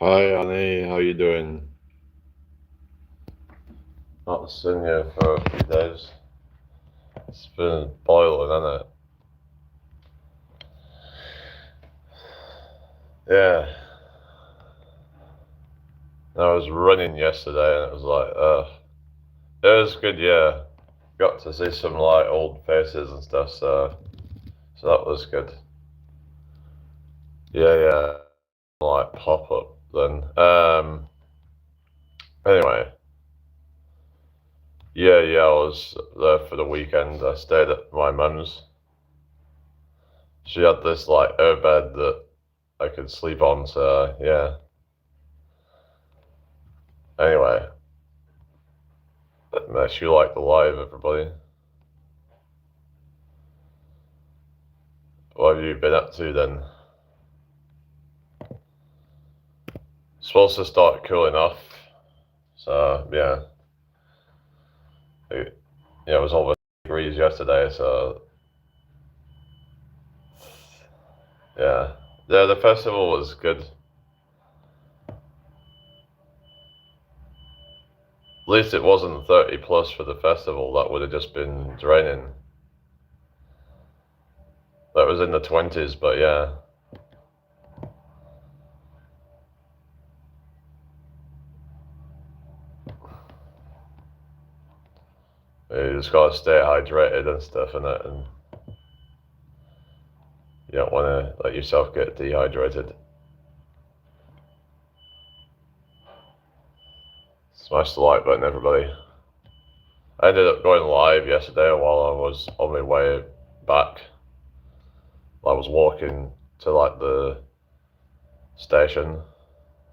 Hi Annie, how you doing? Not seen you for a few days. It's been boiling, hasn't it? Yeah. I was running yesterday and it was like, it was good, yeah. Got to see some like old faces and stuff, so that was good. Yeah, yeah. Like pop up then. Anyway, yeah, yeah, I was there for the weekend. I stayed at my mum's. She had this like air bed that I could sleep on, so yeah. Anyway, unless you like the live, everybody. What have you been up to then? It's supposed to start cooling off, so yeah. It was over degrees yesterday, so yeah. Yeah, the festival was good. At least it wasn't 30 plus for the festival, that would have just been draining. That was in the 20s, but yeah. You just gotta stay hydrated and stuff in it, and you don't wanna let yourself get dehydrated. Smash the like button, everybody. I ended up going live yesterday while I was on my way back. I was walking to like the station.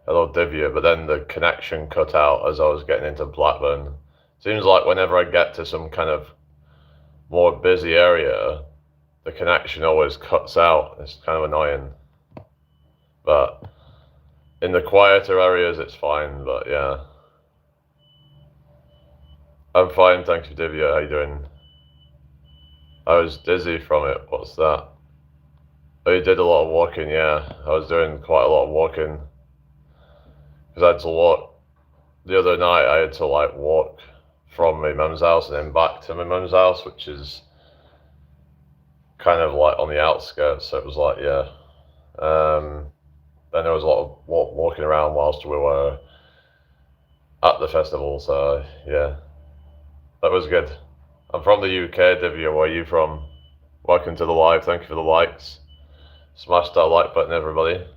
Hello Divya, but then the connection cut out as I was getting into Blackburn. Seems like whenever I get to some kind of more busy area, the connection always cuts out. It's kind of annoying. But in the quieter areas, it's fine. But yeah, I'm fine. Thanks for Divya. How you doing? I was dizzy from it. What's that? Oh, you did a lot of walking. Yeah, I was doing quite a lot of walking because I had to walk. The other night, I had to like walk from my mum's house and then back to my mum's house, which is kind of like on the outskirts. So it was like, yeah. Then there was a lot of walking around whilst we were at the festival. So yeah, that was good. I'm from the UK, Divya. Where are you from? Welcome to the live. Thank you for the likes. Smash that like button, everybody.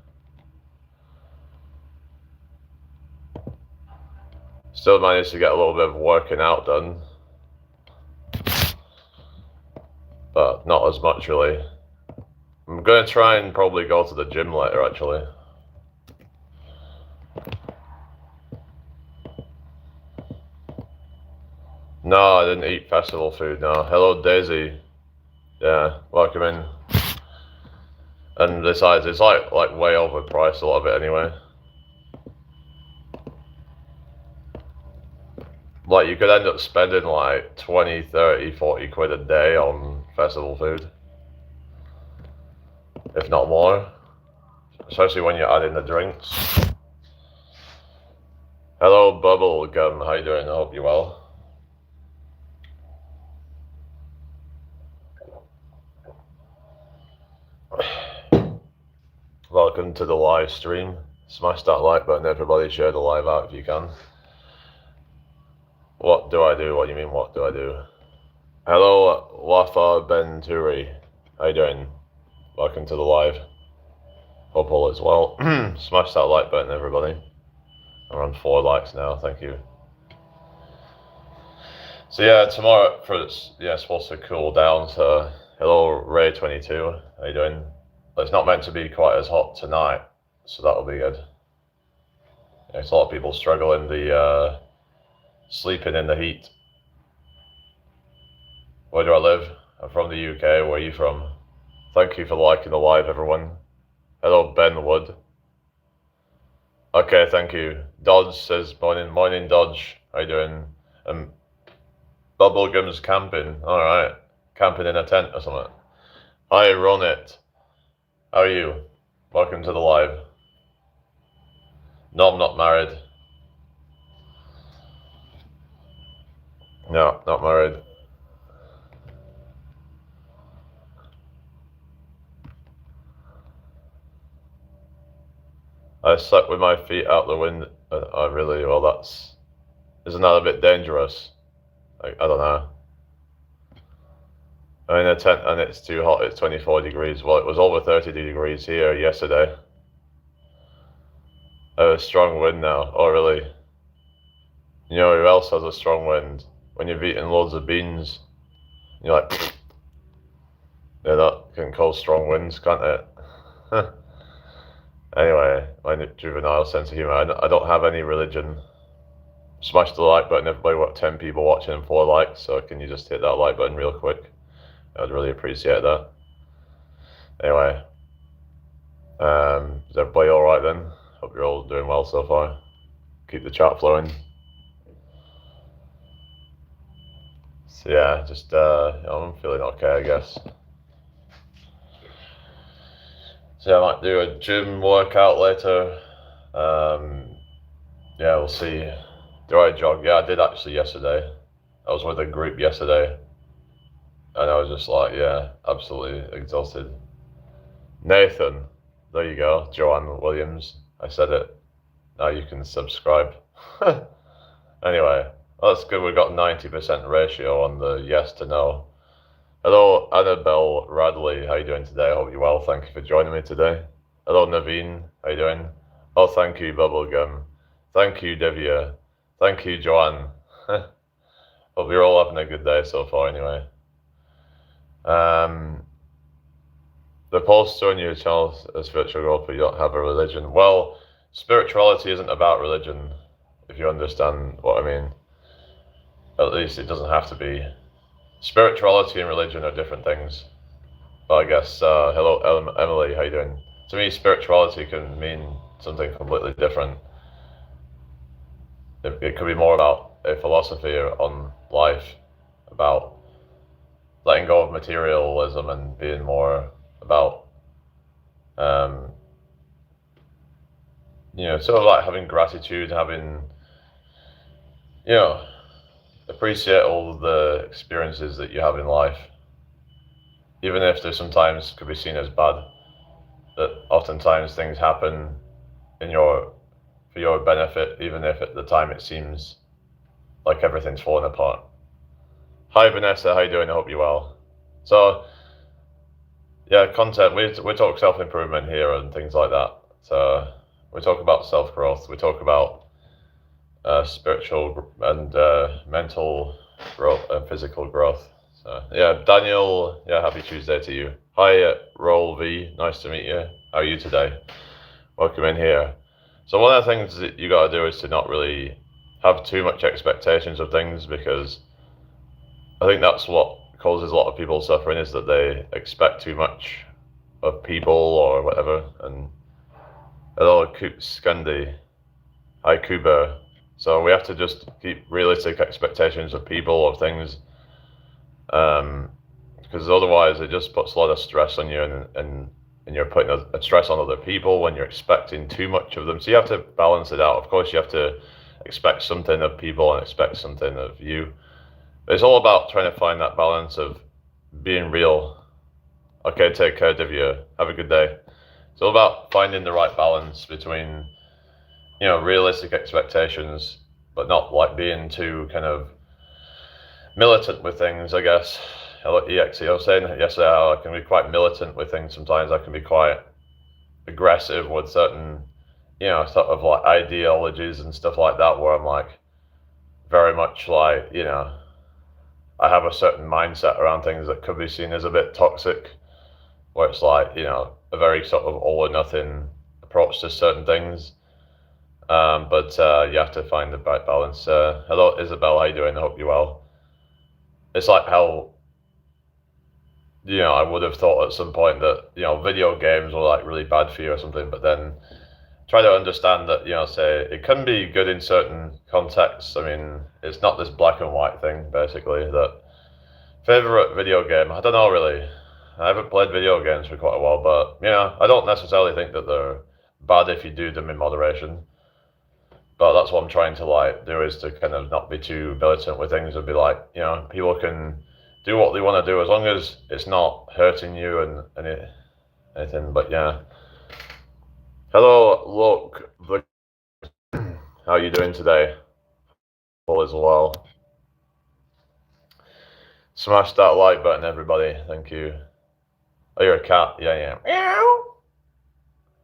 Still managed to get a little bit of working out done, but not as much really. I'm gonna try and probably go to the gym later, actually. No, I didn't eat festival food. No. Hello, Daisy. Yeah, welcome in. And besides, it's like way overpriced, a lot of it anyway. Like you could end up spending like 20, 30, 40 quid a day on festival food, if not more. Especially when you add in the drinks. Hello, Bubblegum. How you doing? I hope you're well. Welcome to the live stream. Smash that like button, everybody. Share the live out if you can. What do I do? What do you mean, what do I do? Hello, Wafa Benturi. How you doing? Welcome to the live. Hope all is well. Smash that like button, everybody. I'm on 4 likes now. Thank you. So yeah, tomorrow it's supposed to cool down. So hello, Ray22. How you doing? It's not meant to be quite as hot tonight, so that'll be good. There's a lot of people struggling the sleeping in the heat. Where do I live? I'm from the UK. Where are you from? Thank you for liking the live, everyone. Hello, Ben Wood. Okay, thank you. Dodge says morning, morning, Dodge. How you doing? Bubblegum's camping. All right, camping in a tent or something. Hi, Ronit. How are you? Welcome to the live. No, I'm not married. No, not married. I slept with my feet out the window. I really, well, isn't that a bit dangerous? I don't know. I'm in a tent and it's too hot, it's 24 degrees. Well, it was over 30 degrees here yesterday. I have a strong wind now. Oh, really? You know who else has a strong wind? When you've eaten loads of beans, you're like, yeah, that can cause strong winds, can't it? Anyway, my juvenile sense of humor. I don't have any religion. Smash the like button, everybody. What 10 people watching and 4 likes? So can you just hit that like button real quick? I'd really appreciate that. Anyway, is everybody all right then? Hope you're all doing well so far. Keep the chat flowing. So yeah, just I'm feeling okay, I guess. So I might do a gym workout later. Yeah, we'll see. Do I jog? Yeah, I did actually yesterday. I was with a group yesterday, and I was just like, yeah, absolutely exhausted. Nathan, there you go. Joanne Williams. I said it. Now you can subscribe. Anyway, well, that's good. We've got 90% ratio on the yes to no. Hello, Annabelle Radley. How you doing today? I hope you're well. Thank you for joining me today. Hello, Naveen. How you doing? Oh, thank you, Bubblegum. Thank you, Divya. Thank you, Joanne. Hope you're all having a good day so far, anyway. The posts on your channel is spiritual growth, but you don't have a religion. Well, spirituality isn't about religion, if you understand what I mean. At least it doesn't have to be. Spirituality and religion are different things. But I guess, hello, Emily, how you doing? To me, spirituality can mean something completely different. It could be more about a philosophy on life, about letting go of materialism and being more about, sort of like having gratitude, having, appreciate all the experiences that you have in life, even if they sometimes could be seen as bad. That oftentimes things happen for your benefit, even if at the time it seems like everything's falling apart. Hi Vanessa, how you doing? I hope you're well. So yeah, content. We talk self-improvement here and things like that. So we talk about self-growth. We talk about spiritual and mental growth and physical growth. So yeah, Daniel. Yeah, happy Tuesday to you. Hi, Roll V. Nice to meet you. How are you today? Welcome in here. So one of the things that you got to do is to not really have too much expectations of things, because I think that's what causes a lot of people suffering, is that they expect too much of people or whatever. And hello, Scandi. Hi, Kuba. So we have to just keep realistic expectations of people or things, because otherwise it just puts a lot of stress on you, and you're putting a stress on other people when you're expecting too much of them. So you have to balance it out. Of course, you have to expect something of people and expect something of you. But it's all about trying to find that balance of being real. Okay, take care, Divya. Have a good day. It's all about finding the right balance between, realistic expectations, but not like being too kind of militant with things, I guess. EXE, I was saying yesterday how I can be quite militant with things sometimes. I can be quite aggressive with certain, sort of like ideologies and stuff like that, where I'm like very much like, I have a certain mindset around things that could be seen as a bit toxic, where it's like, a very sort of all or nothing approach to certain things. But you have to find the right balance. Hello, Isabel, how you doing? I hope you're well. It's like how, I would have thought at some point that, video games were like really bad for you or something, but then try to understand that, say it can be good in certain contexts. I mean, it's not this black and white thing, basically. That favorite video game, I don't know really. I haven't played video games for quite a while, but, I don't necessarily think that they're bad if you do them in moderation. But that's what I'm trying to like do, is to kind of not be too militant with things and be like, you know, people can do what they want to do as long as it's not hurting you and anything. But yeah. Hello, look, how are you doing today? All as well. Smash that like button, everybody. Thank you. Oh, you're a cat. Yeah, yeah. Meow.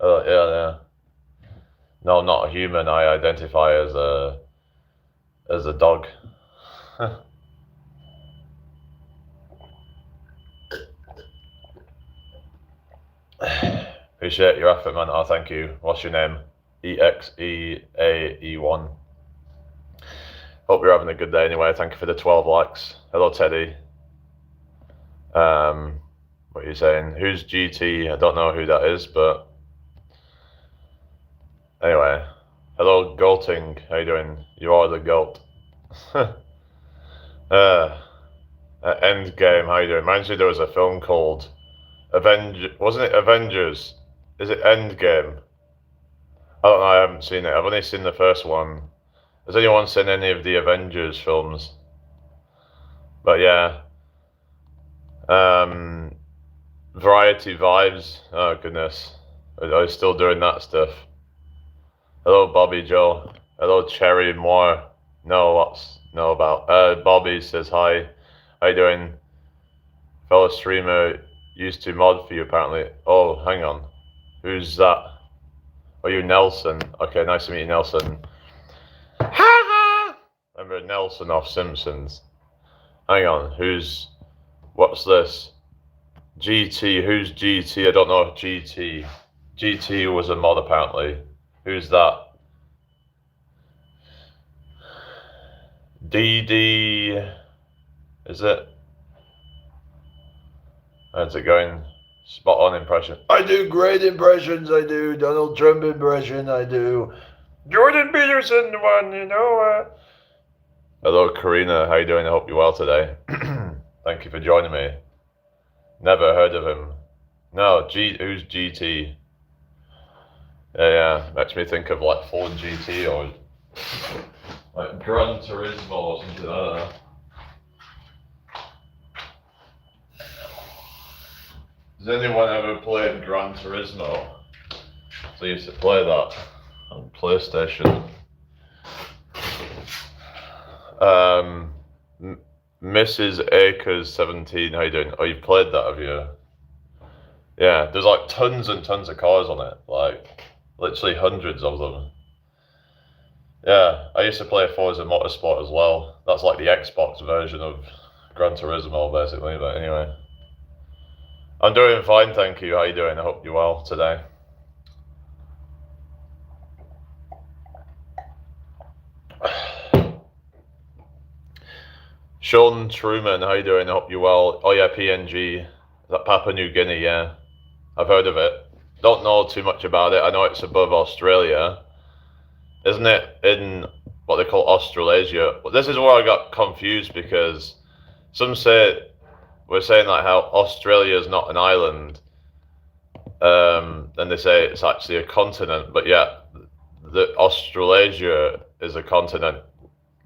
Oh, yeah, yeah. No, I'm not a human. I identify as a dog. Appreciate your effort, man. Oh, thank you. What's your name? EXEAE1. Hope you're having a good day anyway. Thank you for the 12 likes. Hello, Teddy. What are you saying? Who's GT? I don't know who that is, but anyway. Hello, Golting. How you doing? You are the goat. Endgame. How you doing? Reminds me there was a film called Wasn't it Avengers? Is it Endgame? I don't know. I haven't seen it. I've only seen the first one. Has anyone seen any of the Avengers films? But yeah. Variety Vibes. Oh goodness. I was still doing that stuff. Hello, Bobby Joe. Hello, Cherry Moore. No, what's no about? Bobby says hi. How you doing? Fellow streamer used to mod for you apparently. Oh, hang on. Who's that? Oh, you Nelson. Okay, nice to meet you, Nelson. Ha ha! Remember Nelson off Simpsons? Hang on. What's this? GT. Who's GT? I don't know GT. GT was a mod apparently. Who's that? DD. Is it? How's it going? Spot on impression. I do great impressions. I do Donald Trump impression. I do Jordan Peterson one. You know. Hello, Karina. How you doing? I hope you're well today. Thank you for joining me. Never heard of him. No, who's GT? Yeah. Makes me think of like Ford GT or like Gran Turismo or something. I don't know. Has anyone ever played Gran Turismo? So I used to play that on PlayStation. Mrs. Akers 17, how you doing? Oh, you've played that, have you? Yeah, there's like tons and tons of cars on it, like literally hundreds of them. Yeah, I used to play Forza Motorsport as well. That's like the Xbox version of Gran Turismo, basically. But anyway, I'm doing fine, thank you. How you doing? I hope you're well today. Sean Truman, how you doing? I hope you're well. Oh yeah, PNG. Is that Papua New Guinea? Yeah, I've heard of it. Don't know too much about it. I know it's above Australia. Isn't it in what they call Australasia? But this is where I got confused because some say we're saying like how Australia is not an island. Then they say it's actually a continent, but yeah, the Australasia is a continent.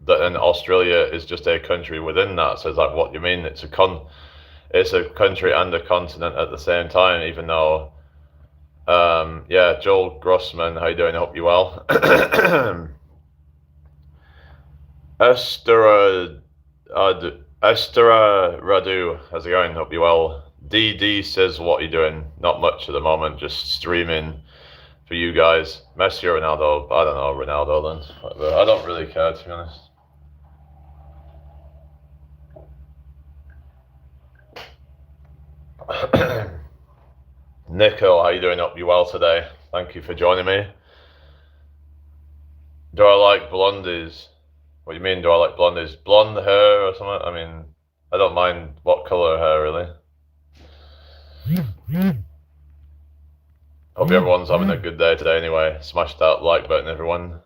And Australia is just a country within that. So it's like, what do you mean? It's a country and a continent at the same time, even though. Yeah, Joel Grossman, how you doing? I hope you're well. Estera Radu, how's it going? Hope you're well. DD says, what are you doing? Not much at the moment, just streaming for you guys. Messi or Ronaldo? I don't know, Ronaldo then. Whatever. I don't really care, to be honest. Nico, how you doing? Hope you're well today. Thank you for joining me. Do I like blondies? What do you mean, do I like blondies? Blonde hair or something? I mean, I don't mind what colour hair, really. Hope everyone's having a good day today anyway. Smash that like button, everyone.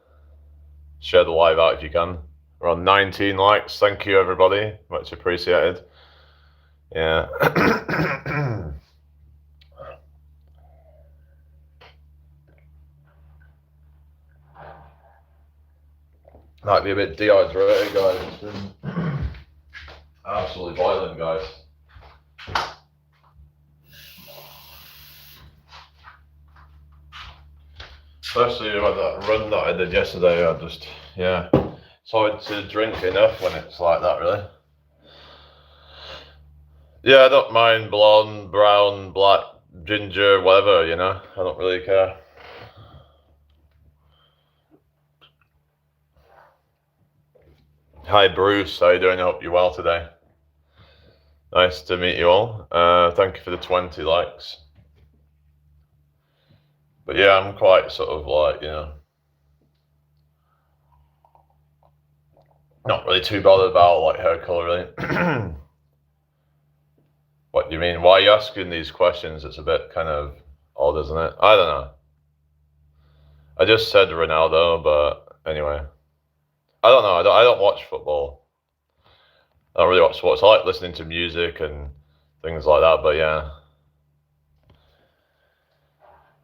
Share the live out if you can. We're on 19 likes. Thank you, everybody. Much appreciated. Yeah. Might be a bit dehydrated, guys. It's been absolutely boiling, guys. Especially with that run that I did yesterday, it's hard to drink enough when it's like that, really. Yeah, I don't mind blonde, brown, black, ginger, whatever, I don't really care. Hi Bruce, how you doing? I hope you're well today. Nice to meet you all. Thank you for the 20 likes. But yeah, I'm quite sort of like, not really too bothered about like hair colour, really. What do you mean? Why are you asking these questions? It's a bit kind of odd, isn't it? I don't know. I just said Ronaldo, but anyway. I don't know. I don't watch football. I don't really watch sports. I like listening to music and things like that, but yeah.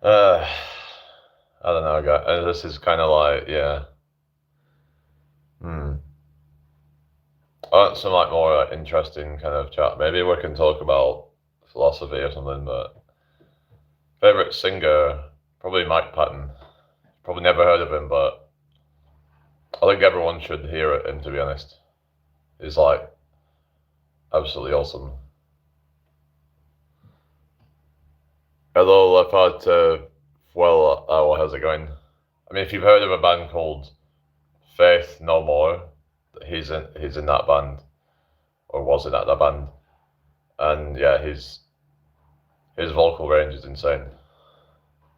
I don't know, guys. This is kind of like, yeah. I want some like more interesting kind of chat. Maybe we can talk about philosophy or something, but favorite singer, probably Mike Patton. Probably never heard of him, but I think everyone should hear him, to be honest. He's like absolutely awesome. Hello, Leopard. How's it going? I mean, if you've heard of a band called Faith No More, he's in that band, or was in that band, and yeah, his vocal range is insane.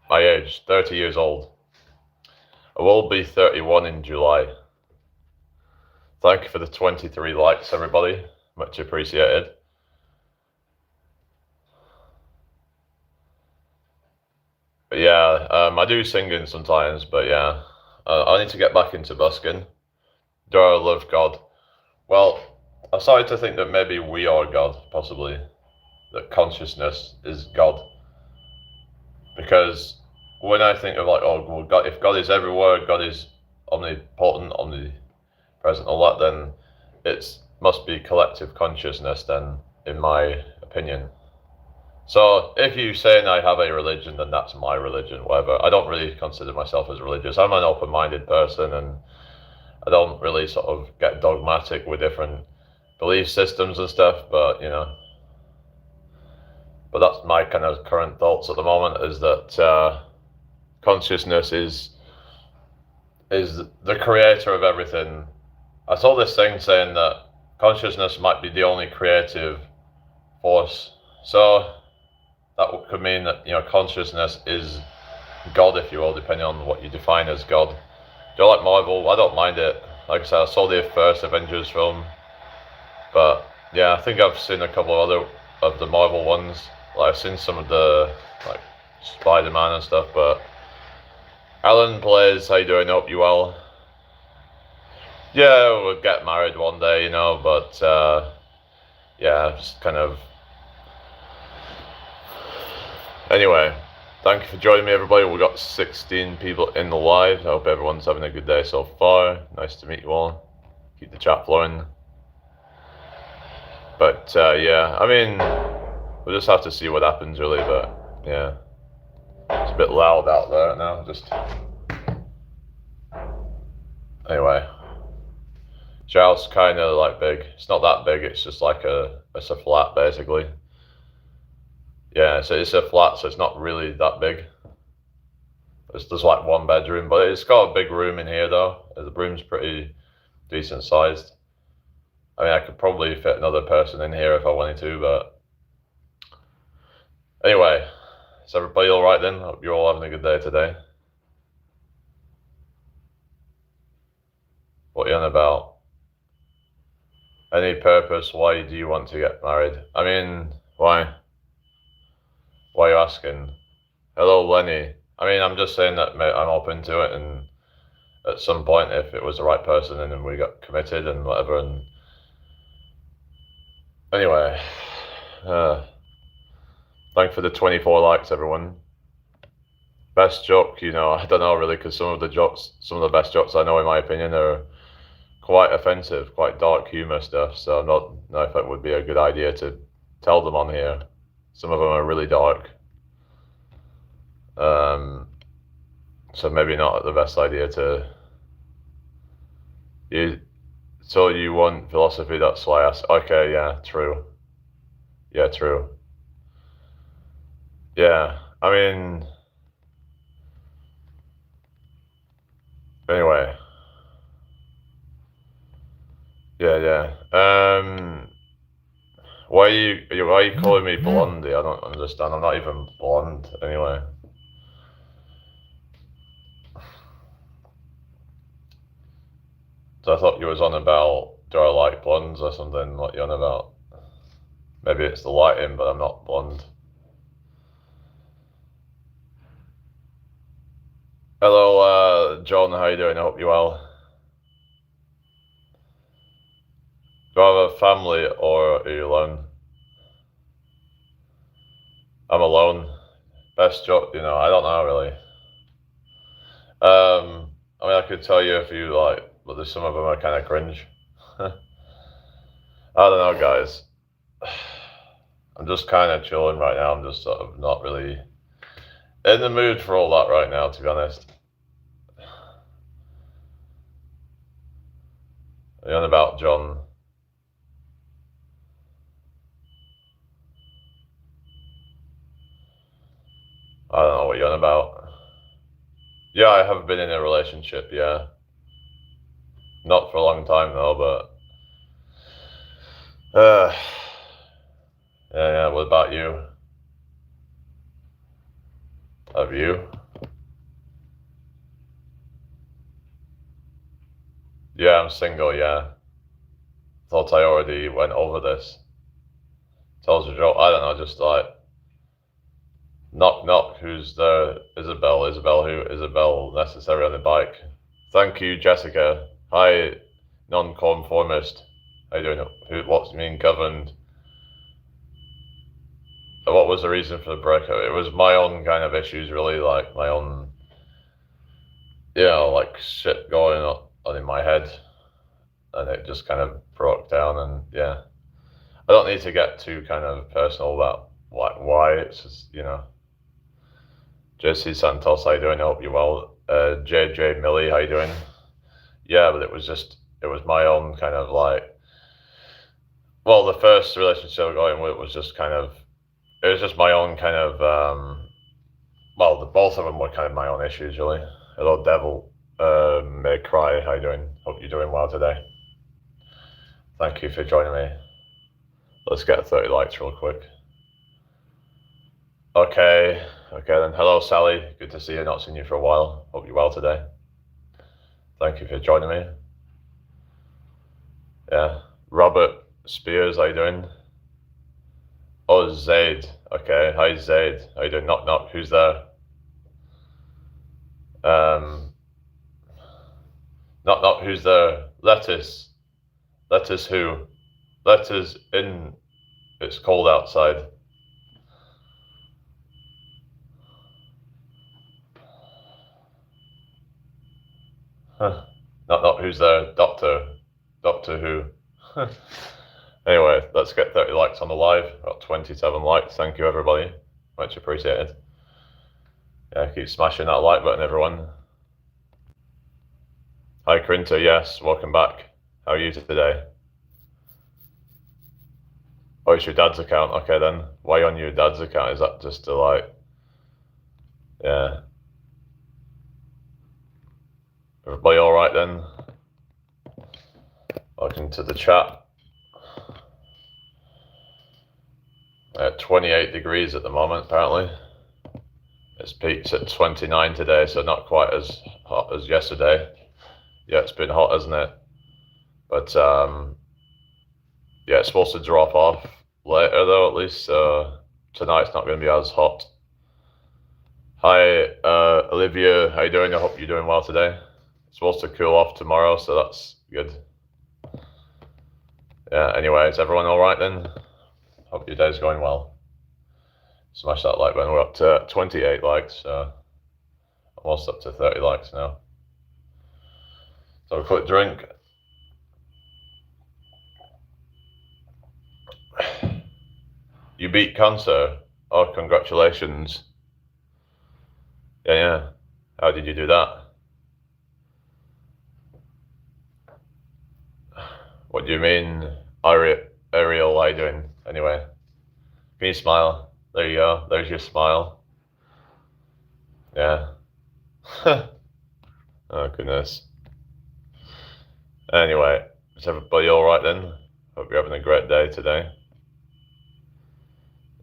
My age, 30 years old. I will be 31 in July. Thank you for the 23 likes, everybody. Much appreciated. But yeah, I do singing sometimes, but yeah, I need to get back into busking. Do I love God? Well, I started to think that maybe we are God, possibly. That consciousness is God. Because when I think of like, oh, well, God, if God is everywhere, God is omnipotent, omnipresent, all that, then it must be collective consciousness, then, in my opinion. So if you're saying I have a religion, then that's my religion, whatever. I don't really consider myself as religious. I'm an open-minded person, and I don't really sort of get dogmatic with different belief systems and stuff, but but that's my kind of current thoughts at the moment, is that consciousness is the creator of everything. I saw this thing saying that consciousness might be the only creative force. So that could mean that, consciousness is God, if you will, depending on what you define as God. Do I like Marvel? I don't mind it. Like I said, I saw the first Avengers film, but yeah, I think I've seen a couple of other of the Marvel ones. Like I've seen some of the like Spider-Man and stuff, but Alan plays. How you doing? Hope you well. Yeah, we'll get married one day, but yeah, just kind of. Anyway, thank you for joining me, everybody. We've got 16 people in the live. I hope everyone's having a good day so far. Nice to meet you all. Keep the chat flowing. But yeah, I mean, we'll just have to see what happens, really. But yeah, it's a bit loud out there now. Just anyway, Charles kind of like big. It's not that big. It's just like it's a flat basically. Yeah, so it's a flat, so it's not really that big. It's just like one bedroom, but it's got a big room in here though. The room's pretty decent sized. I mean, I could probably fit another person in here if I wanted to, but anyway, is everybody all right then? Hope you're all having a good day today. What are you on about? Any purpose? Why do you want to get married? I mean, why? Why are you asking? Hello, Lenny. I mean, I'm just saying that I'm open to it, and at some point, if it was the right person, and then we got committed and whatever, and anyway, thanks for the 24 likes, everyone. Best joke, I don't know really, because some of the best jokes I know, in my opinion, are quite offensive, quite dark humor stuff, so I don't know if it would be a good idea to tell them on here. Some of them are really dark. So maybe not the best idea to... So you want philosophy, that's why I asked. Okay, yeah, true. Yeah, true. Yeah, I mean... Anyway. Yeah. Why are you calling me blondie? I don't understand. I'm not even blonde anyway. So I thought you was on about, do I like blondes or something? What you on about? Maybe it's the lighting, but I'm not blonde. Hello, John. How you doing? I hope you're well. Do I have a family or are you alone? I'm alone. Best job, I don't know really. I mean, I could tell you if you like, but there's some of them are kind of cringe. I don't know, guys. I'm just kind of chilling right now. I'm just sort of not really in the mood for all that right now, to be honest. Are you on about John? I don't know what you're on about. Yeah, I have been in a relationship, yeah. Not for a long time though, but yeah, what about you? Have you? Yeah, I'm single, yeah. Thought I already went over this. Tells you, I don't know, just like, knock knock, who's there? Isabel, who? Isabel, necessary on the bike. Thank you, Jessica. Hi, non-conformist. How you doing? What's mean governed? What was the reason for the breakup? It was my own kind of issues, really, like my own, like shit going on in my head, and it just kind of broke down. And yeah, I don't need to get too kind of personal about why. It's just JC Santos, how you doing? I hope you're well. JJ Millie, how you doing? Yeah, but it was my own kind of like, well, the first relationship I got in with was just kind of, it was just my own kind of, both of them were kind of my own issues, really. Hello, Devil. May Cry, how you doing? Hope you're doing well today. Thank you for joining me. Let's get 30 likes real quick. Okay then. Hello, Sally. Good to see you. Not seen you for a while. Hope you're well today. Thank you for joining me. Yeah. Robert Spears, how you doing? Oh, Zaid. Okay. Hi, Zaid. How you doing? Knock knock. Who's there? Knock knock. Who's there? Lettuce. Lettuce who? Lettuce in. It's cold outside. Huh. Not who's there? Doctor Who. Anyway, let's get 30 likes on the live. Got 27 likes. Thank you, everybody. Much appreciated. Yeah, keep smashing that like button, everyone. Hi, Crinter. Yes, welcome back. How are you today? Oh, it's your dad's account. Okay, then. Why on your dad's account? Is that just to like... Yeah. Everybody all right then? Welcome to the chat. At 28 degrees at the moment, apparently. It's peaked at 29 today, so not quite as hot as yesterday. Yeah, it's been hot, hasn't it? But yeah, it's supposed to drop off later though, at least. Tonight's not going to be as hot. Hi, Olivia. How you doing? I hope you're doing well today. It's supposed to cool off tomorrow, so that's good. Yeah, anyway, is everyone all right then? Hope your day's going well. Smash that like button. We're up to 28 likes, so almost up to 30 likes now. So a quick drink. You beat cancer. Oh, congratulations. Yeah, yeah. How did you do that? What do you mean, Ariel eye doing? Anyway, can you smile? There you go. There's your smile. Yeah. Oh, goodness. Anyway, is everybody alright then? Hope you're having a great day today.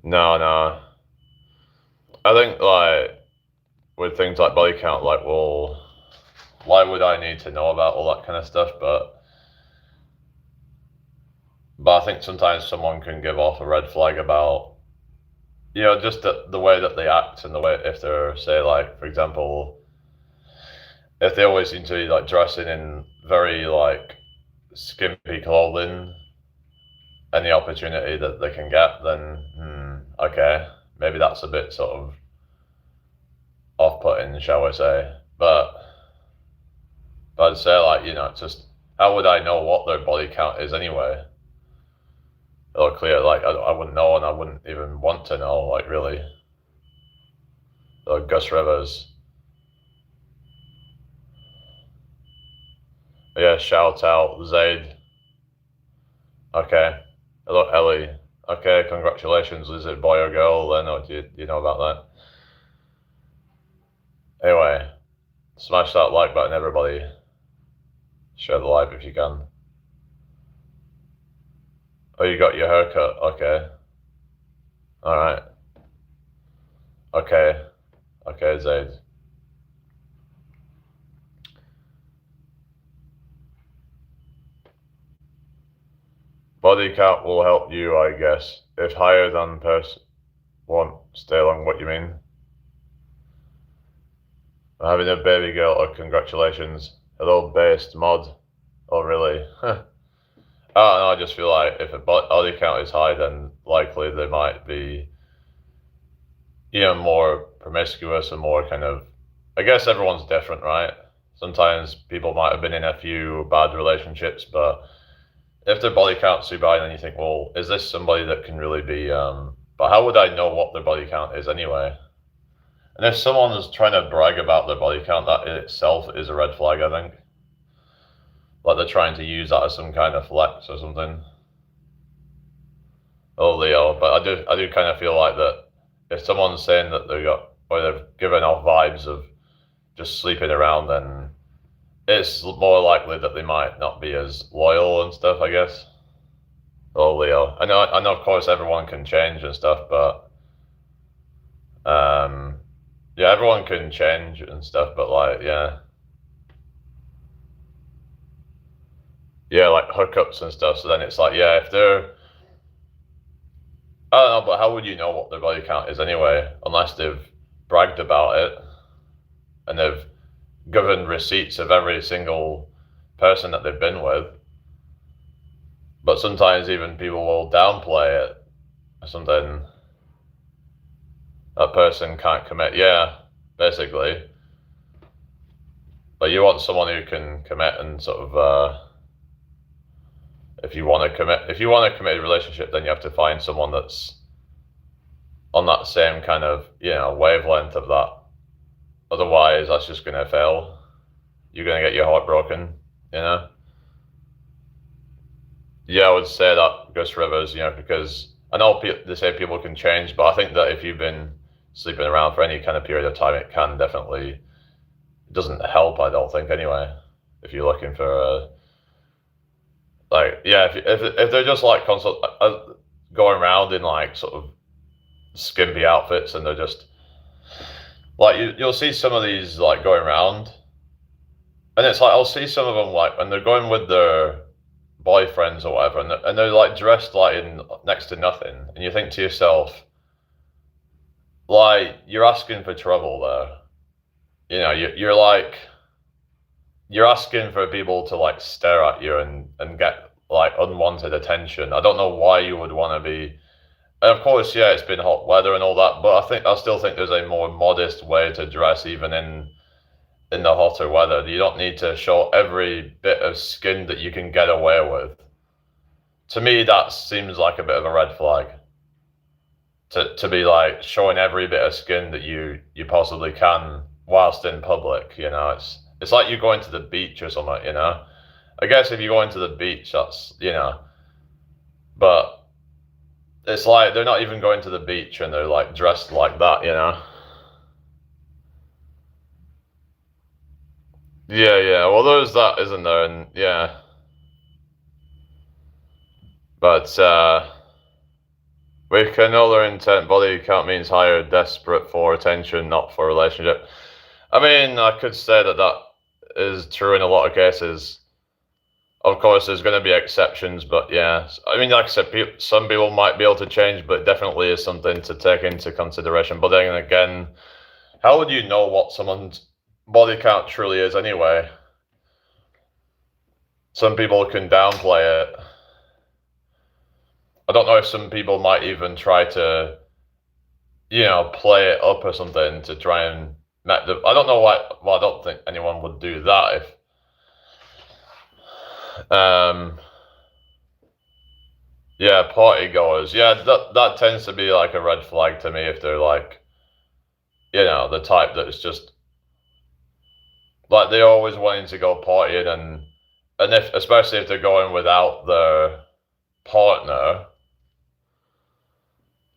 No, no. I think, like, with things like body count, like, well, why would I need to know about all that kind of stuff? But I think sometimes someone can give off a red flag about, just the way that they act and the way, if they're, say, like, for example, if they always seem to be, like, dressing in very, like, skimpy clothing, any opportunity that they can get, then, okay, maybe that's a bit sort of off-putting, shall we say. But I'd say, like, it's just, how would I know what their body count is anyway? Or clear, like, I wouldn't know, and I wouldn't even want to know, like, really. Or Gus Rivers. Yeah, shout out, Zaid. Okay. Hello, Ellie. Okay, congratulations. Is it boy or girl then, or do you know about that? Anyway, smash that like button, everybody. Share the live if you can. Oh, you got your haircut. Okay. Alright. Okay. Okay, Zaid. Body count will help you, I guess. If higher than person won't stay long, what you mean? Having a baby girl, oh, congratulations. Hello, based mod. Oh, really? I just feel like if a body count is high, then likely they might be, more promiscuous and more kind of. I guess everyone's different, right? Sometimes people might have been in a few bad relationships, but if their body count's too high, then you think, well, is this somebody that can really be? But how would I know what their body count is anyway? And if someone is trying to brag about their body count, that in itself is a red flag, I think. Like they're trying to use that as some kind of flex or something. Oh, Leo, but I do kind of feel like that if someone's saying that they've given off vibes of just sleeping around, then it's more likely that they might not be as loyal and stuff, I guess. Oh, Leo, I know, of course, everyone can change and stuff, but yeah, everyone can change and stuff, but like, yeah, like hookups and stuff. So then it's like, yeah, if they're, I don't know, but how would you know what their body count is anyway, unless they've bragged about it and they've given receipts of every single person that they've been with. But sometimes even people will downplay it or something. That person can't commit. Yeah, basically. But you want someone who can commit and sort of. If you want to commit a relationship, then you have to find someone that's on that same kind of wavelength of that. Otherwise, that's just going to fail. You're going to get your heart broken. Yeah, I would say that Gus Rivers. Because I know they say people can change, but I think that if you've been sleeping around for any kind of period of time, it can definitely. It doesn't help, I don't think, anyway. If you're looking for a. Like, yeah, if they're just like going around in like sort of skimpy outfits and they're just like you'll see some of these like going around, and it's like I'll see some of them like when they're going with their boyfriends or whatever, and they're like dressed like in next to nothing, and you think to yourself, like you're asking for trouble there. You're like. You're asking for people to like stare at you and get like unwanted attention. I don't know why you would want to be. And of course, yeah, it's been hot weather and all that, but I still think there's a more modest way to dress even in the hotter weather. You don't need to show every bit of skin that you can get away with. To me, that seems like a bit of a red flag. To be like showing every bit of skin that you possibly can whilst in public, it's like you're going to the beach or something. I guess if you're going to the beach, that's. But it's like they're not even going to the beach and they're like dressed like that. Yeah, yeah. Well, there's that, isn't there? And yeah, but with another intent, body count means higher, desperate for attention, not for relationship. I mean, I could say that that is true in a lot of cases. Of course, there's going to be exceptions, but yeah. I mean, like I said, some people might be able to change, but it definitely is something to take into consideration. But then again, how would you know what someone's body count truly is anyway? Some people can downplay it. I don't know if some people might even try to play it up or something to try and I don't know why. Well, I don't think anyone would do that if. Yeah, party goers. Yeah, that tends to be like a red flag to me if they're like, the type that's just like they're always wanting to go partying and if especially if they're going without their partner,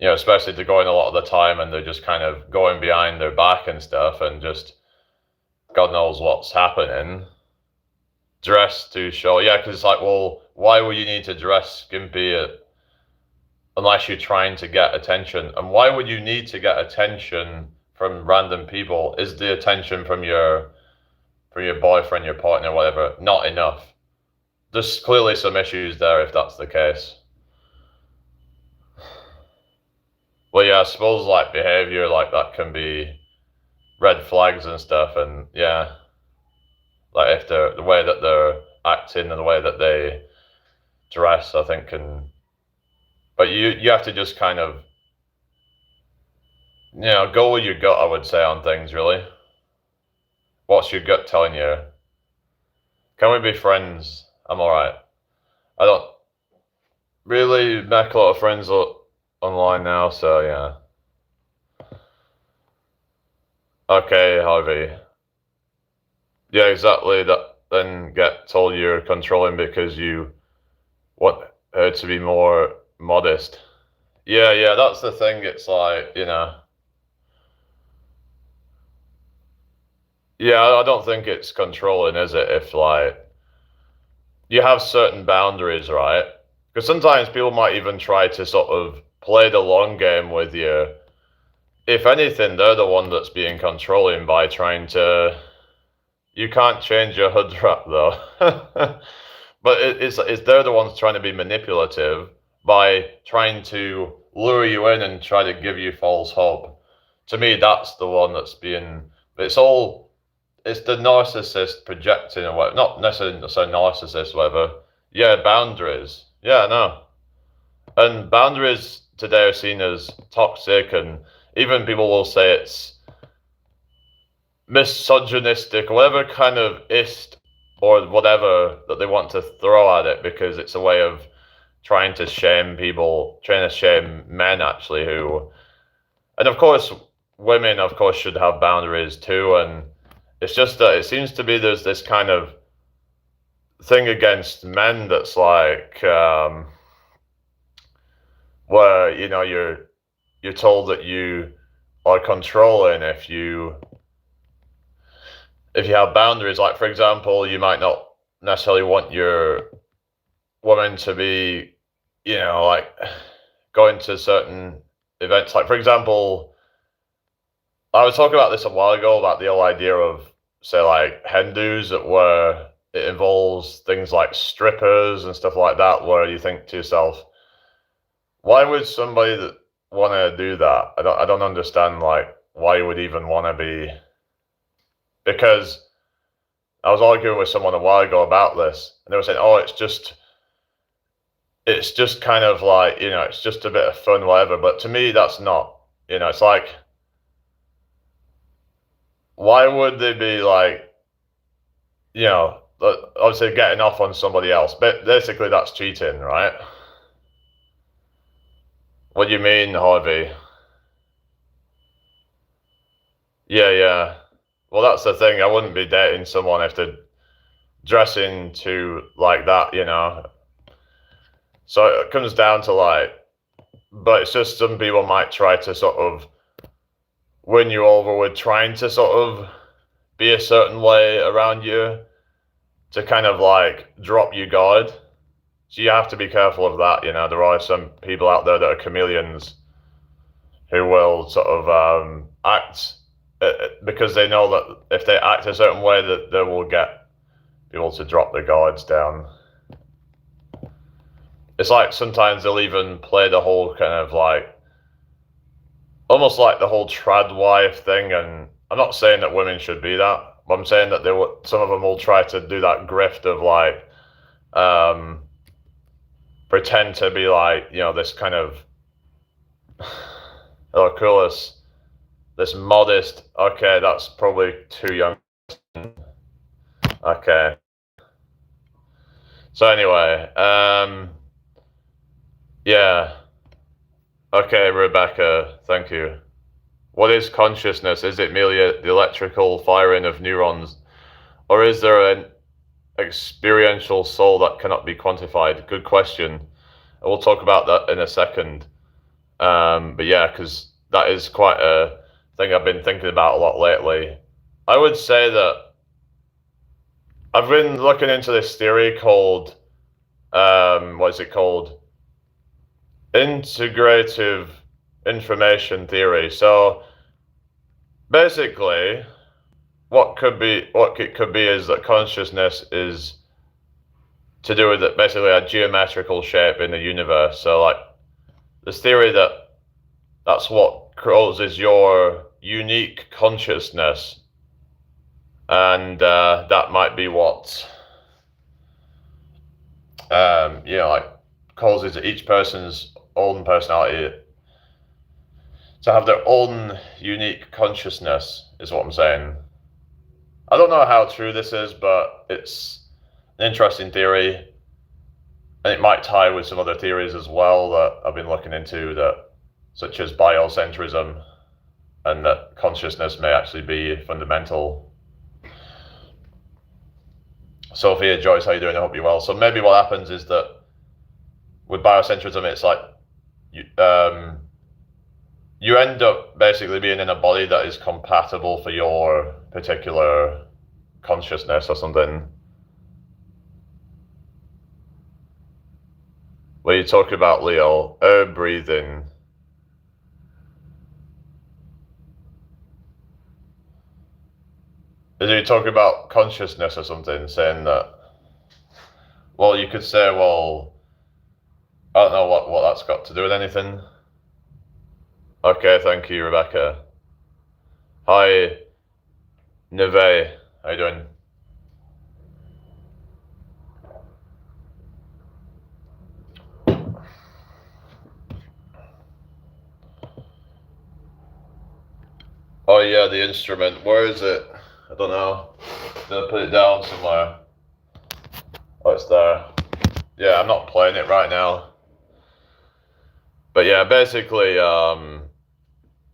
especially if they're going a lot of the time and they're just kind of going behind their back and stuff and just God knows what's happening. Dress to show, yeah, because it's like, well, why would you need to dress skimpy unless you're trying to get attention? And why would you need to get attention from random people? Is the attention from your boyfriend, your partner, whatever, not enough? There's clearly some issues there if that's the case. Well, yeah, I suppose like behavior like that can be red flags and stuff, and yeah, like if the way that they're acting and the way that they dress, I think can. But you have to just kind of go with your gut. I would say on things really. What's your gut telling you? Can we be friends? I'm all right. I don't really make a lot of friends online now, so yeah. Okay, Harvey. Yeah, exactly. That then get told you're controlling because you want her to be more modest. Yeah, yeah, that's the thing. It's like. Yeah, I don't think it's controlling, is it? If like you have certain boundaries, right? Because sometimes people might even try to sort of play the long game with you. If anything, they're the one that's being controlling by trying to. You can't change your hood wrap though, but it's they're the ones trying to be manipulative by trying to lure you in and try to give you false hope. To me, that's the one that's being. It's the narcissist projecting or whatever. Not necessarily narcissist, whatever. Yeah, boundaries. Yeah, no. And boundaries today are seen as toxic, and even people will say it's misogynistic, whatever kind of ist or whatever that they want to throw at it because it's a way of trying to shame people, trying to shame men actually and of course, women, of course, should have boundaries too, and it's just that it seems to be there's this kind of thing against men that's like where you're told that you are controlling if you have boundaries. Like for example, you might not necessarily want your woman to be like going to certain events. Like for example, I was talking about this a while ago about the whole idea of say like hen dos where it involves things like strippers and stuff like that, where you think to yourself, why would somebody that want to do that? I don't understand like why you would even want to be, because I was arguing with someone a while ago about this, and they were saying, "Oh, it's just kind of like it's just a bit of fun, whatever." But to me, that's not. It's like, why would they be like, obviously getting off on somebody else? But basically, that's cheating, right? What do you mean, Harvey? Yeah. Well, that's the thing. I wouldn't be dating someone if they're dressing to like that, you know. So it comes down to like, but it's just some people might try to sort of win you over with trying to sort of be a certain way around you to kind of like drop your guard. So you have to be careful of that, you know. There are some people out there that are chameleons who will sort of act because they know that if they act a certain way that they will get people to drop their guards down. It's like sometimes they'll even play the whole kind of like almost like the whole trad wife thing, and I'm not saying that women should be that, but I'm saying that some of them will try to do that grift of like pretend to be like, you know, this kind of oh coolest, this modest. Okay, that's probably too young. Okay. So anyway, yeah. Okay, Rebecca, thank you. What is consciousness? Is it merely the electrical firing of neurons, or is there an experiential soul that cannot be quantified? Good question. And we'll talk about that in a second. But yeah, because that is quite a thing I've been thinking about a lot lately. I would say that I've been looking into this theory called, what is it called? Integrative information theory. So basically, what it could be is that consciousness is to do with basically a geometrical shape in the universe. So like this theory that's what causes your unique consciousness, and that might be what like causes each person's own personality to have their own unique consciousness, is what I'm saying. I don't know how true this is, but it's an interesting theory, and it might tie with some other theories as well that I've been looking into, that such as biocentrism, and that consciousness may actually be fundamental. Sophia Joyce, how you doing? I hope you're well. So maybe what happens is that with biocentrism, it's like you end up basically being in a body that is compatible for your particular consciousness or something. What are you talking about, Leo? Air breathing. Is he talking about consciousness or something, saying that? Well, you could say, well, I don't know what that's got to do with anything. Okay, thank you, Rebecca. Hi, Neve. How you doing? Oh yeah, the instrument. Where is it? I don't know. Did I put it down somewhere? Oh, it's there. Yeah, I'm not playing it right now. But yeah, basically,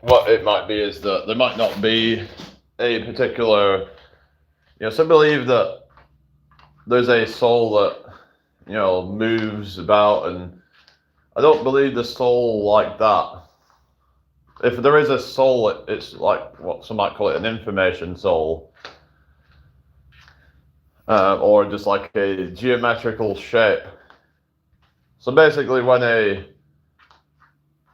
what it might be is that there might not be a particular, some believe that there's a soul that, moves about, and I don't believe the soul like that. If there is a soul, it's like what some might call it an information soul, or just like a geometrical shape. So basically, when an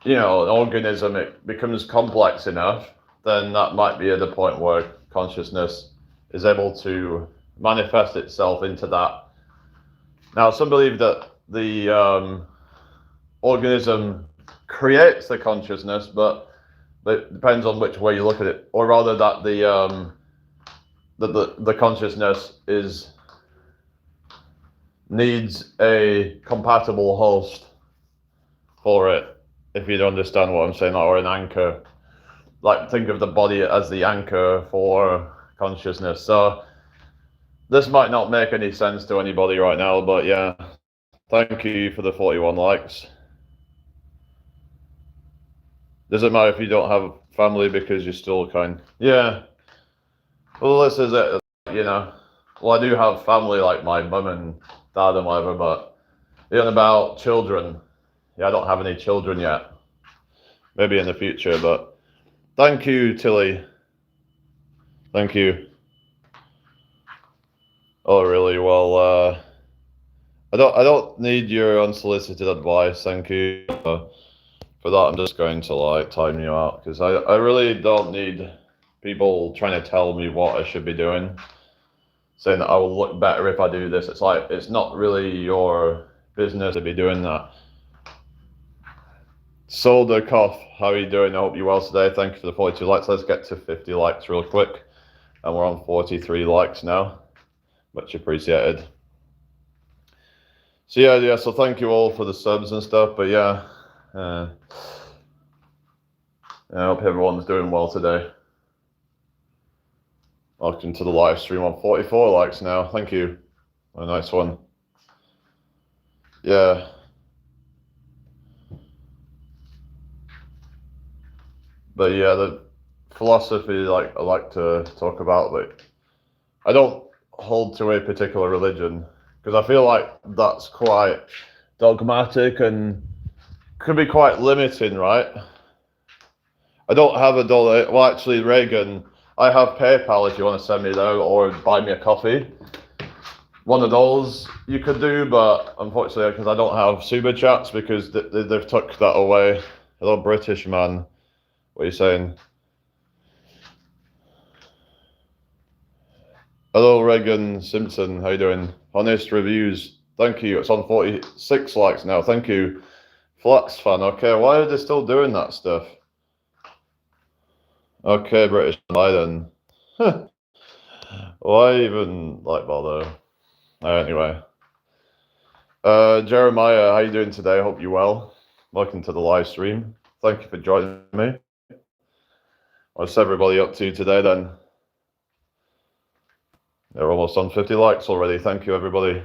organism, it becomes complex enough, then that might be at the point where consciousness is able to manifest itself into that. Now, some believe that the organism creates the consciousness, but it depends on which way you look at it, or rather that the consciousness needs a compatible host for it, if you understand what I'm saying, or an anchor. Like, think of the body as the anchor for consciousness. So this might not make any sense to anybody right now, but yeah, thank you for the 41 likes. Doesn't matter if you don't have family because you're still kind. Yeah. Well, this is it. You know. Well, I do have family like my mum and dad and whatever, but even about children, yeah, I don't have any children yet. Maybe in the future, but thank you, Tilly. Thank you. Oh, really? Well, I don't need your unsolicited advice. Thank you. For that, I'm just going to like time you out because I really don't need people trying to tell me what I should be doing, saying that I will look better if I do this. It's like it's not really your business to be doing that. Solder Cough, how are you doing? I hope you're well today. Thank you for the 42 likes. Let's get to 50 likes real quick. And we're on 43 likes now. Much appreciated. So yeah, so thank you all for the subs and stuff. But yeah, I hope everyone's doing well today. Welcome to the live stream on 44 likes now. Thank you. A nice one. Yeah. But yeah, the philosophy like I like to talk about, but I don't hold to a particular religion because I feel like that's quite dogmatic and could be quite limiting, right? I don't have a dollar. Well, actually, Reagan, I have PayPal if you want to send me there or buy me a coffee. One of those you could do, but unfortunately, because I don't have super chats because they've took that away. Hello, British man. What are you saying? Hello, Reagan Simpson. How you doing? Honest reviews. Thank you. It's on 46 likes now. Thank you. Flax fan. Okay, why are they still doing that stuff? Okay, British Biden. Why even like bother? Anyway. Jeremiah, how you doing today? Hope you're well. Welcome to the live stream. Thank you for joining me. What's everybody up to today then? They're almost on 50 likes already. Thank you, everybody.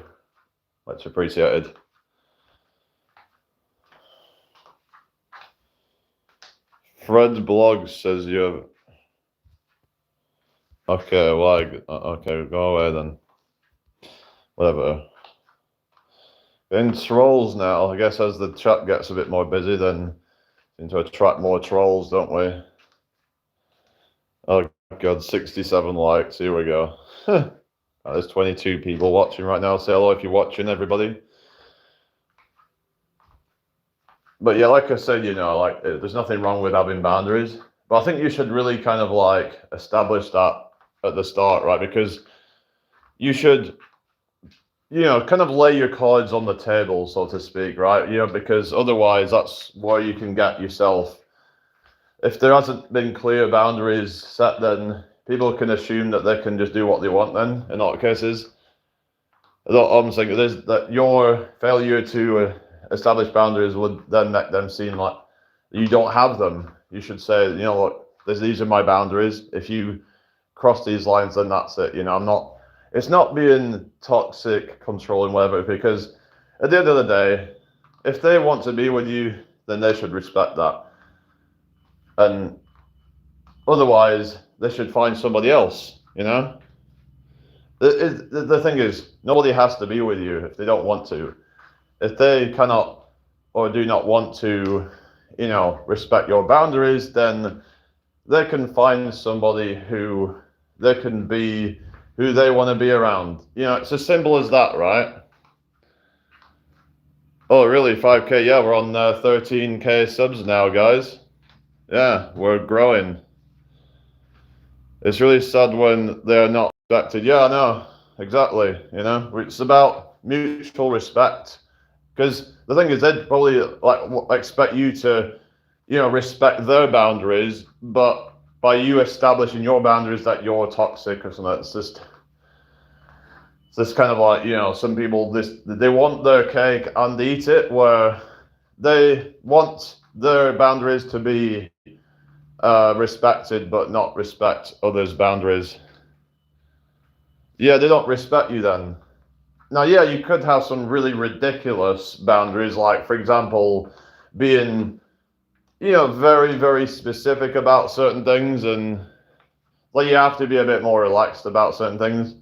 Much appreciated. Fred Blog says you have... Okay, well, okay, go away then. Whatever. In trolls now, I guess as the chat gets a bit more busy, then seem to attract more trolls, don't we? Oh God, 67 likes. Here we go. There's 22 people watching right now. Say hello if you're watching, everybody. But yeah, like I said, you know, like there's nothing wrong with having boundaries. But I think you should really kind of like establish that at the start, right? Because you should, you know, kind of lay your cards on the table, so to speak, right? You know, because otherwise that's where you can get yourself. If there hasn't been clear boundaries set, then people can assume that they can just do what they want then, in a lot of cases. I'm saying is that your failure to establish boundaries would then make them seem like you don't have them. You should say, you know, look, these are my boundaries. If you cross these lines, then that's it. You know, it's not being toxic, controlling, whatever, because at the end of the day, if they want to be with you, then they should respect that. And otherwise, they should find somebody else, you know? The thing is, nobody has to be with you if they don't want to. If they cannot or do not want to, you know, respect your boundaries, then they can find somebody who they can be, who they want to be around. You know, it's as simple as that, right? Oh, really? 5K? Yeah, we're on 13K subs now, guys. Yeah, we're growing. It's really sad when they're not respected. Yeah, I know. Exactly. You know, it's about mutual respect. Because the thing is, they'd probably like expect you to, you know, respect their boundaries, but by you establishing your boundaries that you're toxic or something, it's just kind of like, you know, some people they want their cake and eat it, where they want their boundaries to be respected, but not respect others' boundaries. Yeah, they don't respect you then. Now, yeah, you could have some really ridiculous boundaries, like, for example, being, very, very specific about certain things, and like you have to be a bit more relaxed about certain things.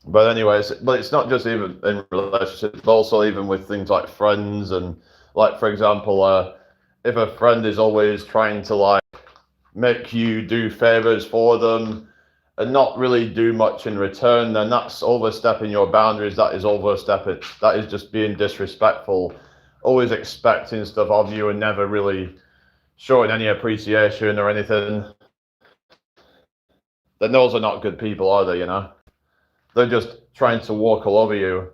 But anyways, but it's not just even in relationships, but also even with things like friends, and like, for example, if a friend is always trying to like make you do favors for them and not really do much in return, then that's overstepping your boundaries. That is overstepping. That is just being disrespectful, always expecting stuff of you and never really showing any appreciation or anything. Then those are not good people, are they? They're just trying to walk all over you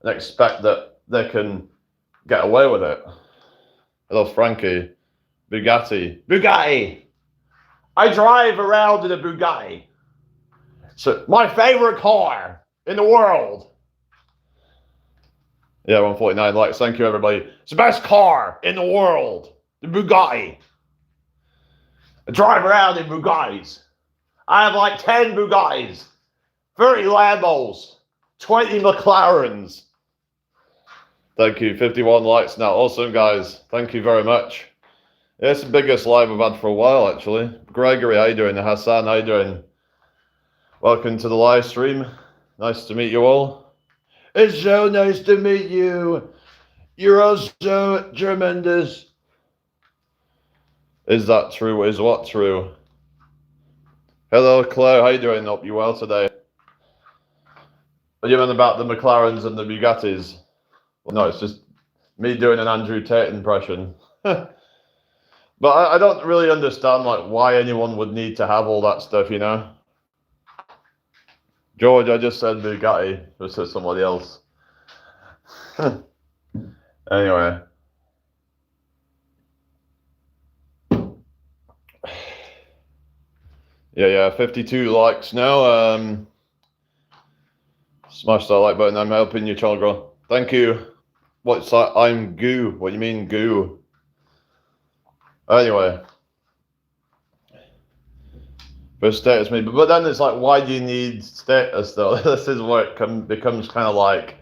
and expect that they can get away with it. Hello, Frankie. Bugatti. I drive around in a Bugatti. So my favorite car in the world. Yeah, 149 likes. Thank you, everybody. It's the best car in the world. The Bugatti. I drive around in Bugattis. I have like 10 Bugattis, 30 Lambos, 20 McLarens. Thank you. 51 likes now. Awesome, guys. Thank you very much. Yeah, it's the biggest live I've had for a while, actually. Gregory, how you doing? Hassan, how you doing? Welcome to the live stream. Nice to meet you all. It's so nice to meet you. You're all so tremendous. Is that true? Is what true? Hello, Claire. How you doing? Hope you're well today. Are you on about the McLarens and the Bugattis? Well, no, it's just me doing an Andrew Tate impression. But I don't really understand like why anyone would need to have all that stuff, George, I just said Bugatti versus somebody else. Anyway. Yeah, 52 likes now. Smash that like button. I'm helping you, child girl. Thank you. What's that? I'm goo. What do you mean goo? Anyway. For status maybe. But then it's like, why do you need status though? This is where it becomes kind of like,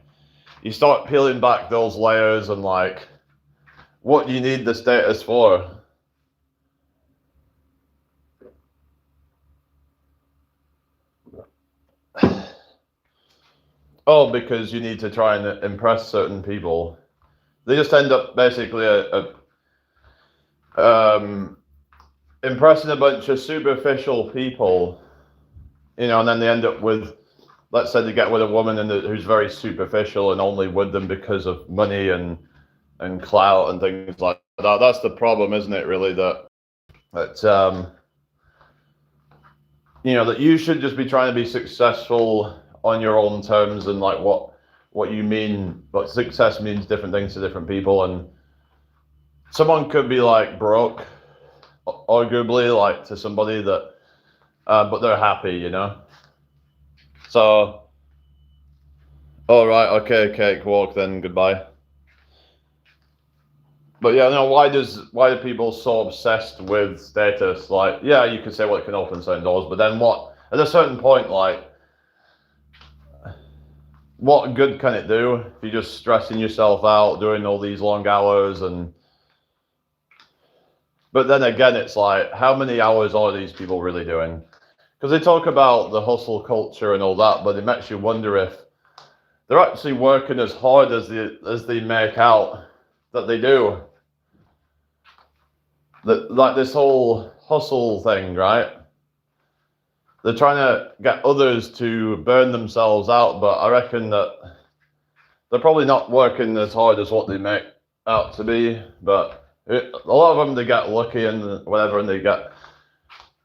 you start peeling back those layers and like, what do you need the status for? Oh, because you need to try and impress certain people. They just end up basically impressing a bunch of superficial people, and then they end up with, let's say they get with a woman who's very superficial and only with them because of money and clout and things like that. That's the problem, isn't it, really, that that you should just be trying to be successful on your own terms, and like what you mean, but success means different things to different people, and someone could be like broke, arguably, like to somebody that, but they're happy, So, all right, okay, cakewalk, then goodbye. But yeah, why are people so obsessed with status? Like, yeah, you could say, well, it can open certain doors, but then what? At a certain point, like, what good can it do if you're just stressing yourself out, doing all these long hours? But then again, it's like, how many hours are these people really doing? Because they talk about the hustle culture and all that, but it makes you wonder if they're actually working as hard as they make out that they do. Like this whole hustle thing, right? They're trying to get others to burn themselves out, but I reckon that they're probably not working as hard as what they make out to be. But a lot of them, they get lucky and whatever, and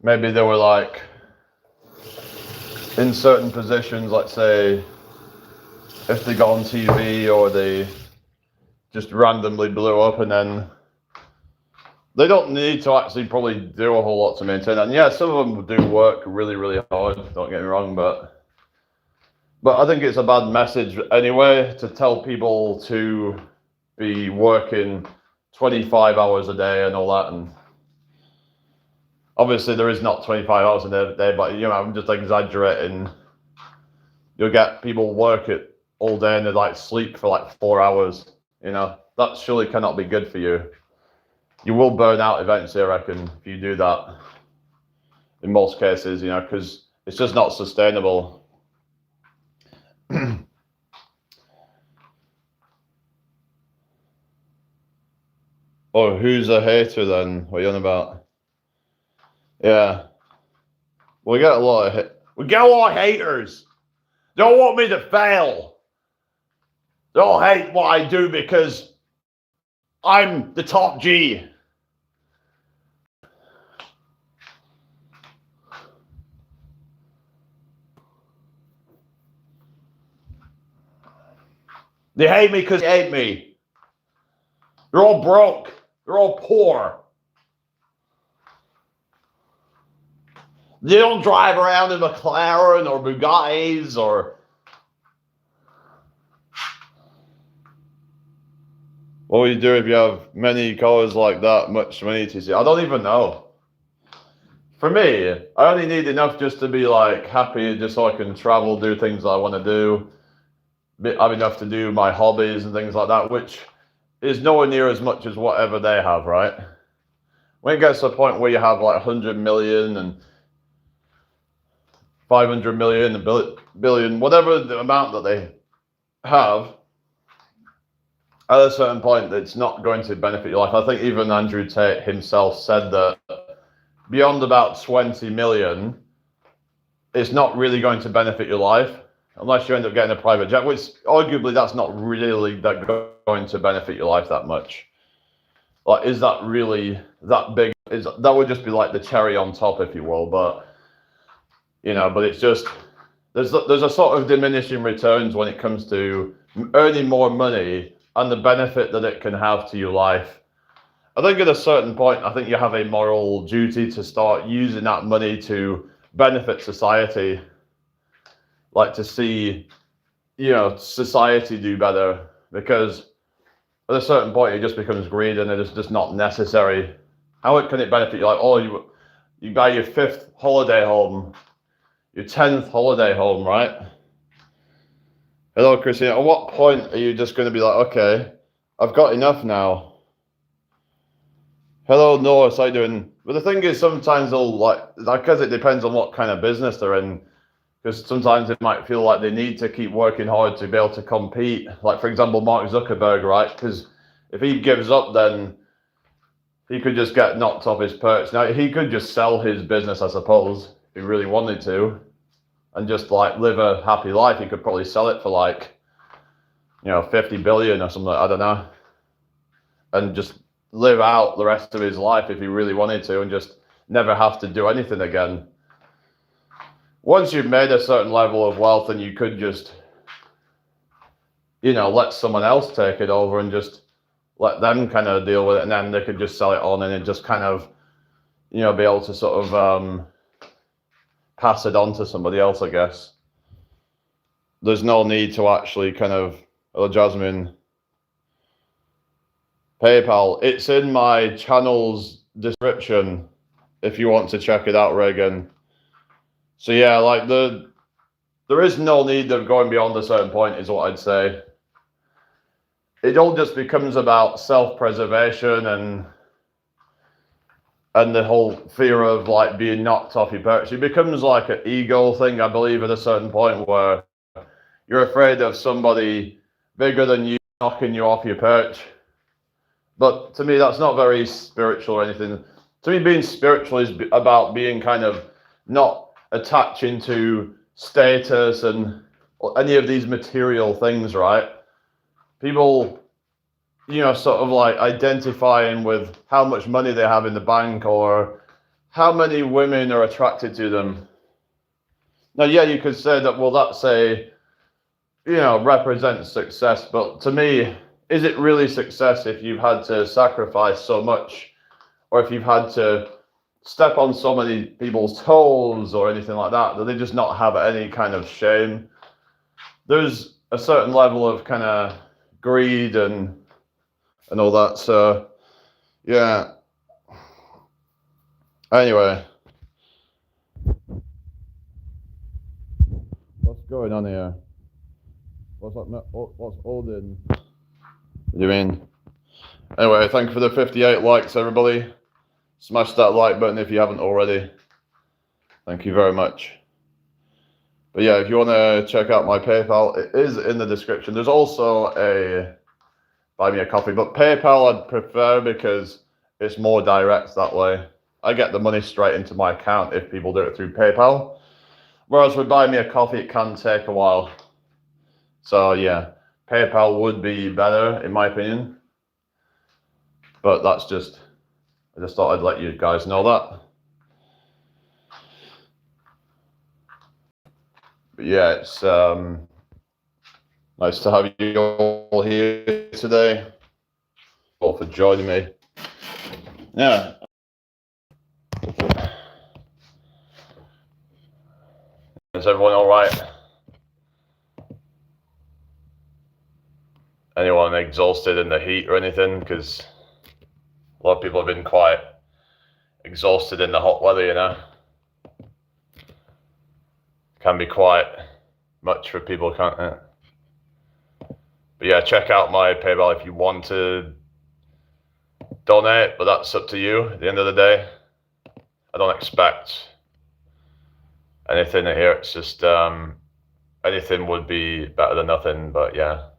maybe they were like in certain positions, let's say if they got on TV or they just randomly blew up, and then they don't need to actually probably do a whole lot to maintain. And yeah, some of them do work really, really hard, don't get me wrong, but I think it's a bad message anyway to tell people to be working 25 hours a day and all that. And obviously there is not 25 hours a day, but I'm just exaggerating. You'll get people work at all day and they like sleep for like 4 hours. You know, that surely cannot be good for you. You will burn out eventually, I reckon, if you do that. In most cases, you know, because it's just not sustainable. Oh, who's a hater then? What are you on about? Yeah, we get a lot of haters. They all want me to fail. They all hate what I do because I'm the top G. They hate me because they hate me. They're all broke. They're all poor. They don't drive around in McLaren or Bugattis or... What will you do if you have many cars like that, much money to see? I don't even know. For me, I only need enough just to be like happy, just so I can travel, do things I want to do. Have enough to do my hobbies and things like that, which is nowhere near as much as whatever they have, right? When it gets to the point where you have like 100 million and 500 million and billion, whatever the amount that they have, at a certain point, it's not going to benefit your life. I think even Andrew Tate himself said that beyond about 20 million, it's not really going to benefit your life unless you end up getting a private jet, which arguably that's not really going to benefit your life that much. Like, is that really that big? That would just be like the cherry on top, if you will. But you know, but it's just there's a sort of diminishing returns when it comes to earning more money and the benefit that it can have to your life. I think at a certain point, I think you have a moral duty to start using that money to benefit society, like to see, you know, society do better. Because at a certain point, it just becomes greed and it is just not necessary. How can it benefit you? Like, oh, you buy your 5th holiday home, your 10th holiday home, right? Hello, Christina. At what point are you just going to be like, okay, I've got enough now? Hello, Noah. How you doing? But the thing is, sometimes they'll like, because it depends on what kind of business they're in. Because sometimes it might feel like they need to keep working hard to be able to compete. Like, for example, Mark Zuckerberg, right? Because if he gives up, then he could just get knocked off his perch. Now, he could just sell his business, I suppose, if he really wanted to, and just like live a happy life. He could probably sell it for like, you know, 50 billion or something. I don't know, and just live out the rest of his life if he really wanted to, and just never have to do anything again. Once you've made a certain level of wealth, then you could just, you know, let someone else take it over and just let them kind of deal with it, and then they could just sell it on and then just kind of, you know, be able to sort of pass it on to somebody else, I guess. There's no need to actually kind of, hello, Jasmine. PayPal, it's in my channel's description if you want to check it out, Reagan. So yeah, like there is no need of going beyond a certain point, is what I'd say. It all just becomes about self-preservation and the whole fear of like being knocked off your perch. It becomes like an ego thing, I believe, at a certain point where you're afraid of somebody bigger than you knocking you off your perch. But to me, that's not very spiritual or anything. To me, being spiritual is about being kind of not attaching to status and any of these material things, right? People, you know, sort of like identifying with how much money they have in the bank or how many women are attracted to them. Now, yeah, you could say that, well, that's a, you know, represents success. But to me, is it really success if you've had to sacrifice so much, or if you've had to step on so many people's toes or anything like that, that they just not have any kind of shame? There's a certain level of kind of greed and all that. So, yeah. Anyway, what's going on here? What's that? What's Odin? What do you mean? Anyway, thank you for the 58 likes, everybody. Smash that like button if you haven't already. Thank you very much. But yeah, if you want to check out my PayPal, it is in the description. There's also a buy me a coffee, but PayPal I'd prefer because it's more direct that way. I get the money straight into my account if people do it through PayPal. Whereas with buy me a coffee, it can take a while. So yeah, PayPal would be better in my opinion. But that's just, I just thought I'd let you guys know that. But yeah, it's nice to have you all here today. All for joining me. Yeah. Is everyone all right? Anyone exhausted in the heat or anything? Because a lot of people have been quite exhausted in the hot weather, you know. Can be quite much for people, can't it? But yeah, check out my PayPal if you want to donate, but that's up to you at the end of the day. I don't expect anything here. It's just anything would be better than nothing, but yeah.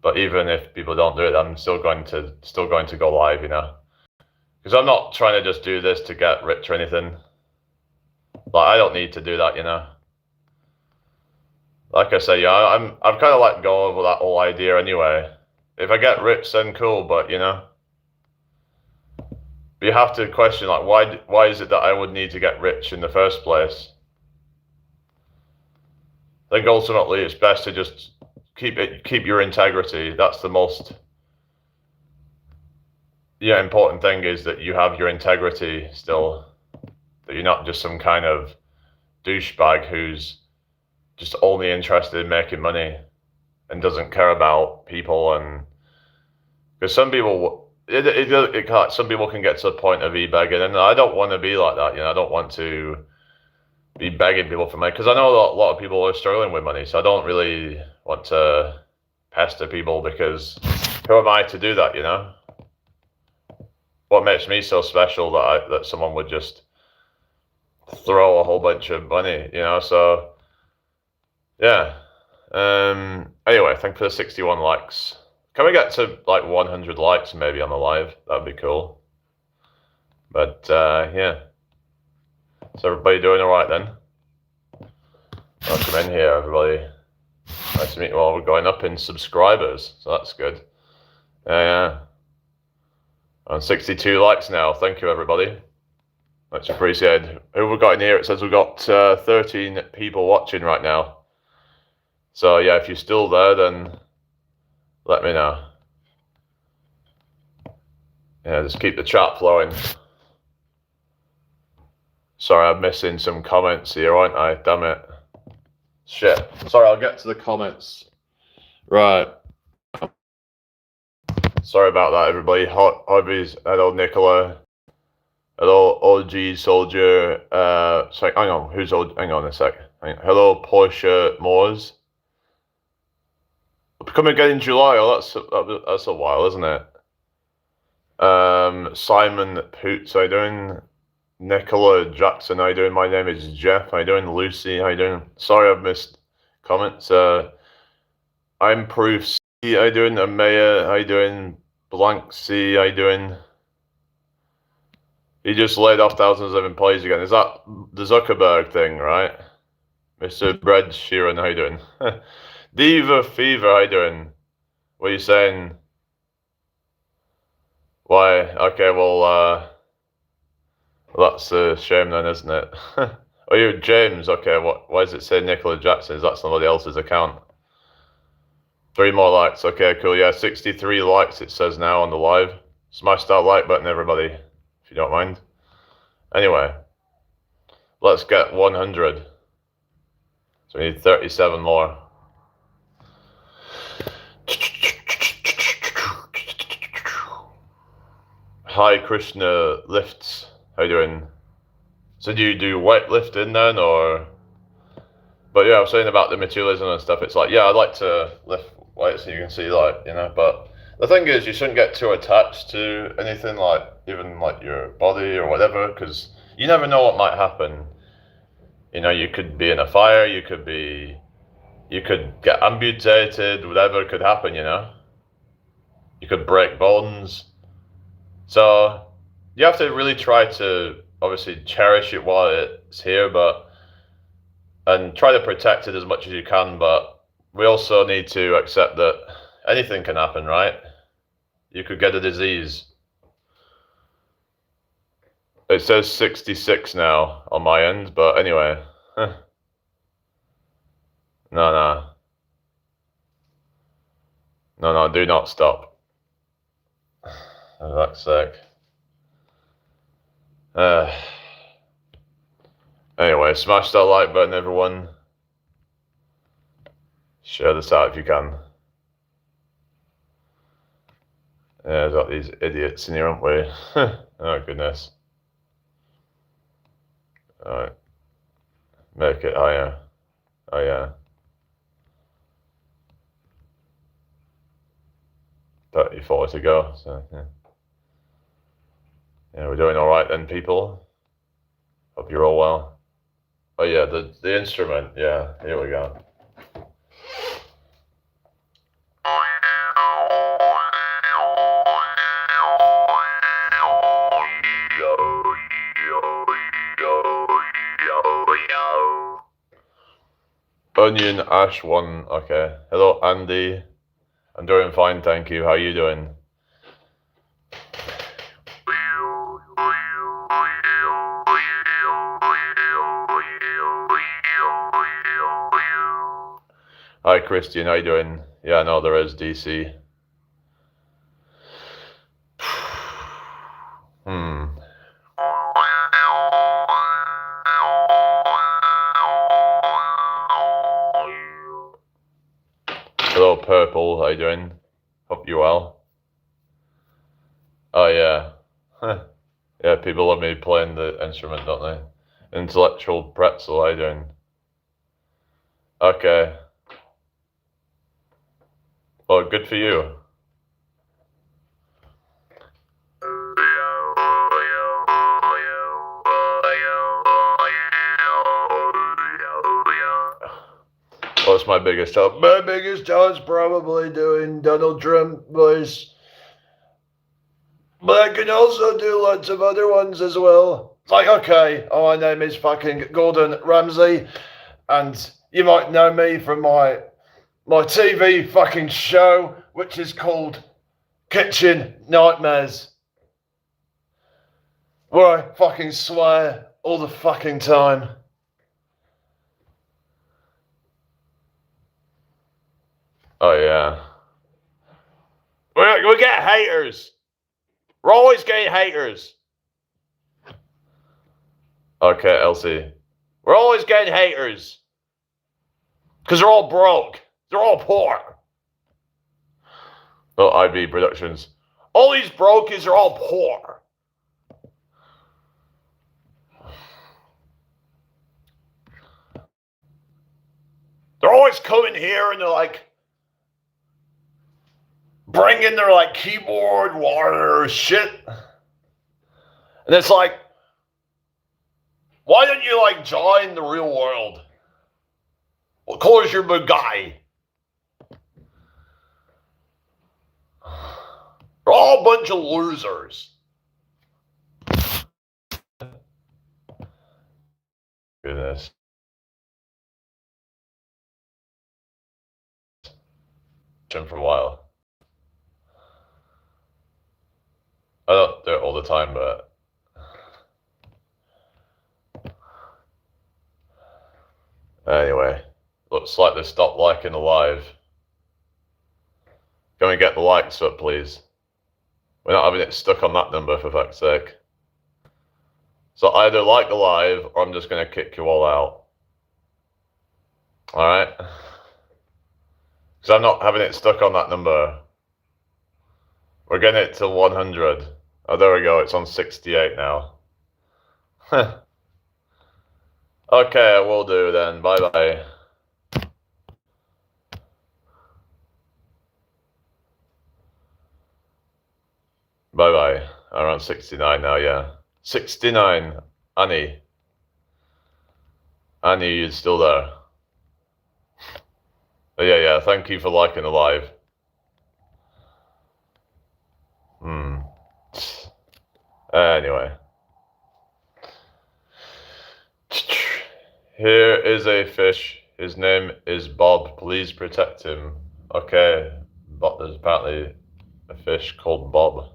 But even if people don't do it, I'm still going to go live, you know. Because I'm not trying to just do this to get rich or anything. Like, I don't need to do that, you know. Like I say, yeah, I've kind of let go of that whole idea anyway. If I get rich, then cool, but you know. But you have to question, like, why is it that I would need to get rich in the first place? I think ultimately it's best to just keep your integrity. That's the most important thing, is that you have your integrity still. That you're not just some kind of douchebag who's just only interested in making money and doesn't care about people. And because some people, some people can get to the point of e-begging, and I don't want to be like that. You know, I don't want to be begging people for money, because I know a lot of people are struggling with money. So I don't really want to pester people, because who am I to do that? You know, what makes me so special that someone would just throw a whole bunch of money? You know, so. Yeah. Anyway, thank you for the 61 likes. Can we get to like 100 likes maybe on the live? That'd be cool. But yeah. Is everybody doing all right then? Welcome in here, everybody. Nice to meet you all. We're going up in subscribers, so that's good. Yeah. On 62 likes now. Thank you, everybody. Much appreciated. Who have we got in here? It says we've got 13 people watching right now. So yeah, if you're still there, then let me know. Yeah, just keep the chat flowing. Sorry, I'm missing some comments here, aren't I? Damn it. Shit. Sorry, I'll get to the comments. Right. Sorry about that, everybody. Hobbies. Hello, Nicola. Hello, OG Soldier. Sorry, hang on. Who's OG? Hang on a sec. Hello, Porsche Moors. Come again in July. Oh, that's a while, isn't it? Simon Poots, how you doing? Nicola Jackson, how you doing? My name is Jeff. How you doing? Lucy, how you doing? Sorry, I've missed comments. I'm Proof C. How you doing? Amaya, how you doing? Blank C, how you doing? He just laid off thousands of employees again. Is that the Zuckerberg thing, right? Mr. Bread Sheeran, how you doing? Diva Fever, how you doing? What are you saying? Why? Okay, well, that's a shame then, isn't it? Oh, you're James. Okay, why does it say Nicola Jackson? Is that somebody else's account? 3 more likes. Okay, cool. Yeah, 63 likes it says now on the live. Smash that like button, everybody, if you don't mind. Anyway, let's get 100. So we need 37 more. Hi, Krishna Lifts. How you doing? So do you do weightlifting then, or But yeah, I was saying about the materialism and stuff. It's like, yeah, I'd like to lift weights so you can see, like, you know. But the thing is, you shouldn't get too attached to anything, like even like your body or whatever, because you never know what might happen. You know, you could be in a fire, you could get amputated, whatever could happen. You know, you could break bones. So you have to really try to obviously cherish it while it's here, but and try to protect it as much as you can. But we also need to accept that anything can happen, right? You could get a disease. It says 66 now on my end, but anyway. No, no. No, no, do not stop. For fuck's sake. Anyway, smash that like button, everyone. Share this out if you can. Yeah, there's got these idiots in here, aren't we? Oh, goodness. Alright. Make it higher. Oh, yeah. 34 to go, so, yeah. Yeah, we're doing alright then, people. Hope you're all well. Oh, yeah, the instrument. Yeah, here we go. Onion Ash 1, okay. Hello, Andy. I'm doing fine, thank you. How are you doing? Hi, Christian. How you doing? Yeah, no, there is DC. Hello, Purple. How you doing? Hope you're well. Oh, yeah. Yeah, people love me playing the instrument, don't they? Intellectual Pretzel. How you doing? Okay. Well, good for you. What's my biggest talent? My biggest talent's probably doing Donald Trump voice. But I can also do lots of other ones as well. It's like, okay, my name is fucking Gordon Ramsay, and you might know me from my TV fucking show, which is called Kitchen Nightmares, where I fucking swear all the fucking time. Oh, yeah. We get haters. We're always getting haters. Okay, Elsie. We're always getting haters. Because they're all broke. They're all poor. Oh, IB Productions. All these brokies are all poor. They're always coming here and they're like, bringing their like keyboard water shit. And it's like, why don't you like join the real world? What color's your Bugatti? They're all a bunch of losers. Goodness. For a while. I don't do it all the time, but anyway, looks like they stopped liking the live. Can we get the likes up, please? We're not having it stuck on that number, for fuck's sake. So either like the live, or I'm just going to kick you all out. Alright? Because I'm not having it stuck on that number. We're getting it to 100. Oh, there we go. It's on 68 now. Okay, I will do then. Bye-bye. Bye-bye. Around 69 now, yeah. 69. Annie. Annie is still there. But yeah, thank you for liking the live. Anyway. Here is a fish. His name is Bob. Please protect him. Okay, but there's apparently a fish called Bob.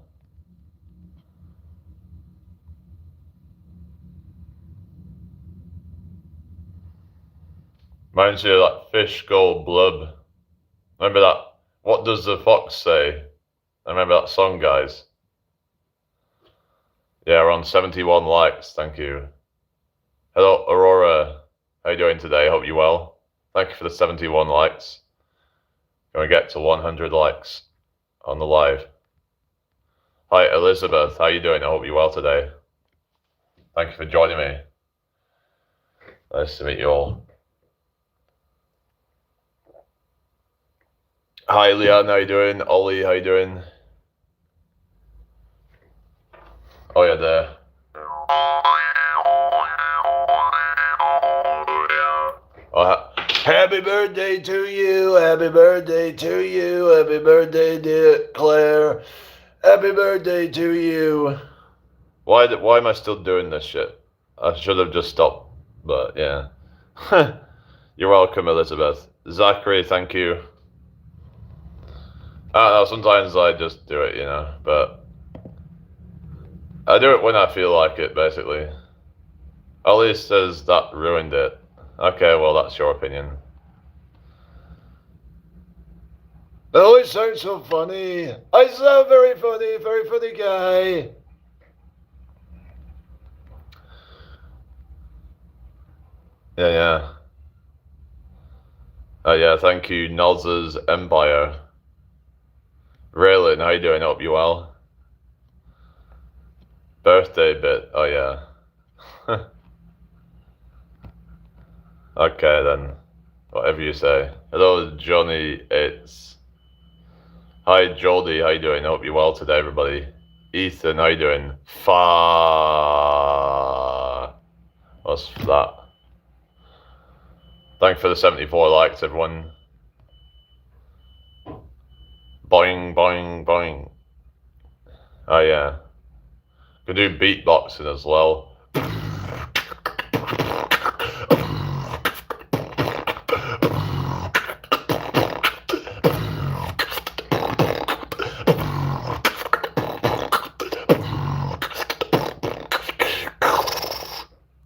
Reminds you of that fish called Blub. Remember that? What does the fox say? I remember that song, guys. Yeah, we're on 71 likes. Thank you. Hello, Aurora. How you doing today? Hope you're well. Thank you for the 71 likes. Gonna get to 100 likes on the live. Hi, Elizabeth. How you doing? I hope you're well today. Thank you for joining me. Nice to meet you all. Hi, Leon. How you doing? Ollie, how you doing? Oh, yeah, there. Oh, happy birthday to you. Happy birthday to you. Happy birthday, dear Claire. Happy birthday to you. Why am I still doing this shit? I should have just stopped, but yeah. You're welcome, Elizabeth. Zachary, thank you. I don't know, sometimes I just do it, you know, but I do it when I feel like it, basically. Ollie says that ruined it. Okay, well, that's your opinion. That always sounds so funny. I sound very funny guy. Yeah. Oh, yeah, thank you, Noz's Empire. Raylan, how you doing? Hope you well. Birthday bit, oh yeah. Okay then, whatever you say. Hello, Johnny. Hi, Joldy. How you doing? Hope you're well today, everybody. Ethan, how you doing? What's that? Thanks for the 74 likes, everyone. Boing, boing, boing. Oh yeah. Can do beatboxing as well.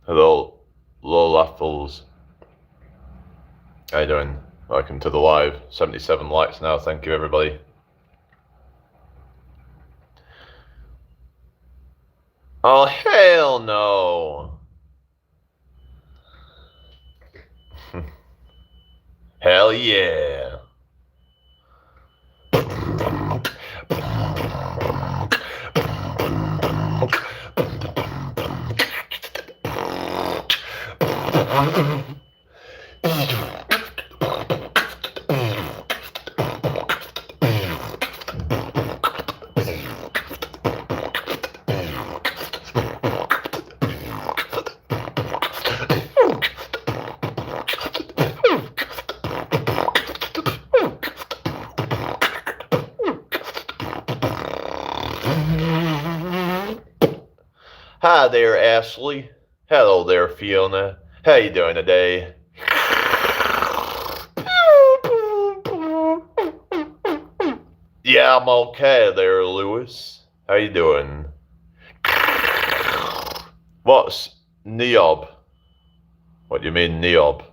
Hello, Lolaffles. How you doing? Welcome to the live. 77 likes now. Thank you, everybody. Oh, hell no. Hell yeah. Hi there, Ashley. Hello there, Fiona. How you doing today? Yeah, I'm okay there, Lewis. How you doing? What's Neob? What do you mean, Neob?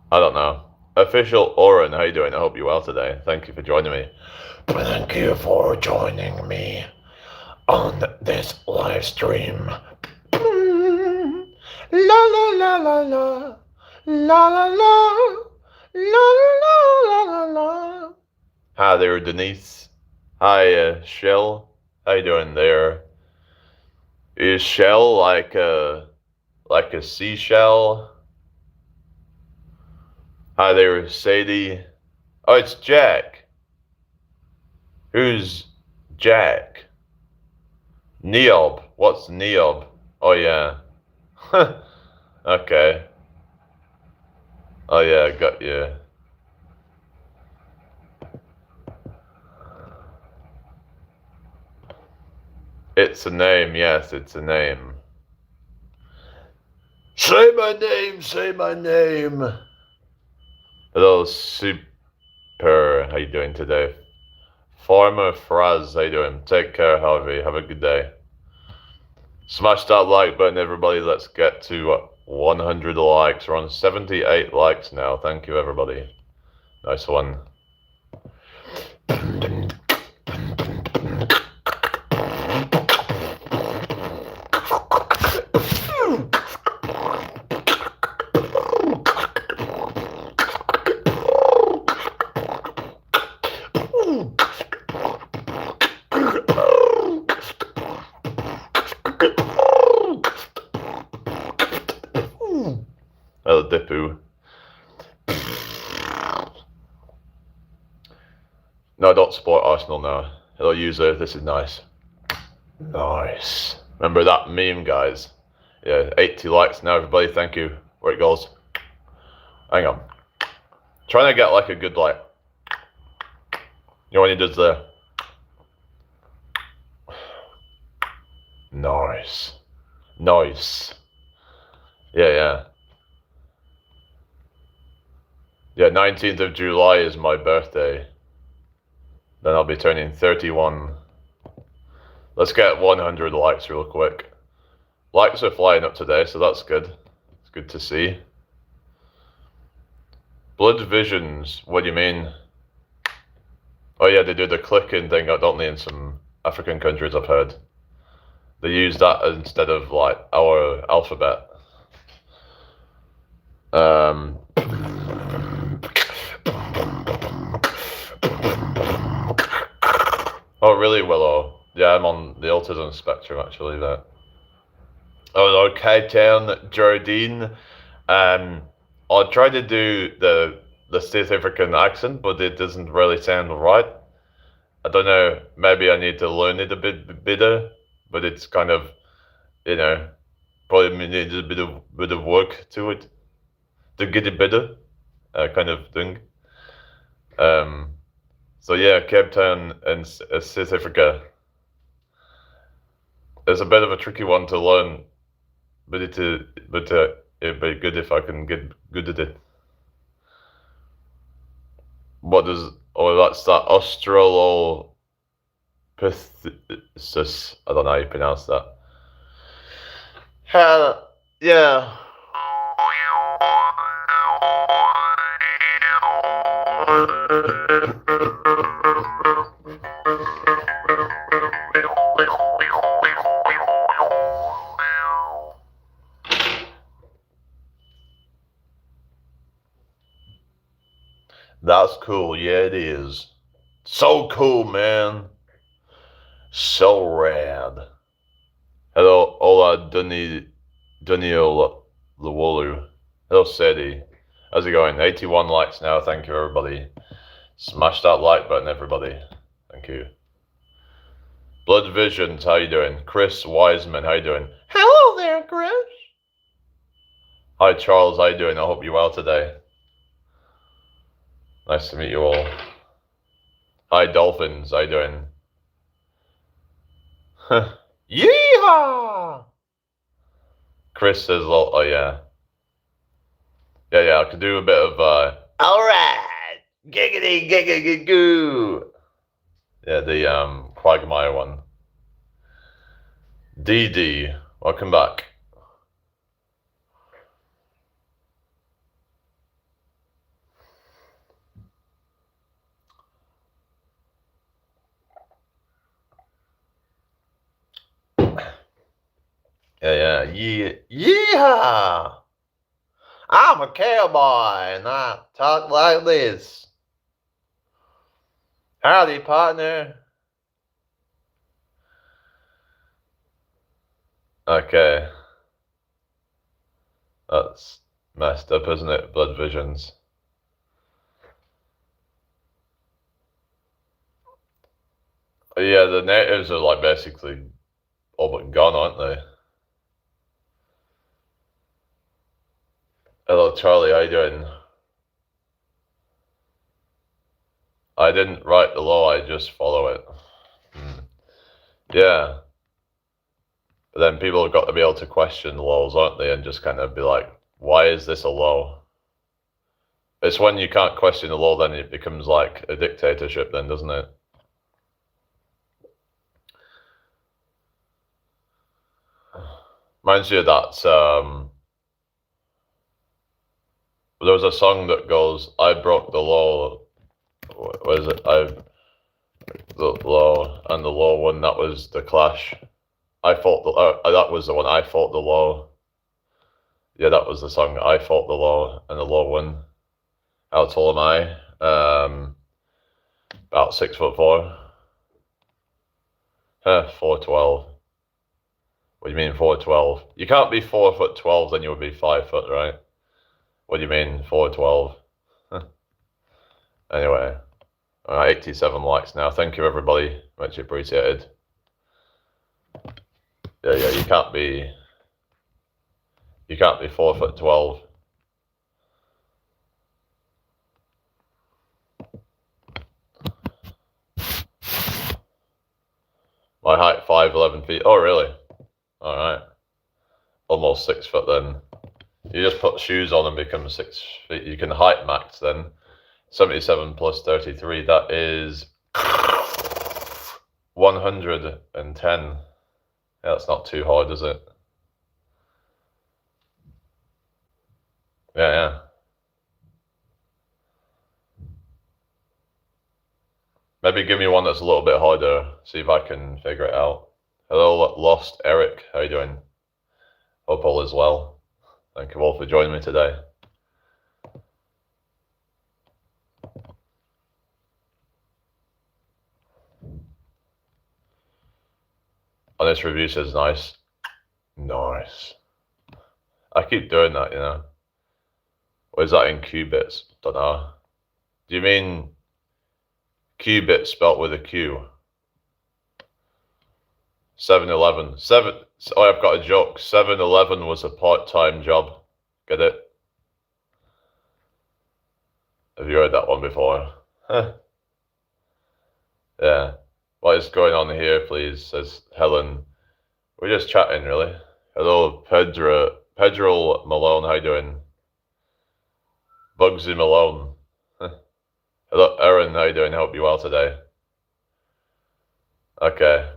I don't know. Official Oren, how you doing? I hope you're well today. Thank you for joining me. Thank you for joining me on this live stream. La la la la la. La la la. La la la la la. Hi there, Denise. Hi, Shell. How you doing there? Is Shell like a seashell? Hi there, Sadie. Oh, it's Jack. Who's Jack? Neob. What's Neob? Oh yeah. Okay. Oh yeah, got you. It's a name, yes, it's a name. Say my name, say my name. Hello, Super. How you doing today? Farmer Fraz, how you doing? Take care, Harvey. Have a good day. Smash that like button, everybody. Let's get to 100 likes. We're on 78 likes now. Thank you, everybody. Nice one. El Dipu. No, I don't support Arsenal now. Hello, user. This is nice. Nice. Remember that meme, guys? Yeah, 80 likes now, everybody. Thank you. Where it goes. Hang on. Trying to get like a good like. You know when he does the. Nice. Nice. Yeah. Yeah, 19th of July is my birthday. Then I'll be turning 31. Let's get 100 likes real quick. Likes are flying up today, so that's good. It's good to see. Blood Visions, what do you mean? Oh yeah, they do the clicking thing, only in some African countries I've heard. They use that instead of like our alphabet. Oh really, Willow? Yeah, I'm on the autism spectrum actually. That. Oh, okay, Town Jardine. I tried to do the South African accent, but it doesn't really sound right. I don't know. Maybe I need to learn it a bit better, but it's kind of, you know, probably needs a bit of work to it to get it better, kind of thing. So yeah, Cape Town and South Africa is a bit of a tricky one to learn, but it'd be good if I can get good at it. What is? Oh, that's that Australopithecus. I don't know how you pronounce that. Yeah. That's cool. Yeah, it is. So cool, man. So rad. Hello, hola, Daniel Lawolu. Hello, Sadie. How's it going? 81 likes now. Thank you, everybody. Smash that like button, everybody. Thank you. Blood Visions, how you doing? Chris Wiseman, how you doing? Hello there, Chris. Hi, Charles, how you doing? I hope you're well today. Nice to meet you all. Hi, Dolphins, how you doing? Yeehaw! Chris says, oh yeah. Yeah, I could do a bit of, alright, giggity, giggity, goo. Yeah, the, Quagmire one. DD, welcome back. Yeah, yeehaw! I'm a cowboy and I talk like this. Howdy, partner. Okay. That's messed up, isn't it? Blood Visions. Yeah, the natives are like basically all but gone, aren't they? Hello, Charlie. How you doing? I didn't write the law. I just follow it. Yeah. But then people have got to be able to question laws, aren't they? And just kind of be like, why is this a law? It's when you can't question the law, then it becomes like a dictatorship, then, doesn't it? Reminds you of that. There was a song that goes, "I broke the law." What is it? The law, and the law won. That was the Clash. I fought the. That was the one. I fought the law. Yeah, that was the song. I fought the law, and the law won. How tall am I? About 6'4". 4'12". What do you mean 4'12"? You can't be 4'12", then you would be 5 foot, right? What do you mean 4'12"? Anyway, 87 likes now. Thank you, everybody. Much appreciated. Yeah, you can't be 4'12". My height 5'11" feet. Oh, really? All right. Almost 6 foot then. You just put shoes on and become 6 feet. You can height max then. 77 plus 33. That is 110. Yeah, that's not too hard, is it? Yeah. Maybe give me one that's a little bit harder. See if I can figure it out. Hello, Lost Eric. How you doing? Hope all is well. Thank you all for joining me today. Honest review says nice. Nice. I keep doing that, you know. What is that in qubits? Don't know. Do you mean qubit spelt with a Q? 7-Eleven. Oh, I've got a joke. 7-Eleven was a part-time job. Get it? Have you heard that one before? Yeah. What is going on here, please? Says Helen. We're just chatting, really. Hello, Pedro Malone. How you doing? Bugsy Malone. Hello, Erin. How you doing? Hope you're well today. Okay.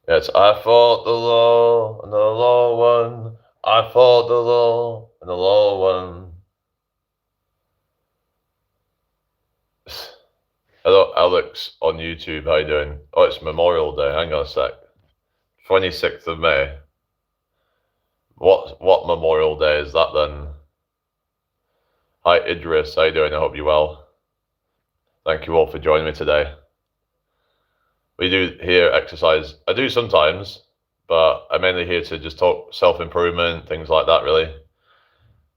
Yes, I fought the law, and the law won. I fought the law, and the law won. Hello, Alex on YouTube. How you doing? Oh, it's Memorial Day. Hang on a sec. 26th of May. What Memorial Day is that then? Hi, Idris. How you doing? I hope you're well. Thank you all for joining me today. We do here exercise. I do sometimes, but I'm mainly here to just talk self-improvement, things like that, really.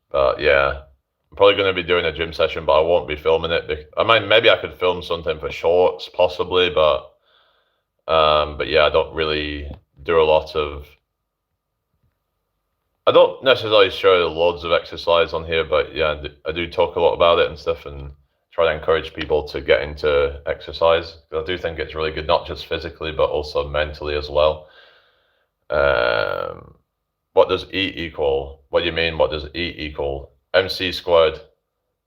But yeah, I'm probably going to be doing a gym session, but I won't be filming it. I mean, maybe I could film something for shorts, possibly, but yeah, I don't really do a lot of. I don't necessarily show loads of exercise on here, but yeah, I do talk a lot about it and stuff, and try to encourage people to get into exercise. I do think it's really good, not just physically, but also mentally as well. What does E equal? What do you mean? What does E equal? MC squared.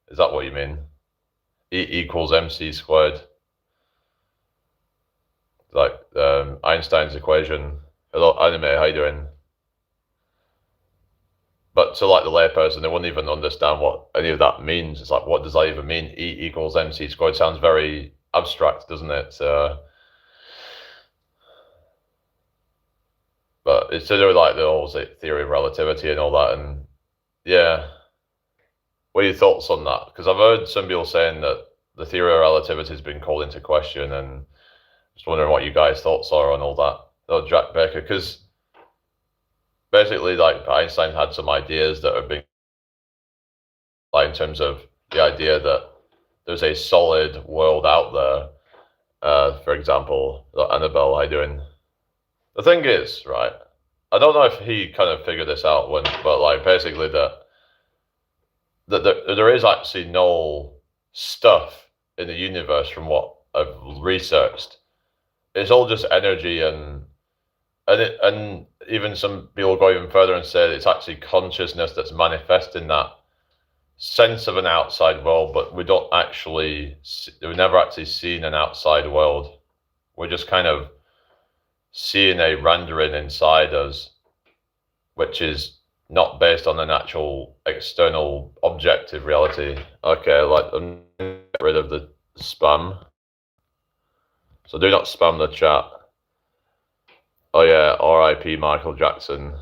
Is that what you mean? E equals MC squared. Like Einstein's equation. Hello, Anime. How you doing? But to like the layperson, they wouldn't even understand what any of that means. It's like, what does that even mean? E equals MC squared sounds very abstract, doesn't it? But it's to do with like the whole theory of relativity and all that. And yeah, what are your thoughts on that? Because I've heard some people saying that the theory of relativity has been called into question, and just wondering what you guys' thoughts are on all that. No, Jack Baker, because basically, like Einstein had some ideas that have been, like in terms of the idea that there's a solid world out there, For example, Annabelle, how you doing? The thing is, right? I don't know if he kind of figured this out but like basically that there is actually no stuff in the universe from what I've researched. It's all just energy and even some people go even further and say it's actually consciousness that's manifesting that sense of an outside world, but we've never actually seen an outside world. We're just kind of seeing a rendering inside us, which is not based on an actual external objective reality. Okay, like I'm gonna get rid of the spam. So do not spam the chat. Oh yeah, R.I.P. Michael Jackson.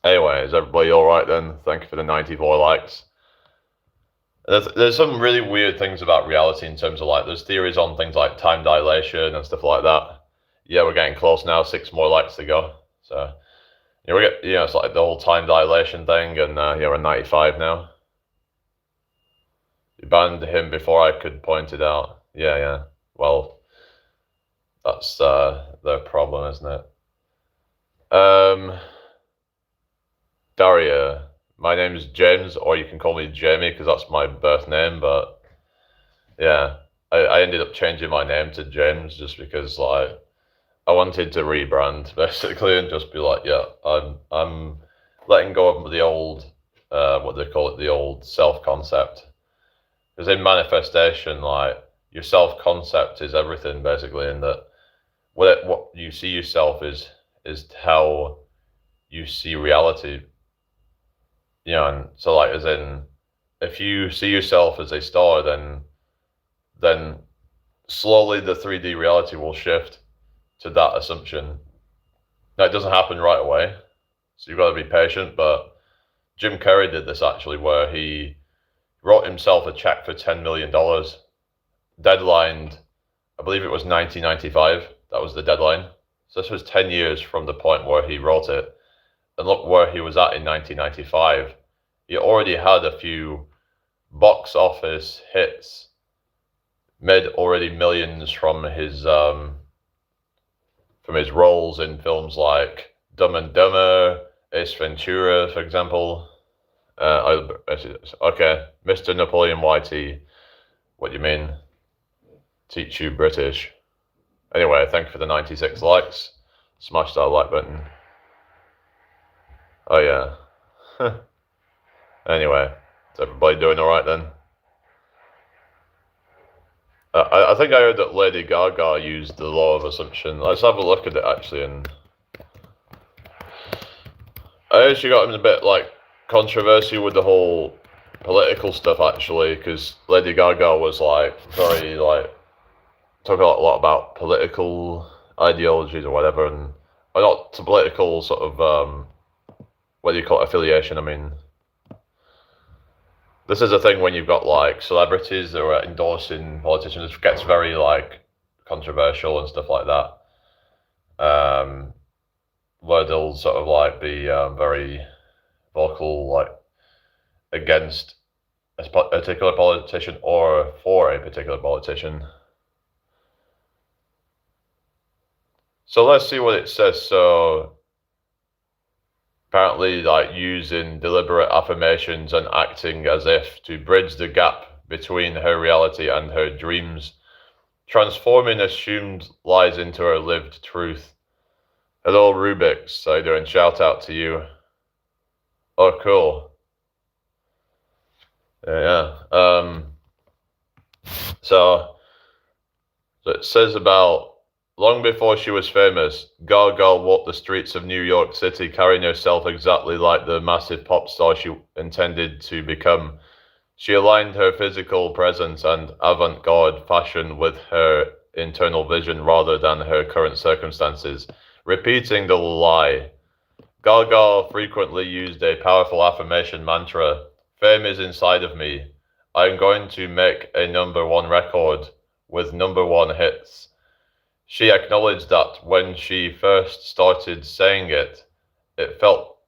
Anyway, is everybody all right then? Thank you for the 94 likes. There's some really weird things about reality in terms of like there's theories on things like time dilation and stuff like that. Yeah, we're getting close now. 6 more likes to go. So yeah, it's like the whole time dilation thing, and yeah, we're 95 now. You banned him before I could point it out. Yeah. Well, that's their problem, isn't it? Daria, my name is James, or you can call me Jamie because that's my birth name. But yeah, I ended up changing my name to James just because like I wanted to rebrand basically and just be like, yeah, I'm letting go of the old what they call it, the old self concept. Because in manifestation, like your self concept is everything basically, and that what you see yourself is how you see reality. And so like as in if you see yourself as a star, then slowly the 3D reality will shift to that assumption. Now it doesn't happen right away, so you've got to be patient. But Jim Carrey did this actually, where he wrote himself a check for $10 million, deadlined, I believe it was 1995. That was the deadline. So this was 10 years from the point where he wrote it. And look where he was at in 1995. He already had a few box office hits, made already millions from his roles in films like Dumb and Dumber, Ace Ventura, for example. Okay, Mr. Napoleon YT, what do you mean? Teach you British. Anyway, thank you for the 96 likes. Smash that like button. Oh yeah. Anyway, is everybody doing all right then? I think I heard that Lady Gaga used the law of assumption. Let's have a look at it actually. And I heard she got in a bit like controversy with the whole political stuff actually, because Lady Gaga was like very like talk a lot about political ideologies or whatever, and not to political sort of what do you call it, affiliation. I mean, this is a thing when you've got like celebrities that are endorsing politicians. It gets very like controversial and stuff like that. Where they'll sort of like be very vocal, like against a particular politician or for a particular politician. So let's see what it says. So apparently like using deliberate affirmations and acting as if to bridge the gap between her reality and her dreams, transforming assumed lies into her lived truth. Hello Rubik's, how you doing? Shout out to you. Oh cool. Yeah. So it says about long before she was famous, Gaga walked the streets of New York City carrying herself exactly like the massive pop star she intended to become. She aligned her physical presence and avant-garde fashion with her internal vision rather than her current circumstances, repeating the lie. Gaga frequently used a powerful affirmation mantra: fame is inside of me. I'm going to make a #1 record with #1 hits. She acknowledged that when she first started saying it, it felt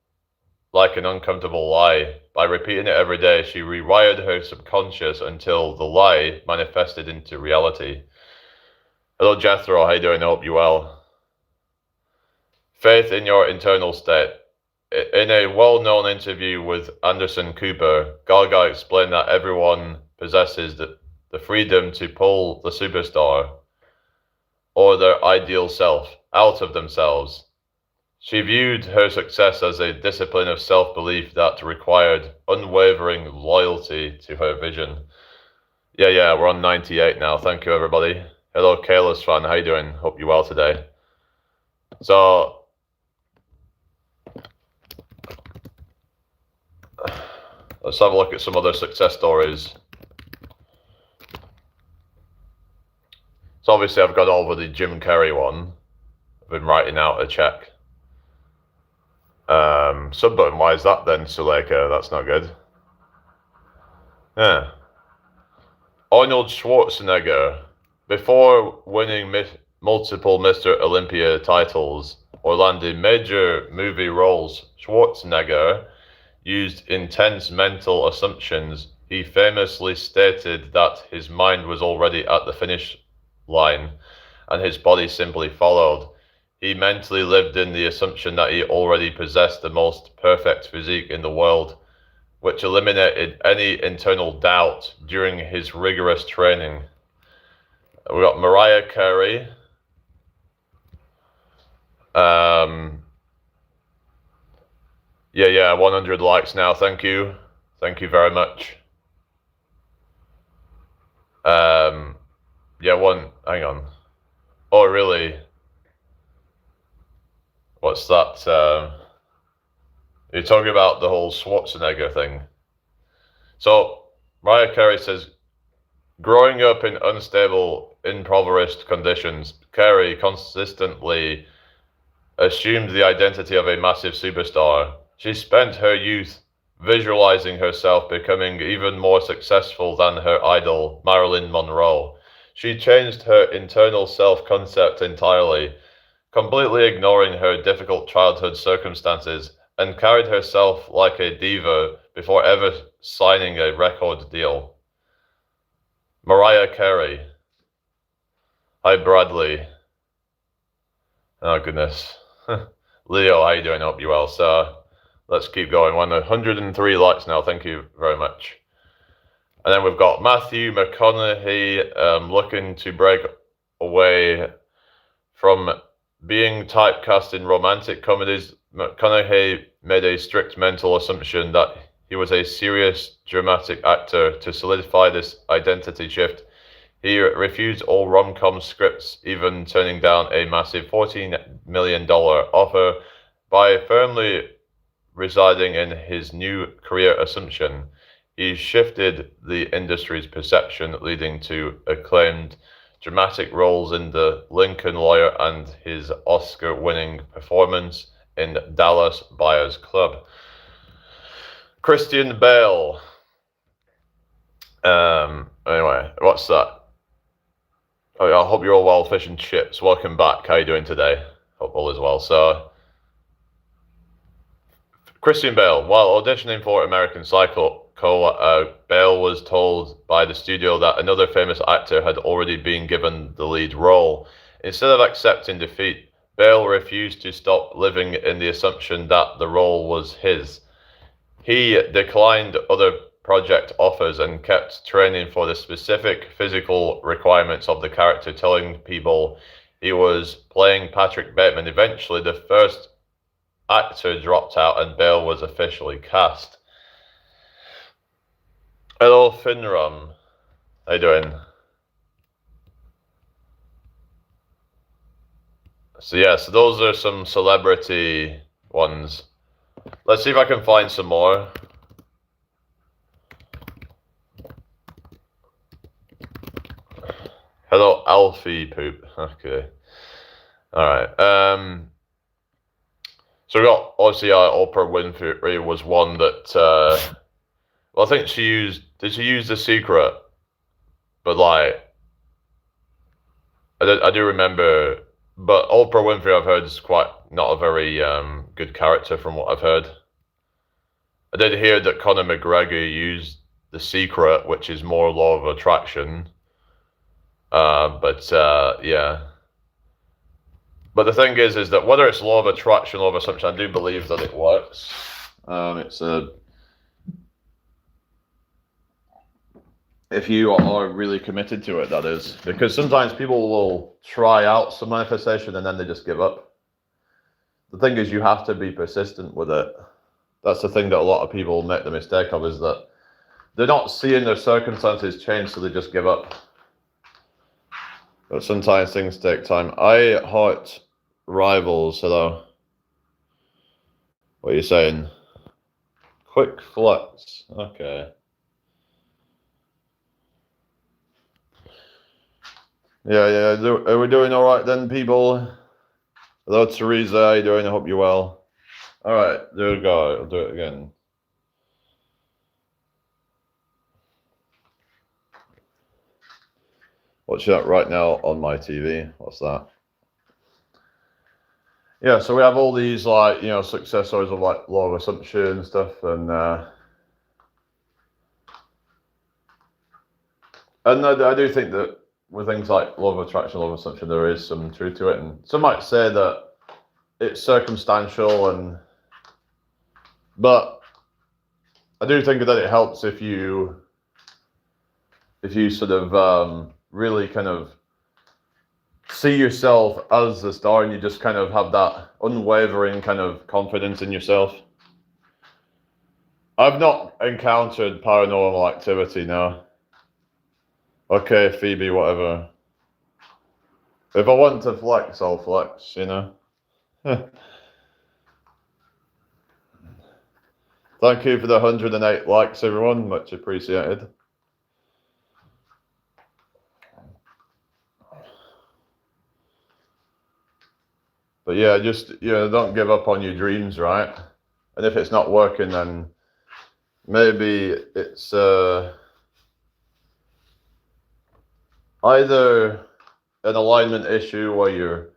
like an uncomfortable lie. By repeating it every day, she rewired her subconscious until the lie manifested into reality. Hello, Jethro. How you doing? I hope you're well. Faith in your internal state. In a well-known interview with Anderson Cooper, Gaga explained that everyone possesses the freedom to pull the superstar or their ideal self out of themselves. She viewed her success as a discipline of self-belief that required unwavering loyalty to her vision. Yeah, we're on 98 now. Thank you, everybody. Hello, Kayla's fan. How you doing? Hope you're well today. So, let's have a look at some other success stories. So obviously I've got over the Jim Carrey one. I've been writing out a check. Sub button, why is that then, Suleika? That's not good. Yeah. Arnold Schwarzenegger, before winning multiple Mr. Olympia titles or landing major movie roles, Schwarzenegger used intense mental assumptions. He famously stated that his mind was already at the finish line and his body simply followed. He mentally lived in the assumption that he already possessed the most perfect physique in the world, which eliminated any internal doubt during his rigorous training. We got Mariah Carey. Yeah, 100 likes now. Thank you very much. Hang on. Oh, really? What's that? You're talking about the whole Schwarzenegger thing. So, Mariah Carey says, growing up in unstable, impoverished conditions, Carey consistently assumed the identity of a massive superstar. She spent her youth visualizing herself becoming even more successful than her idol, Marilyn Monroe. She changed her internal self-concept entirely, completely ignoring her difficult childhood circumstances, and carried herself like a diva before ever signing a record deal. Mariah Carey. Hi, Bradley. Oh, goodness. Leo, how you doing? Hope you're well. So, let's keep going. We're on 103 likes now. Thank you very much. And then we've got Matthew McConaughey looking to break away from being typecast in romantic comedies. McConaughey made a strict mental assumption that he was a serious dramatic actor. To solidify this identity shift, he refused all rom-com scripts, even turning down a massive $14 million offer. By firmly residing in his new career assumption, he shifted the industry's perception, leading to acclaimed dramatic roles in The Lincoln Lawyer and his Oscar-winning performance in Dallas Buyers Club. Christian Bale. Anyway, what's that? Oh, yeah, I hope you're all well, fish and chips. Welcome back. How you doing today? Hope all is well. So, Christian Bale, while auditioning for American Psycho, Bale was told by the studio that another famous actor had already been given the lead role. Instead of accepting defeat, Bale refused to stop living in the assumption that the role was his. He declined other project offers and kept training for the specific physical requirements of the character, telling people he was playing Patrick Bateman. Eventually, the first actor dropped out and Bale was officially cast. Hello, Finram. How you doing? So those are some celebrity ones. Let's see if I can find some more. Hello, Alfie Poop. Okay. Alright. So we got, obviously, Oprah Winfrey was one that, well, I think did she use The Secret? But, like, I do remember, but Oprah Winfrey, I've heard, is quite not a very good character from what I've heard. I did hear that Conor McGregor used The Secret, which is more law of attraction. Yeah. But the thing is that whether it's law of attraction, law of assumption, I do believe that it works. If you are really committed to it, that is. Because sometimes people will try out some manifestation and then they just give up. The thing is, you have to be persistent with it. That's the thing that a lot of people make the mistake of, is that they're not seeing their circumstances change, so they just give up. But sometimes things take time. I heart rivals, hello. What are you saying? Quick flex. Okay. Yeah. Are we doing all right then, people? Hello, Teresa. How you doing? I hope you're well. All right, there we go. I'll do it again. Watching that right now on my TV. What's that? Yeah, so we have all these, like, you know, success stories of like law of assumption and stuff, and I do think that with things like law of attraction, law of assumption, there is some truth to it, and some might say that it's circumstantial, but I do think that it helps if you sort of really kind of see yourself as the star, and you just kind of have that unwavering kind of confidence in yourself. I've not encountered paranormal activity now. Okay, Phoebe, whatever. If I want to flex, I'll flex, you know? Thank you for the 108 likes, everyone. Much appreciated. But yeah, just, you know, don't give up on your dreams, right? And if it's not working, then maybe it's either an alignment issue where you're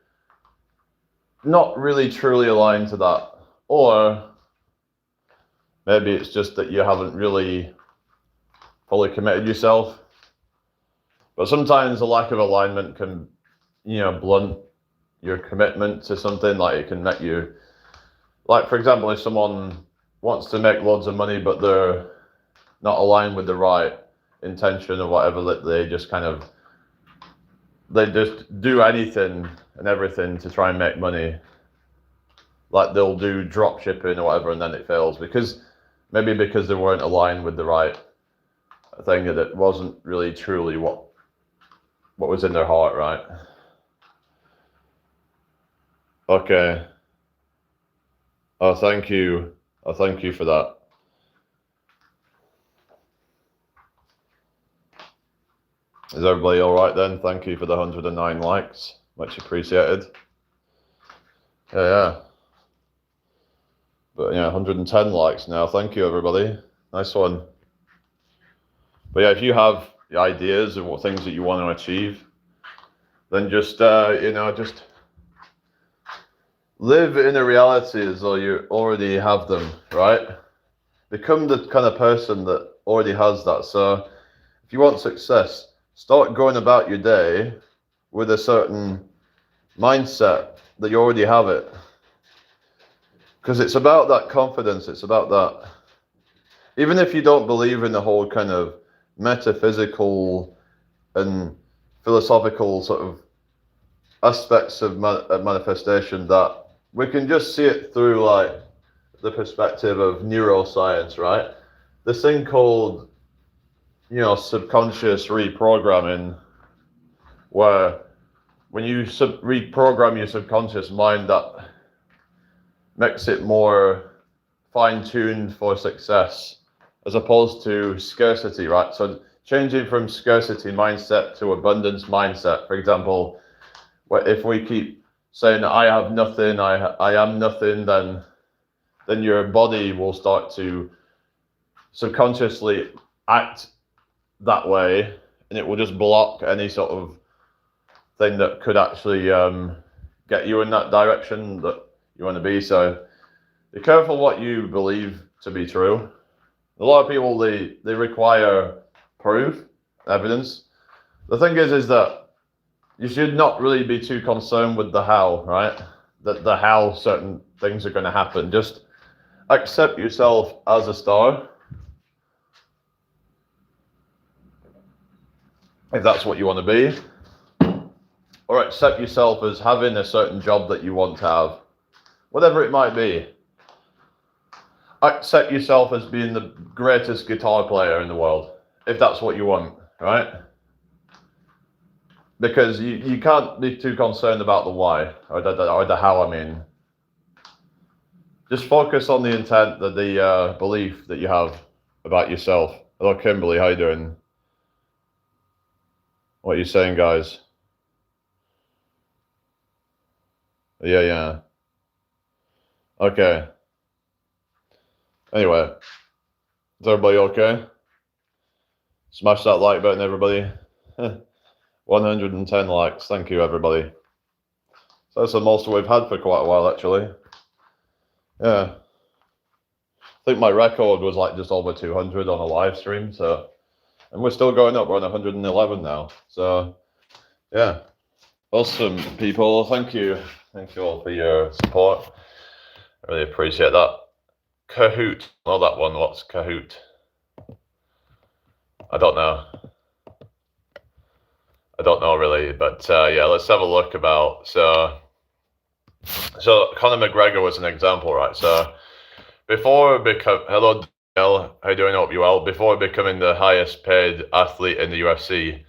not really truly aligned to that, or maybe it's just that you haven't really fully committed yourself. But sometimes a lack of alignment can, you know, blunt your commitment to something. Like, it can make you, like, for example, if someone wants to make loads of money but they're not aligned with the right intention or whatever, that they just do anything and everything to try and make money. Like, they'll do drop shipping or whatever, and then it fails because they weren't aligned with the right thing, that it wasn't really truly what was in their heart, right? Okay. Oh, thank you. Oh, thank you for that. Is everybody all right then? Thank you for the 109 likes. Much appreciated. Yeah. But yeah, 110 likes now. Thank you, everybody. Nice one. But yeah, if you have ideas of what things that you want to achieve, then just, you know, just live in a reality as though you already have them, right? Become the kind of person that already has that. So if you want success, start going about your day with a certain mindset that you already have it. Because it's about that confidence. It's about that. Even if you don't believe in the whole kind of metaphysical and philosophical sort of aspects of manifestation, that we can just see it through, like, the perspective of neuroscience, right? This thing called, you know, subconscious reprogramming, where when you reprogram your subconscious mind, that makes it more fine-tuned for success, as opposed to scarcity, right? So changing from scarcity mindset to abundance mindset, for example, if we keep saying, I have nothing, I am nothing, then your body will start to subconsciously act that way, and it will just block any sort of thing that could actually get you in that direction that you want to be. So be careful what you believe to be true. A lot of people, they require proof, evidence. The thing is that you should not really be too concerned with the how, right? The how certain things are going to happen. Just accept yourself as a star, if that's what you want to be, or accept yourself as having a certain job that you want to have, whatever it might be. Accept yourself as being the greatest guitar player in the world, if that's what you want, right? Because you can't be too concerned about the why, or the how, I mean. Just focus on the intent, the belief that you have about yourself. Hello, Kimberly, how you doing? What are you saying, guys? Yeah. Okay. Anyway, is everybody okay? Smash that like button, everybody. 110 likes. Thank you, everybody. So that's the most we've had for quite a while, actually. Yeah. I think my record was like just over 200 on a live stream, so, and we're still going up. We're on 111 now. So, yeah. Awesome, people. Thank you. Thank you all for your support. I really appreciate that. Kahoot. Know that one. What's Kahoot? I don't know. I don't know really, but yeah, let's have a look about. So Conor McGregor was an example, right? So before hello Danielle, how you doing? Hope you well. Before becoming the highest paid athlete in the UFC,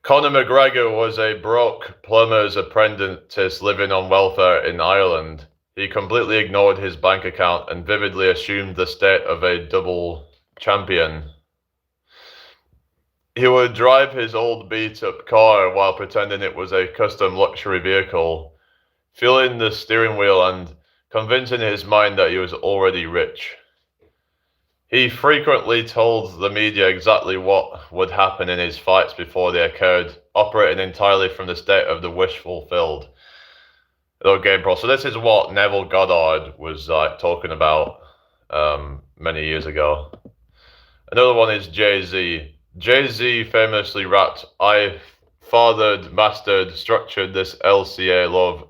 Conor McGregor was a broke plumber's apprentice living on welfare in Ireland. He completely ignored his bank account and vividly assumed the state of a double champion. He would drive his old beat-up car while pretending it was a custom luxury vehicle, feeling the steering wheel and convincing his mind that he was already rich. He frequently told the media exactly what would happen in his fights before they occurred, operating entirely from the state of the wish fulfilled. Game Pro. So this is what Neville Goddard was talking about many years ago. Another one is Jay-Z. Jay-Z famously rapped, "I fathered, mastered, structured this LCA law of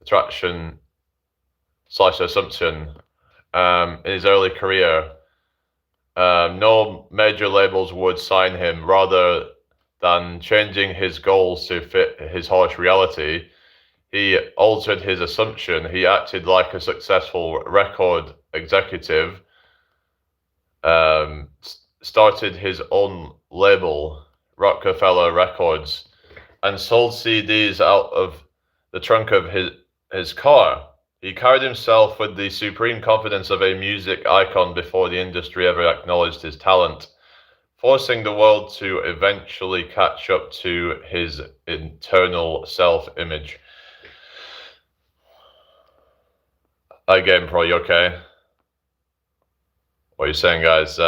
attraction / assumption in his early career. No major labels would sign him. Rather than changing his goals to fit his harsh reality, he altered his assumption. He acted like a successful record executive, started his own label, Rockefeller Records, and sold CDs out of the trunk of his car. He carried himself with the supreme confidence of a music icon before the industry ever acknowledged his talent, forcing the world to eventually catch up to his internal self-image." Hi, Game Pro, you okay? What are you saying, guys?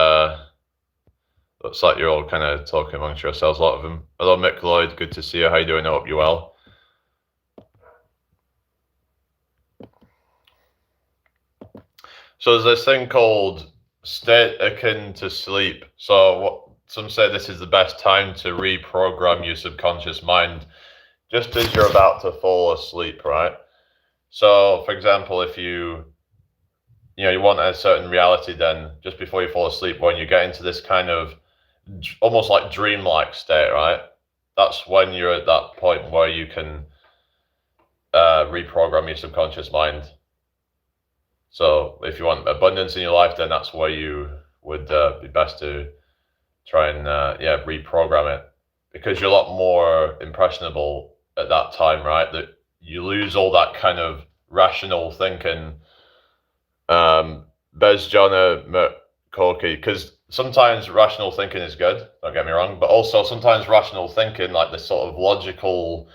Looks like you're all kind of talking amongst yourselves, a lot of them. Hello, Mick Lloyd, good to see you. How you doing? I hope you're well. So there's this thing called state akin to sleep. So some say this is the best time to reprogram your subconscious mind just as you're about to fall asleep, right? So, for example, if you want a certain reality, then just before you fall asleep, when you get into this kind of almost like dreamlike state, right? That's when you're at that point where you can reprogram your subconscious mind. So if you want abundance in your life, then that's where you would be best to try and reprogram it, because you're a lot more impressionable at that time, right? That you lose all that kind of rational thinking. Bezjana Korki, because sometimes rational thinking is good, don't get me wrong, but also sometimes rational thinking, like this sort of logical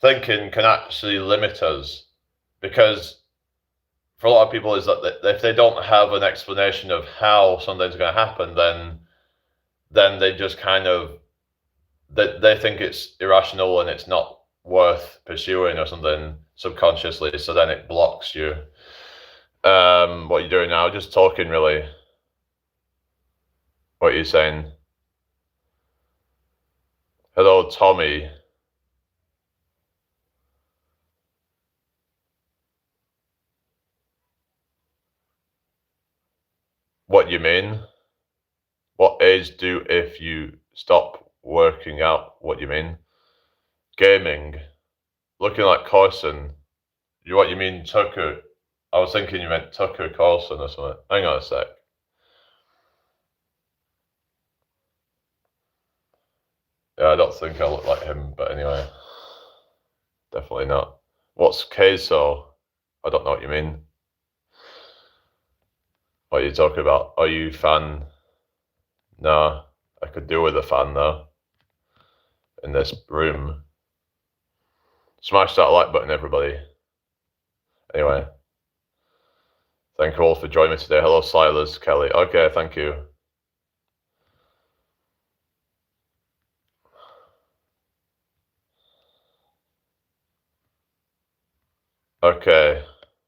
thinking, can actually limit us, because for a lot of people is that if they don't have an explanation of how something's going to happen, then they just kind of they think it's irrational and it's not worth pursuing or something subconsciously, so then it blocks you. What are you doing now? Just talking, really. What are you saying? Hello, Tommy. What you mean? What age do if you stop working out? What you mean? Gaming. Looking like Carson. What you mean, Tucker? I was thinking you meant Tucker Carlson or something. Hang on a sec. Yeah, I don't think I look like him, but anyway. Definitely not. What's queso? I don't know what you mean. What are you talking about? Are you fan? Nah, I could do with a fan though. In this room. Smash that like button, everybody. Anyway. Thank you all for joining me today. Hello, Silas, Kelly. Okay, thank you. Okay,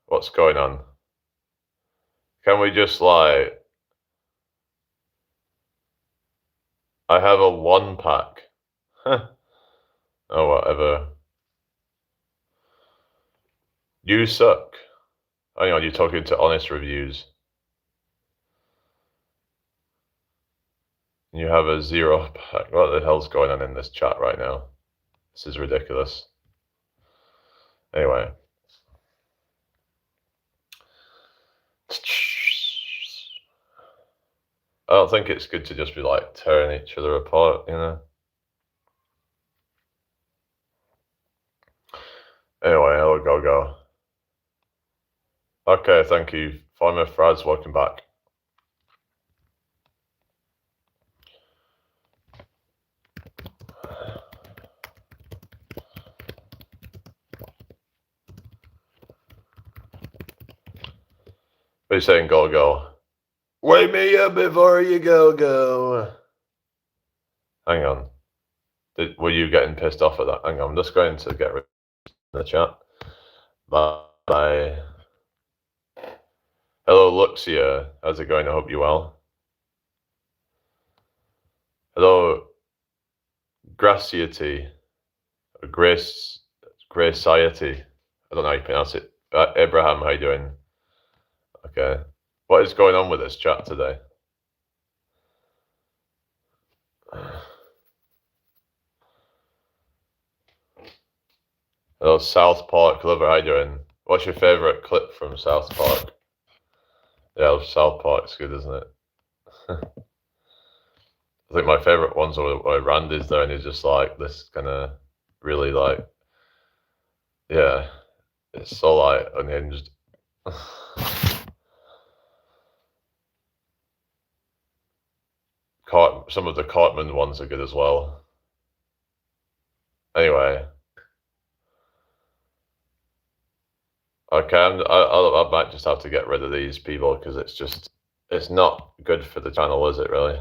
what's going on? Can we just like... I have a 1-pack. Oh, whatever. You suck. Hang on, you're talking to Honest Reviews. You have a 0-pack. What the hell's going on in this chat right now? This is ridiculous. Anyway. I don't think it's good to just be like tearing each other apart, you know? Anyway, hello, go. Okay, thank you. Farmer Frads, welcome back. What are you saying, go? Wake me up before you go. Hang on. Were you getting pissed off at that? Hang on, I'm just going to get rid of the chat. Bye. Hello, Luxia. How's it going? I hope you're well. Hello, Graciety. Graciety. I don't know how you pronounce it. Abraham, how you doing? Okay. What is going on with this chat today? Hello, South Park lover, how you doing? What's your favourite clip from South Park? Yeah, South Park's good, isn't it? I think my favourite ones are where Randy's there and he's just like this kind of really like, yeah, it's so like unhinged. Some of the Cartman ones are good as well. Anyway. Okay, I might just have to get rid of these people because it's not good for the channel, is it really?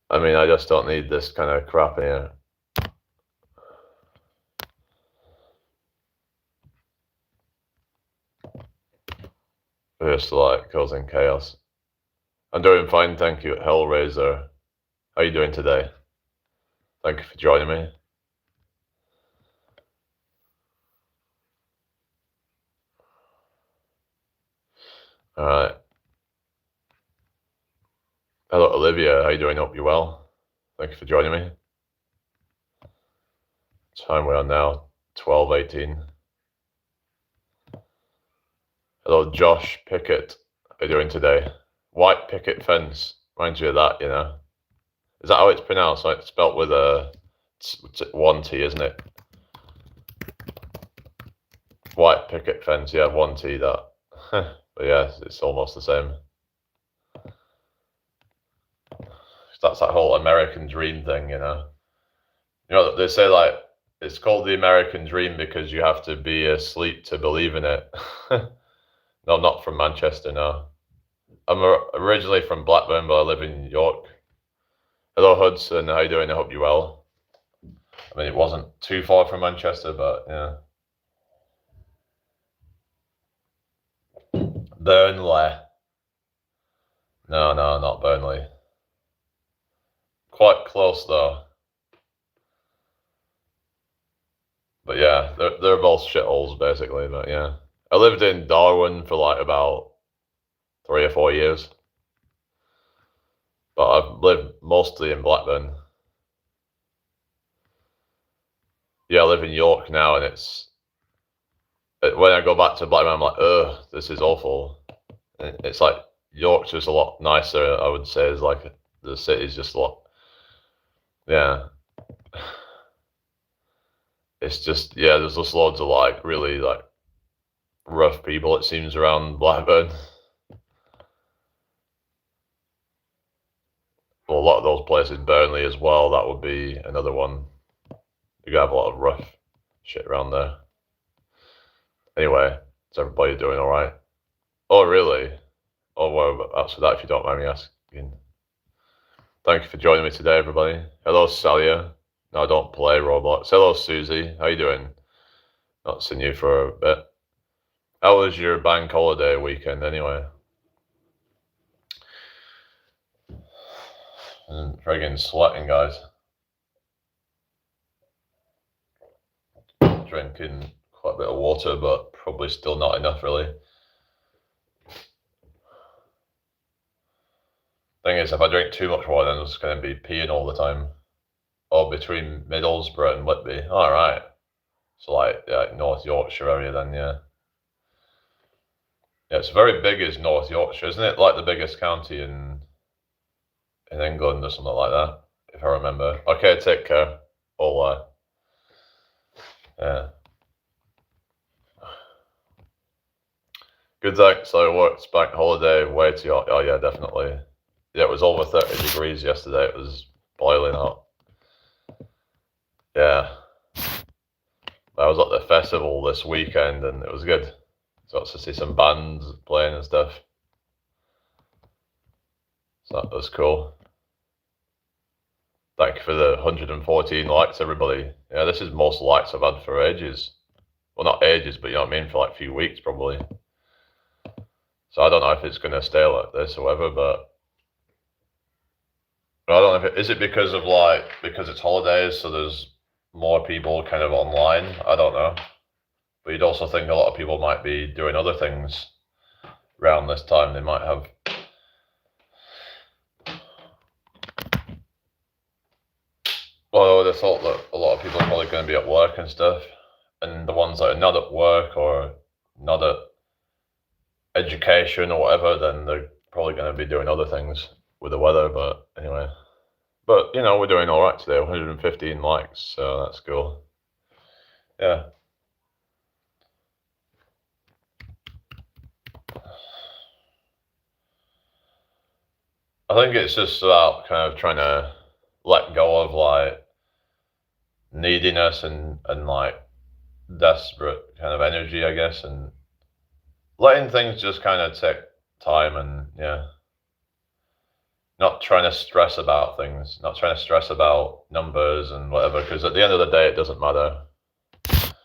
I mean, I just don't need this kind of crap in here. Just like causing chaos. I'm doing fine, thank you, Hellraiser. How are you doing today? Thank you for joining me. Alright. Hello, Olivia. How you doing? Hope you're well. Thank you for joining me. Time we are now 12:18. Hello, Josh Pickett. How you doing today? White picket fence. Reminds you of that, you know. Is that how it's pronounced? Like, it's spelt with a 1T, isn't it? White picket fence. Yeah, 1T. That. But yeah, it's almost the same. That's that whole American dream thing, you know. You know, they say like it's called the American dream because you have to be asleep to believe in it. No, not from Manchester, no. I'm originally from Blackburn, but I live in York. Hello, Hudson. How you doing? I hope you're well. I mean, it wasn't too far from Manchester, but yeah. Burnley. No, not Burnley. Quite close though. But yeah, they're both shitholes basically. But yeah, I lived in Darwin for like about 3 or 4 years, but I've lived mostly in Blackburn. Yeah, I live in York now, and when I go back to Blackburn, I'm like, ugh, this is awful. And it's like York's just a lot nicer. I would say is like the city's just a lot. Yeah, it's just there's just loads of like really like rough people. It seems around Blackburn. Well, a lot of those places, Burnley as well. That would be another one. You have a lot of rough shit around there. Anyway, is everybody doing all right? Oh, really? Oh, well, that's for that if you don't mind me asking. Thank you for joining me today, everybody. Hello, Salia. No, I don't play Roblox. Hello, Susie. How you doing? Not seen you for a bit. How was your bank holiday weekend, anyway? I'm friggin' sweating, guys. Drinking quite a bit of water, but probably still not enough, really. Thing is, if I drink too much water, then I'm just going to be peeing all the time. Oh, between Middlesbrough and Whitby. All right. So like North Yorkshire area then, yeah. Yeah, it's very big as North Yorkshire, isn't it? Like the biggest county in England or something like that, if I remember. Okay, take care. All yeah. Good thanks. So it works. Bank holiday, way too hot. Oh yeah, definitely. Yeah, it was over 30 degrees yesterday. It was boiling hot. Yeah. I was at the festival this weekend and it was good. Got to see some bands playing and stuff. So that was cool. Thank you for the 114 likes, everybody. Yeah, this is most likes I've had for ages. Well, not ages, but you know what I mean, for like a few weeks probably. So I don't know if it's going to stay like this or whatever, but I don't know if is it because of because it's holidays, so there's more people kind of online. I don't know, but you'd also think a lot of people might be doing other things around this time. They might have. Well, I would have thought that a lot of people are probably going to be at work and stuff, and the ones that are not at work or not at education or whatever, then they're probably going to be doing other things with the weather. But anyway, but you know, we're doing all right today. 115 likes, so that's cool. Yeah. I think it's just about kind of trying to let go of like neediness and like desperate kind of energy, I guess, and letting things just kind of take time and yeah, not trying to stress about things, not trying to stress about numbers and whatever, because at the end of the day, it doesn't matter. At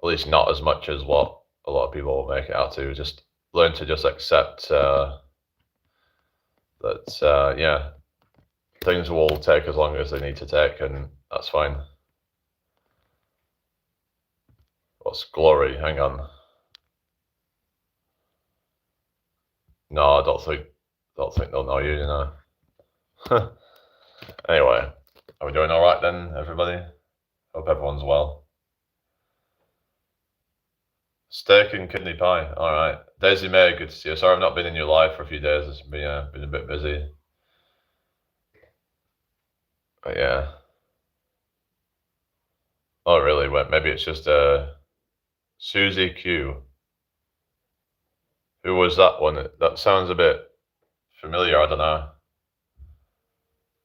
least not as much as what a lot of people make it out to. Just learn to just accept that, yeah, things will take as long as they need to take, and that's fine. What's glory? Hang on. No, I don't think they'll know you, you know. Anyway, are we doing all right then, everybody? Hope everyone's well. Steak and kidney pie. All right. Daisy May, good to see you. Sorry I've not been in your live for a few days. It's been a bit busy. But yeah. Oh, really? Well, maybe it's just Susie Q. Who was that one? That sounds a bit familiar. I don't know.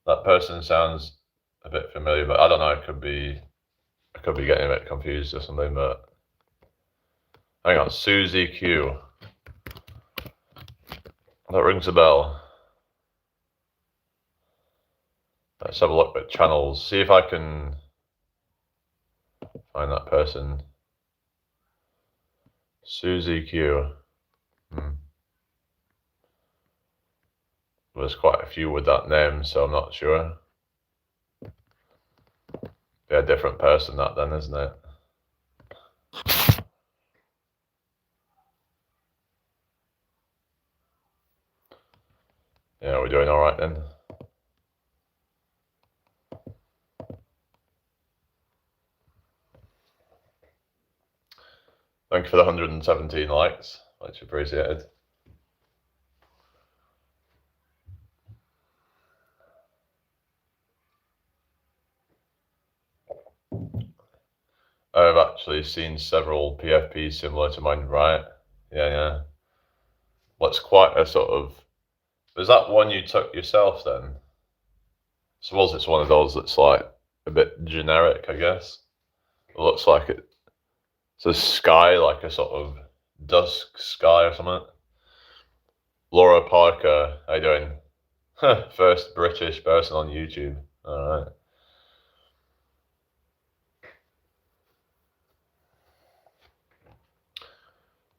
That person sounds a bit familiar, but I don't know. I could be getting a bit confused or something. But hang on, Susie Q. That rings a bell. Let's have a look at channels. See if I can find that person. Susie Q. There's quite a few with that name, so I'm not sure. Be a different person that then, isn't it? Yeah, we're doing all right then. Thank you for the 117 likes. Much appreciated. I've actually seen several PFPs similar to mine, right? Yeah. What's quite a sort of... Is that one you took yourself then? I suppose it's one of those that's like a bit generic, I guess. It looks like it's a sky, like a sort of dusk sky or something. Laura Parker, how you doing? First British person on YouTube. Alright.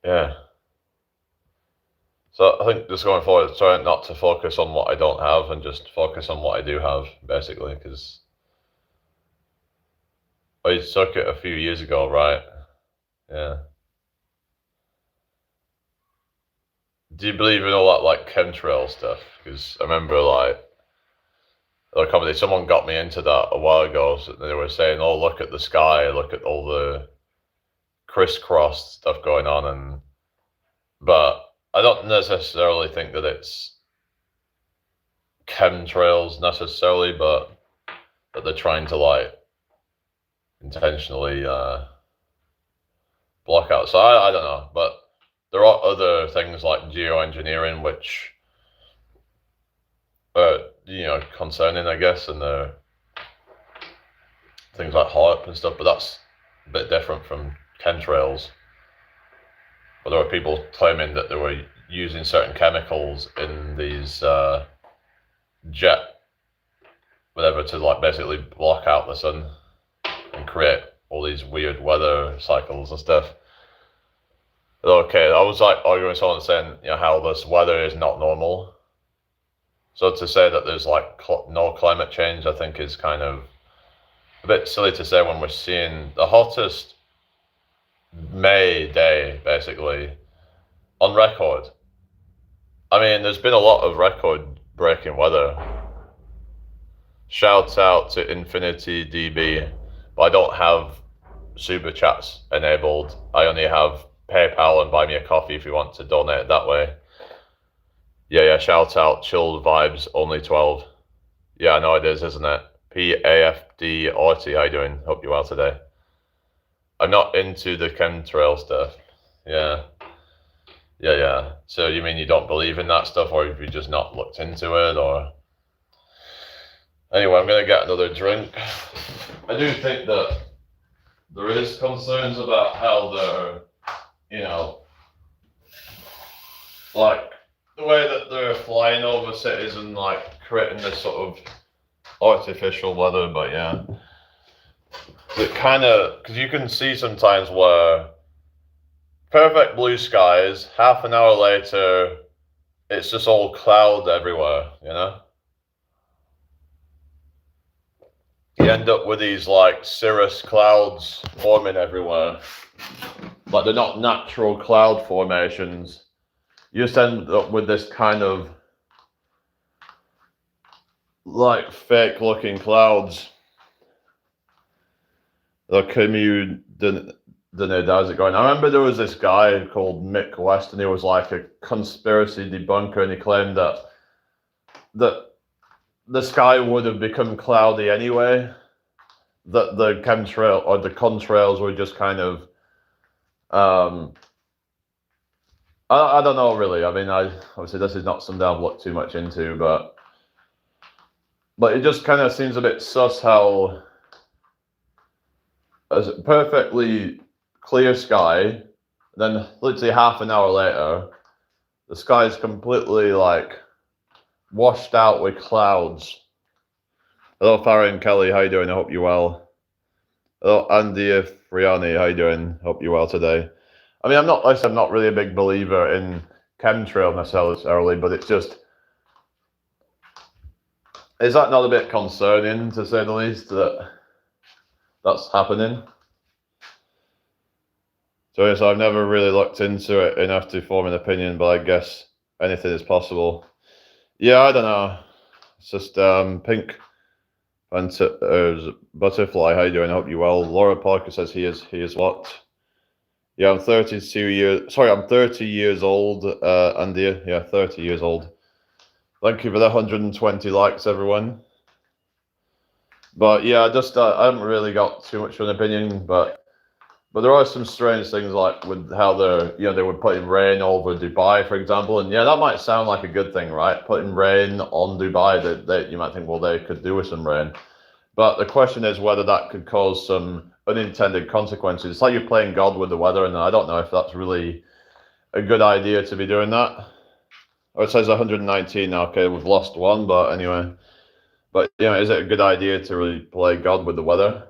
Yeah. So I think just going forward, trying not to focus on what I don't have and just focus on what I do have, basically, because I took it a few years ago, right? Yeah. Do you believe in all that, like, chemtrail stuff? Because I remember, like, the company, someone got me into that a while ago. So they were saying, "Oh, look at the sky, look at all the crisscross stuff going on," but I don't necessarily think that it's chemtrails necessarily, but that they're trying to like intentionally block out. So I don't know, but there are other things like geoengineering which are concerning, I guess, and things like HARP and stuff. But that's a bit different from chemtrails. But there were people claiming that they were using certain chemicals in these jet whatever to like basically block out the sun and create all these weird weather cycles and stuff. Okay, I was like arguing with someone saying, how this weather is not normal. So to say that there's like no climate change, I think is kind of a bit silly to say when we're seeing the hottest May day basically on record. I mean, there's been a lot of record-breaking weather. Shouts out to Infinity DB, but I don't have super chats enabled. I only have PayPal and buy me a coffee if you want to donate that way. Yeah, shout out, chilled vibes, only 12. Yeah, I know it is, isn't it? PAFD Arty, how you doing? Hope you're well today. I'm not into the chemtrail stuff. Yeah. So you mean you don't believe in that stuff, or have you just not looked into it, or... Anyway, I'm going to get another drink. I do think that there is concerns about how they're, like the way that they're flying over cities and like creating this sort of artificial weather, but yeah. It kind of, because you can see sometimes where perfect blue skies, half an hour later, it's just all cloud everywhere, You end up with these like cirrus clouds forming everywhere. But they're not natural cloud formations. You just end up with this kind of like fake looking clouds. The commute how's it going? I remember there was this guy called Mick West, and he was like a conspiracy debunker, and he claimed that the sky would have become cloudy anyway. That the chemtrail or the contrails were just kind of I don't know really. I mean, obviously this is not something I've looked too much into, but it just kind of seems a bit sus how as a perfectly clear sky, then literally half an hour later, the sky is completely like washed out with clouds. Hello, Farah and Kelly, how you doing? I hope you're well. Hello, Andy Friani, how you doing? Hope you're well today. I mean, I'm not really a big believer in chemtrail necessarily, but it's just, is that not a bit concerning, to say the least, that that's happening? So yes, I've never really looked into it enough to form an opinion, but I guess anything is possible. Yeah, I don't know. It's just Pink Butterfly. How you doing? I hope you well. Laura Parker says he is what? Yeah, I'm 32 years. Sorry, I'm 30 years old. Andy, yeah, 30 years old. Thank you for the 120 likes, everyone. But yeah, I haven't really got too much of an opinion, but there are some strange things, like with how they were putting rain over Dubai, for example, and yeah, that might sound like a good thing, right? Putting rain on Dubai, that you might think, well, they could do with some rain, but the question is whether that could cause some unintended consequences. It's like you're playing God with the weather, and I don't know if that's really a good idea to be doing that. Oh, it says 119 now. Okay, we've lost one, but anyway. But is it a good idea to really play God with the weather?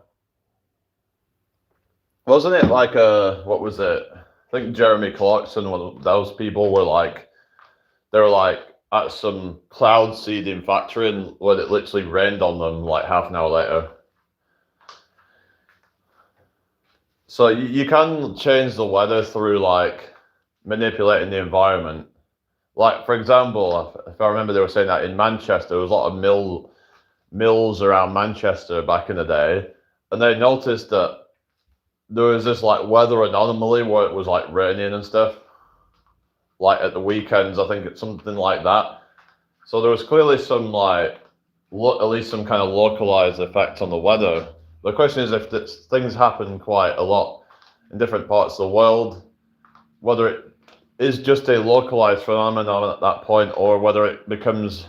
Wasn't it like what was it? I think Jeremy Clarkson, one of those people, they were like at some cloud seeding factory, and when it literally rained on them like half an hour later. So you can change the weather through like manipulating the environment. Like, for example, if I remember, they were saying that in Manchester, there was a lot of mills around Manchester back in the day, and they noticed that there was this like weather anomaly where it was like raining and stuff, like at the weekends. I think it's something like that. So there was clearly some like at least some kind of localized effect on the weather. The question is if things happen quite a lot in different parts of the world, whether it is just a localized phenomenon at that point, or whether it becomes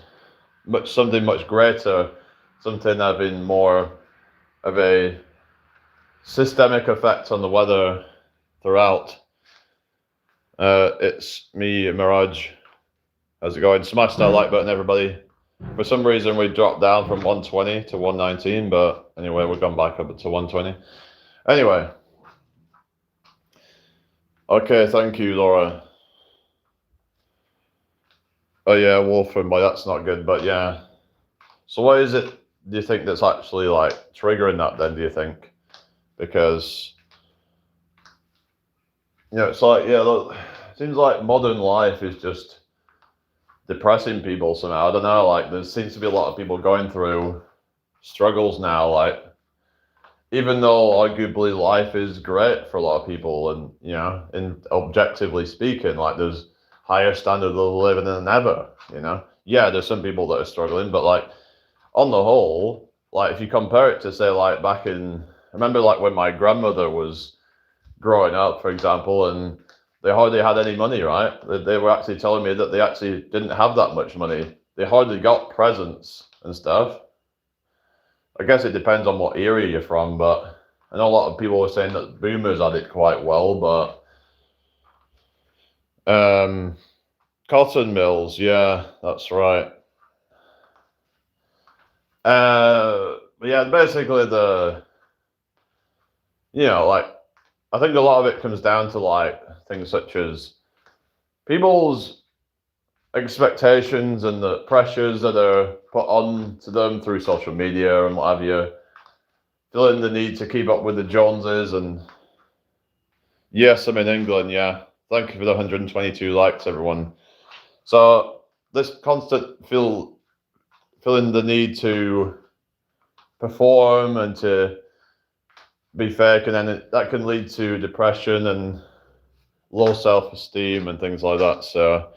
something much greater, something having more of a systemic effect on the weather throughout. It's me, Mirage. How's it going? Smash that like button, everybody. For some reason, we dropped down from 120 to 119, but anyway, we've gone back up to 120. Anyway. Okay, thank you, Laura. Oh yeah, Wolfen, boy, that's not good, but yeah. So what is it, do you think, that's actually like triggering that then, do you think? Because, it's like, yeah, look, it seems like modern life is just depressing people somehow. I don't know, like there seems to be a lot of people going through struggles now, like even though arguably life is great for a lot of people, and in objectively speaking, like there's higher standard of living than ever, yeah, there's some people that are struggling, but like on the whole, like if you compare it to say like back in, I remember like when my grandmother was growing up, for example, and they hardly had any money, right? They were actually telling me that they actually didn't have that much money. They hardly got presents and stuff. I guess it depends on what area you're from, but I know a lot of people were saying that boomers had it quite well, but cotton mills, yeah, that's right. Yeah, basically like, I think a lot of it comes down to like things such as people's expectations and the pressures that are put on to them through social media and what have you, feeling the need to keep up with the Joneses. And yes, I'm in England, yeah. Thank you for the 122 likes, everyone. So this constant feeling the need to perform and to be fake, and then that can lead to depression and low self-esteem and things like that. So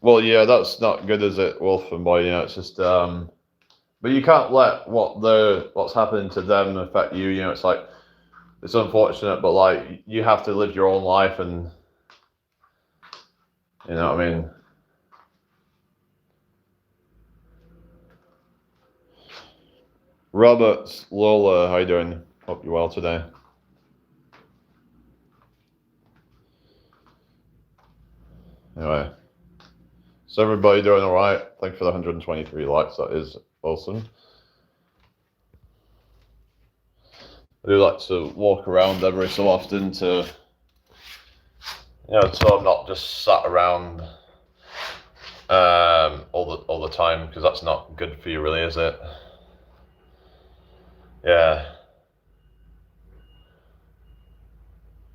well, yeah, that's not good, is it, Wolf and Boy? It's just but you can't let what's happening to them affect you. It's like, it's unfortunate, but like you have to live your own life, and you know what I mean. Robert, Lola, how you doing? Hope you're well today. Anyway, so everybody doing all right? Thank you for the 123 likes. That is awesome. I do like to walk around every so often to, so I'm not just sat around all the time, because that's not good for you, really, is it? Yeah.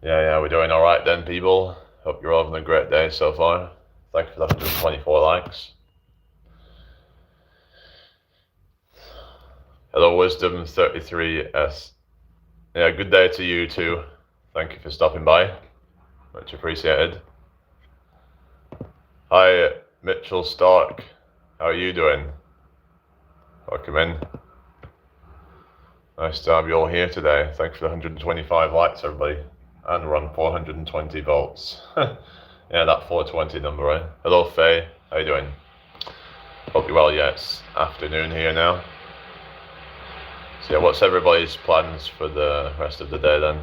Yeah, we're doing all right then, people. Hope you're all having a great day so far. Thank you for the 124 likes. Hello, Wisdom33S. Yeah, good day to you too. Thank you for stopping by. Much appreciated. Hi, Mitchell Stark. How are you doing? Welcome in. Nice to have you all here today. Thanks for the 125 likes, everybody. And we're on 420 volts. Yeah, that 420 number, right? Hello, Faye. How you doing? Hope you're well. Yeah, it's afternoon here now. So yeah, what's everybody's plans for the rest of the day then?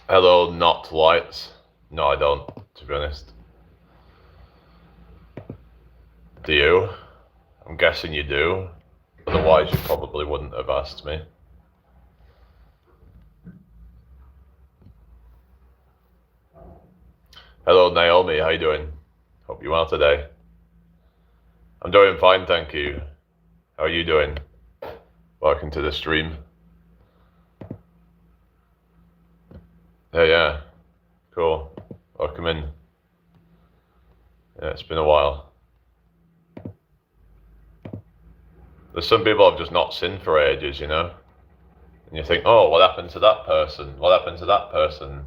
Hello, not lights. No, I don't, to be honest. Do you? I'm guessing you do. Otherwise, you probably wouldn't have asked me. Hello, Naomi. How you doing? Hope you're well today. I'm doing fine, thank you. How are you doing? Welcome to the stream. Yeah. Cool. Welcome in. Yeah, it's been a while. There's some people I've just not seen for ages, And you think, oh, what happened to that person? What happened to that person?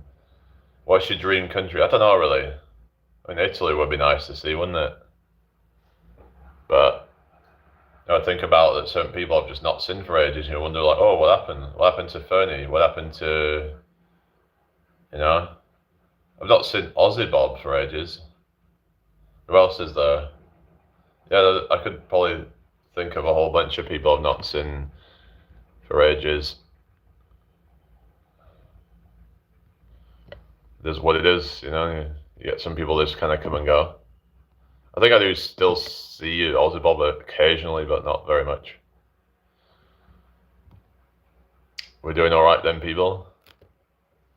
What's your dream country? I don't know, really. I mean, Italy would be nice to see, wouldn't it? But I think about that certain people I've just not seen for ages. You wonder, like, oh, what happened? What happened to Fernie? What happened to, I've not seen Aussie Bob for ages. Who else is there? Yeah, I could probably think of a whole bunch of people I've not seen for ages. It is what it is, You get some people that just kind of come and go. I think I do still see Aussie Bob occasionally, but not very much. We're doing all right then, people.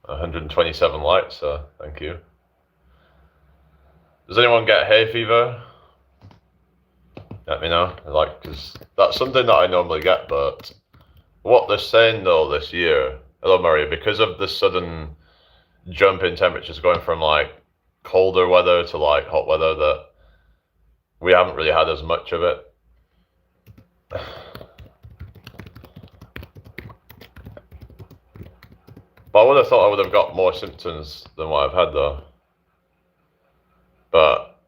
127 likes, so thank you. Does anyone get hay fever? Let me know. Because that's something that I normally get, but what they're saying though this year, hello Maria, because of the sudden jump in temperatures going from colder weather to hot weather, that we haven't really had as much of it. But I would have thought I would have got more symptoms than what I've had though. But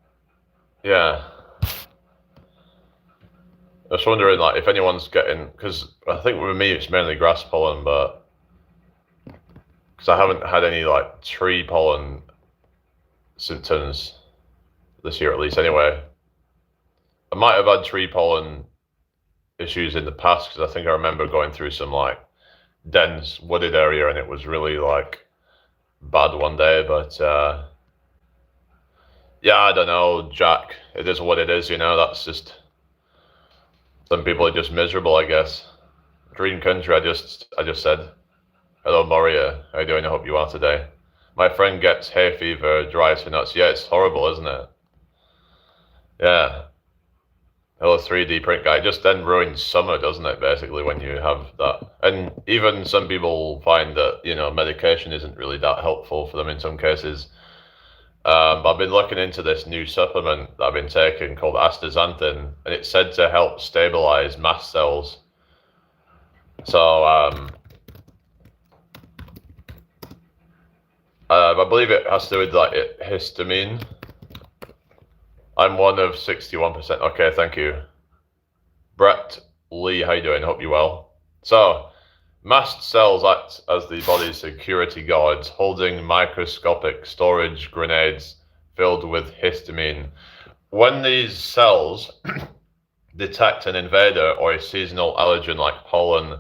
yeah, I was wondering if anyone's getting, because I think with me it's mainly grass pollen, but because I haven't had any tree pollen symptoms this year, at least anyway. I might have had tree pollen issues in the past, because I think I remember going through some dense wooded area and it was really bad one day. But yeah, I don't know, Jack. It is what it is, That's just, some people are just miserable, I guess. Dream country, I just said. Hello, Moria. How you doing? I hope you are today. My friend gets hay fever, drives her nuts. Yeah, it's horrible, isn't it? Yeah. Hello, 3D print guy. It just then ruins summer, doesn't it, basically, when you have that. And even some people find that, medication isn't really that helpful for them in some cases. But I've been looking into this new supplement that I've been taking called astaxanthin, and it's said to help stabilize mast cells. So I believe it has to do with histamine. I'm one of 61%. Okay, thank you. Brett Lee, how you doing? Hope you're well. So, mast cells act as the body's security guards, holding microscopic storage grenades filled with histamine. When these cells detect an invader or a seasonal allergen like pollen,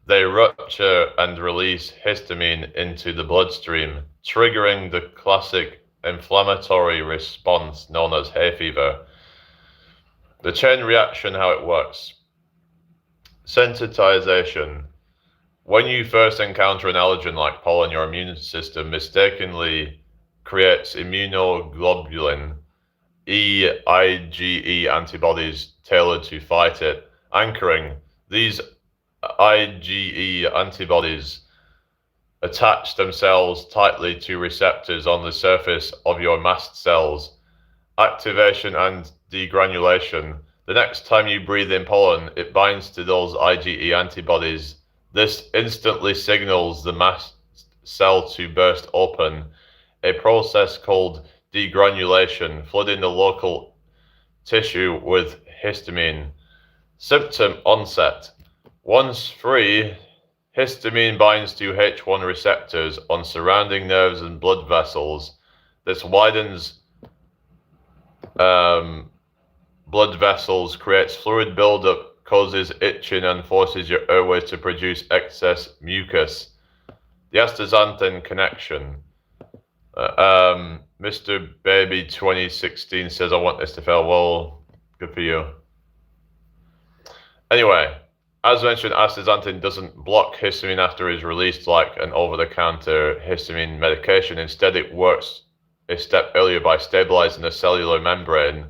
They rupture and release histamine into the bloodstream, triggering the classic inflammatory response known as hay fever. The chain reaction, how it works. Sensitization. When you first encounter an allergen like pollen, your immune system mistakenly creates immunoglobulin IgE antibodies tailored to fight it. Anchoring. These IgE antibodies attach themselves tightly to receptors on the surface of your mast cells. Activation and degranulation. The next time you breathe in pollen, it binds to those IgE antibodies. This instantly signals the mast cell to burst open, a process called degranulation, flooding the local tissue with histamine. Symptom onset. Once free, histamine binds to H1 receptors on surrounding nerves and blood vessels. This widens blood vessels, creates fluid buildup, causes itching, and forces your airways to produce excess mucus. The astaxanthin connection. Mr. Baby 2016 says, I want this to fail. Well, good for you. Anyway, as mentioned, astaxanthin doesn't block histamine after it's released like an over-the-counter histamine medication. Instead, it works a step earlier by stabilizing the cellular membrane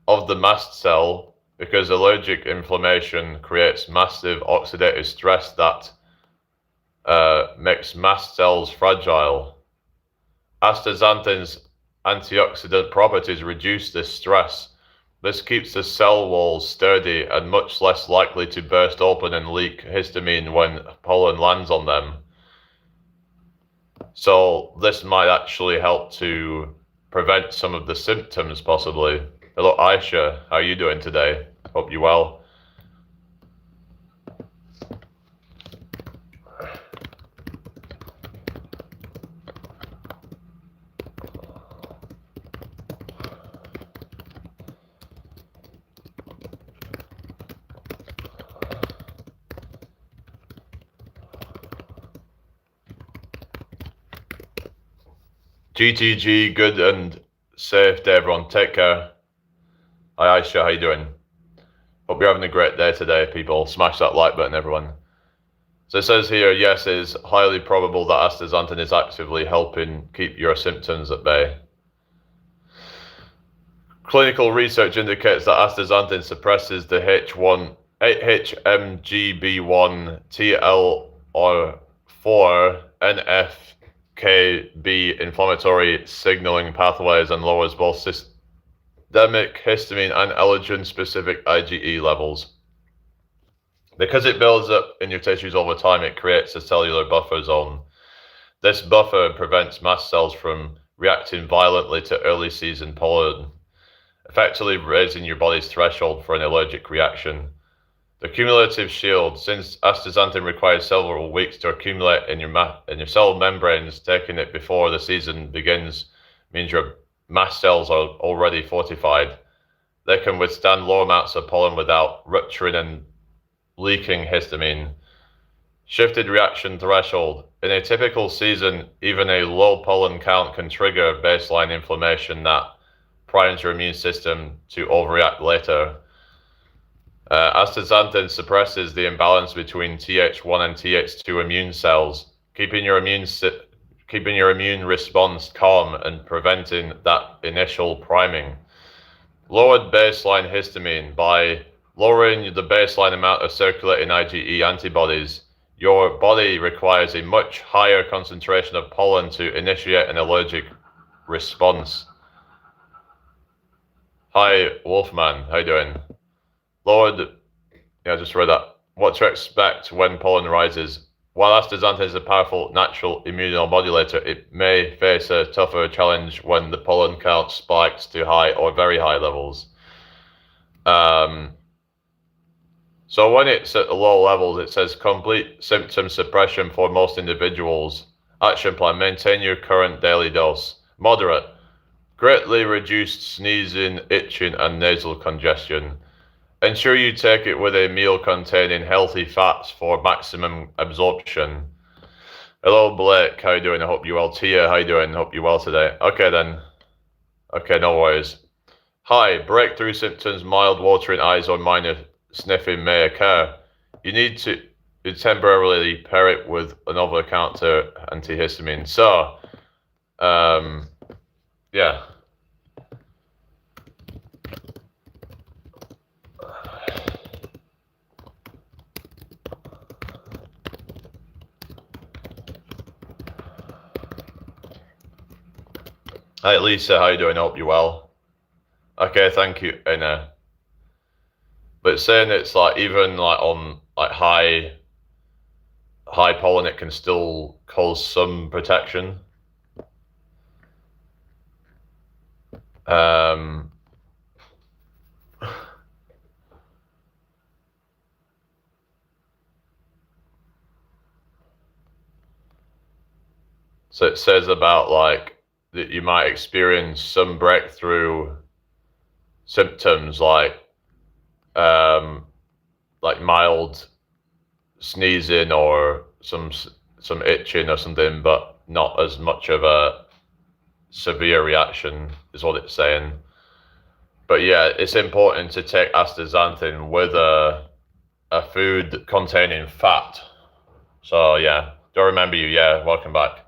of the mast cell, because allergic inflammation creates massive oxidative stress that makes mast cells fragile. Astaxanthin's antioxidant properties reduce this stress. This keeps the cell walls sturdy and much less likely to burst open and leak histamine when pollen lands on them. So this might actually help to prevent some of the symptoms, possibly. Hello, Aisha. How are you doing today? Hope you're well. GTG, good and safe day, everyone. Take care. Hi, Aisha. How you doing? Hope you're having a great day today, people. Smash that like button, everyone. So it says here, yes, it is highly probable that astaxanthin is actively helping keep your symptoms at bay. Clinical research indicates that astaxanthin suppresses the HMGB1 TL4 NFKB inflammatory signaling pathways and lowers both systemic histamine and allergen-specific IgE levels. Because it builds up in your tissues over time, it creates a cellular buffer zone. This buffer prevents mast cells from reacting violently to early season pollen, effectively raising your body's threshold for an allergic reaction. The cumulative shield. Since astaxanthin requires several weeks to accumulate in your cell membranes, taking it before the season begins means your mast cells are already fortified. They can withstand low amounts of pollen without rupturing and leaking histamine. Shifted reaction threshold. In a typical season, even a low pollen count can trigger baseline inflammation that primes your immune system to overreact later. Astaxanthin suppresses the imbalance between Th1 and Th2 immune cells, keeping your immune response calm and preventing that initial priming. Lowered baseline histamine. By lowering the baseline amount of circulating IgE antibodies, your body requires a much higher concentration of pollen to initiate an allergic response. Hi, Wolfman. How you doing? Lowered, I just read that. What to expect when pollen rises. While astaxanthin is a powerful natural immunomodulator, it may face a tougher challenge when the pollen count spikes to high or very high levels. So when it's at low levels, it says complete symptom suppression for most individuals. Action plan, maintain your current daily dose. Moderate, greatly reduced sneezing, itching, and nasal congestion. Ensure you take it with a meal containing healthy fats for maximum absorption. Hello, Blake. How you doing? I hope you're well. Tia, how you doing? Hope you're well today. Okay, then. Okay, no worries. Hi, breakthrough symptoms, mild watering eyes or minor sniffing may occur. You need to temporarily pair it with an over-the-counter antihistamine. So, yeah. Hi, Lisa. How you doing? Hope you're well. Okay, thank you, Anna. But saying it's like even like on like high pollen, it can still cause some protection. Um, so it says about like that you might experience some breakthrough symptoms um, like mild sneezing or some itching or something, but not as much of a severe reaction, is what it's saying. But yeah, it's important to take astaxanthin with a food containing fat. So yeah, do I remember you? Yeah, welcome back.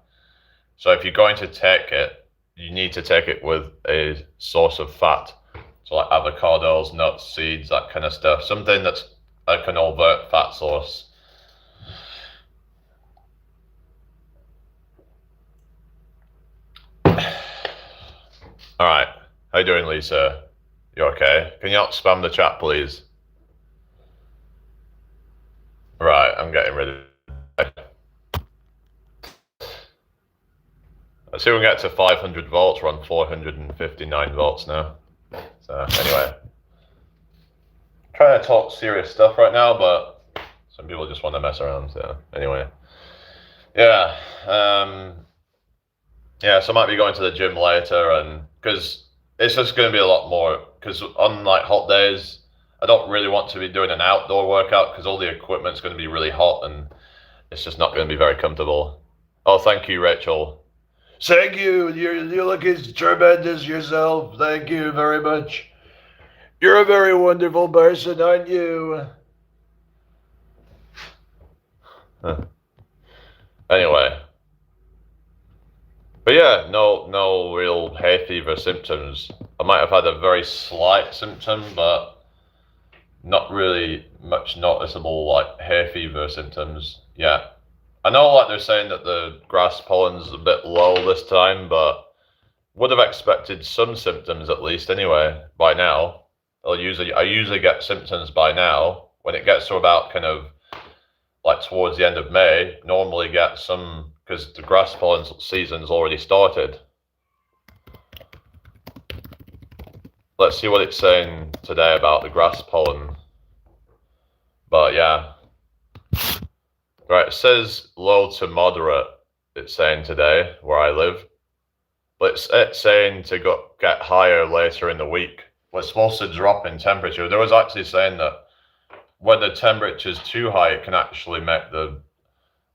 So if you're going to take it, you need to take it with a source of fat. So like avocados, nuts, seeds, that kind of stuff. Something that's like an overt fat source. All right. How you doing, Lisa? You okay? Can you not spam the chat, please? Right, I'm getting rid of it. Let's see if we can get to 500 volts. We're on 459 volts now. So anyway, trying to talk serious stuff right now, but some people just want to mess around. So anyway, yeah, yeah. So I might be going to the gym later, and because it's just going to be a lot more. Because on like hot days, I don't really want to be doing an outdoor workout because all the equipment's going to be really hot, and it's just not going to be very comfortable. Oh, thank you, Rachel. Thank you. You look as tremendous yourself. Thank you very much. You're a very wonderful person, aren't you? Huh. Anyway, but yeah, no real hay fever symptoms. I might have had a very slight symptom, but not really much noticeable like hay fever symptoms yet. I know like they're saying that the grass pollen's a bit low this time, but would have expected some symptoms at least anyway by now. I usually get symptoms by now. When it gets to about kind of like towards the end of May, normally get some because the grass pollen season's already started. Let's see what it's saying today about the grass pollen. But yeah, right. It says low to moderate. It's saying today where I live, but it's saying to get higher later in the week. We're supposed to drop in temperature. There was actually saying that when the temperature's too high, it can actually make the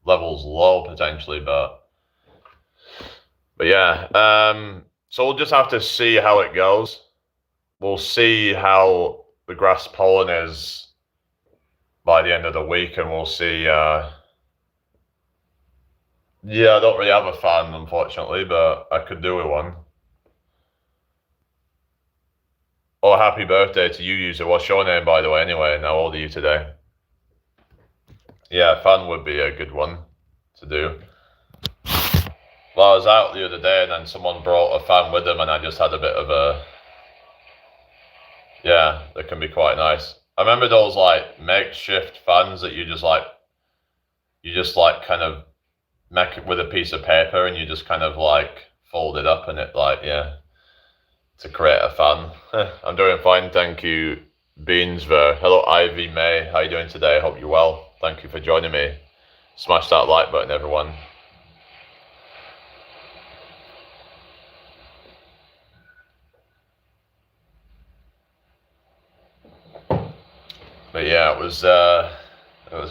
levels low potentially. But yeah, so we'll just have to see how it goes. We'll see how the grass pollen is by the end of the week, and we'll see. Yeah, I don't really have a fan, unfortunately, but I could do with one. Oh, happy birthday to you, user. What's your name, by the way, anyway? And how old are you today? Yeah, fan would be a good one to do. Well, I was out the other day and then someone brought a fan with them and I just had a bit of a... Yeah, they can be quite nice. I remember those like makeshift fans that you just like kind of make it with a piece of paper and you just kind of like fold it up and it like, yeah, to create a fan. I'm doing fine, thank you, Beansver. Hello, Ivy May. How you doing today? Hope you're well. Thank you for joining me. Smash that like button, everyone. But yeah, it was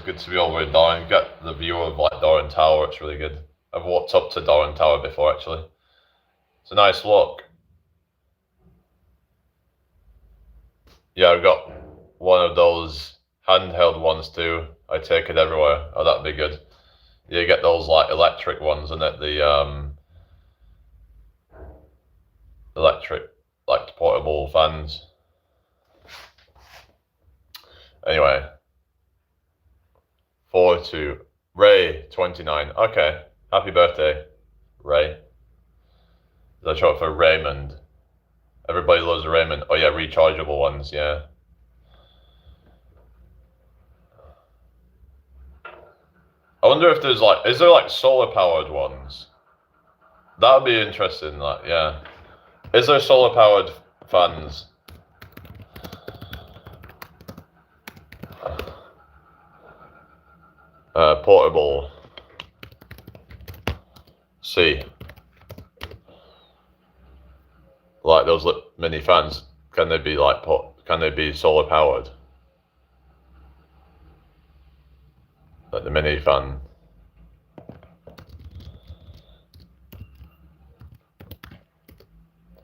good to be over in Darwin. Get the view of like Darwin Tower. It's really good. I've walked up to Darwin Tower before actually. It's a nice walk. Yeah, I've got one of those handheld ones too. I take it everywhere. Oh, that'd be good. Yeah, you get those like electric ones, and it the electric like portable fans. Anyway, 4-2. Ray 29. Okay, happy birthday, Ray. Is that short for Raymond? Everybody loves a Raymond. Oh yeah, rechargeable ones. Yeah. I wonder if there's like, is there like solar powered ones? That would be interesting. Like, yeah. Is there solar powered fans? Portable. C. Like those mini fans. Can they be like Can they be solar powered? Like the mini fan.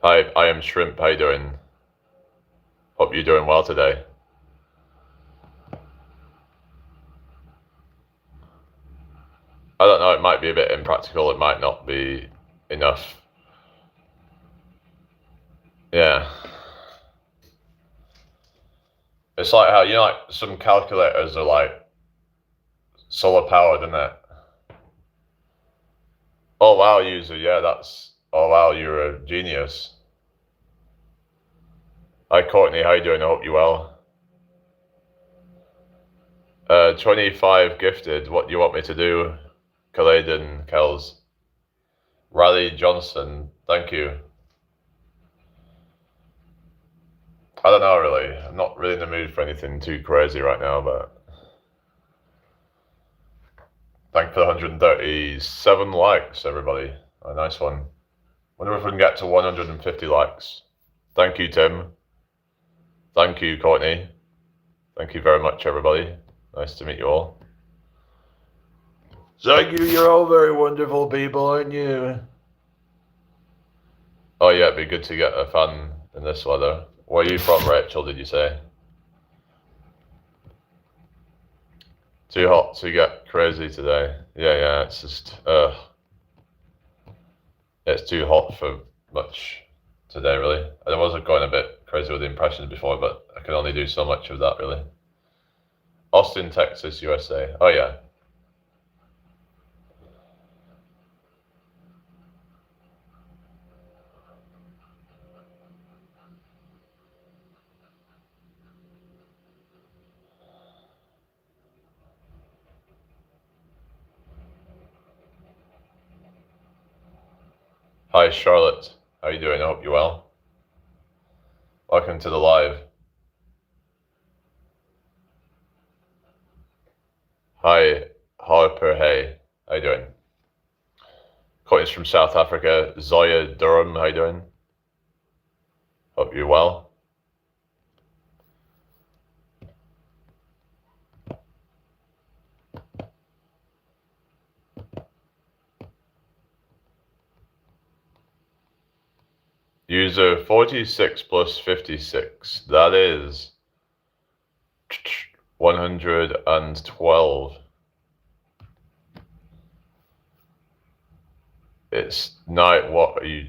Hi, I am Shrimp. How you doing? Hope you're doing well today. I don't know, it might be a bit impractical, it might not be enough. Yeah. It's like how, you know, like some calculators are like solar powered, isn't it? Oh wow, user, yeah, oh wow, you're a genius. Hi Courtney, how you doing? I hope you're well. 25 gifted, what do you want me to do? Kaladen, Kells. Riley Johnson, thank you. I don't know really. I'm not really in the mood for anything too crazy right now, but thank you for 137 likes, everybody. A nice one. Wonder if we can get to 150 likes. Thank you, Tim. Thank you, Courtney. Thank you very much, everybody. Nice to meet you all. Thank you. You're all very wonderful people, aren't you? Oh yeah, it'd be good to get a fan in this weather. Where are you from, Rachel, did you say? Too hot to get crazy today. Yeah, it's just, it's too hot for much today, really. I wasn't going a bit crazy with the impressions before, but I can only do so much of that, really. Austin, Texas, USA. Oh yeah. Hi, Charlotte. How you doing? I hope you're well. Welcome to the live. Hi, Harper. Hey, how you doing? Courtney's from South Africa. Zoya Durham, how you doing? Hope you're well. User 46 plus 56. That is 112. It's night. What are you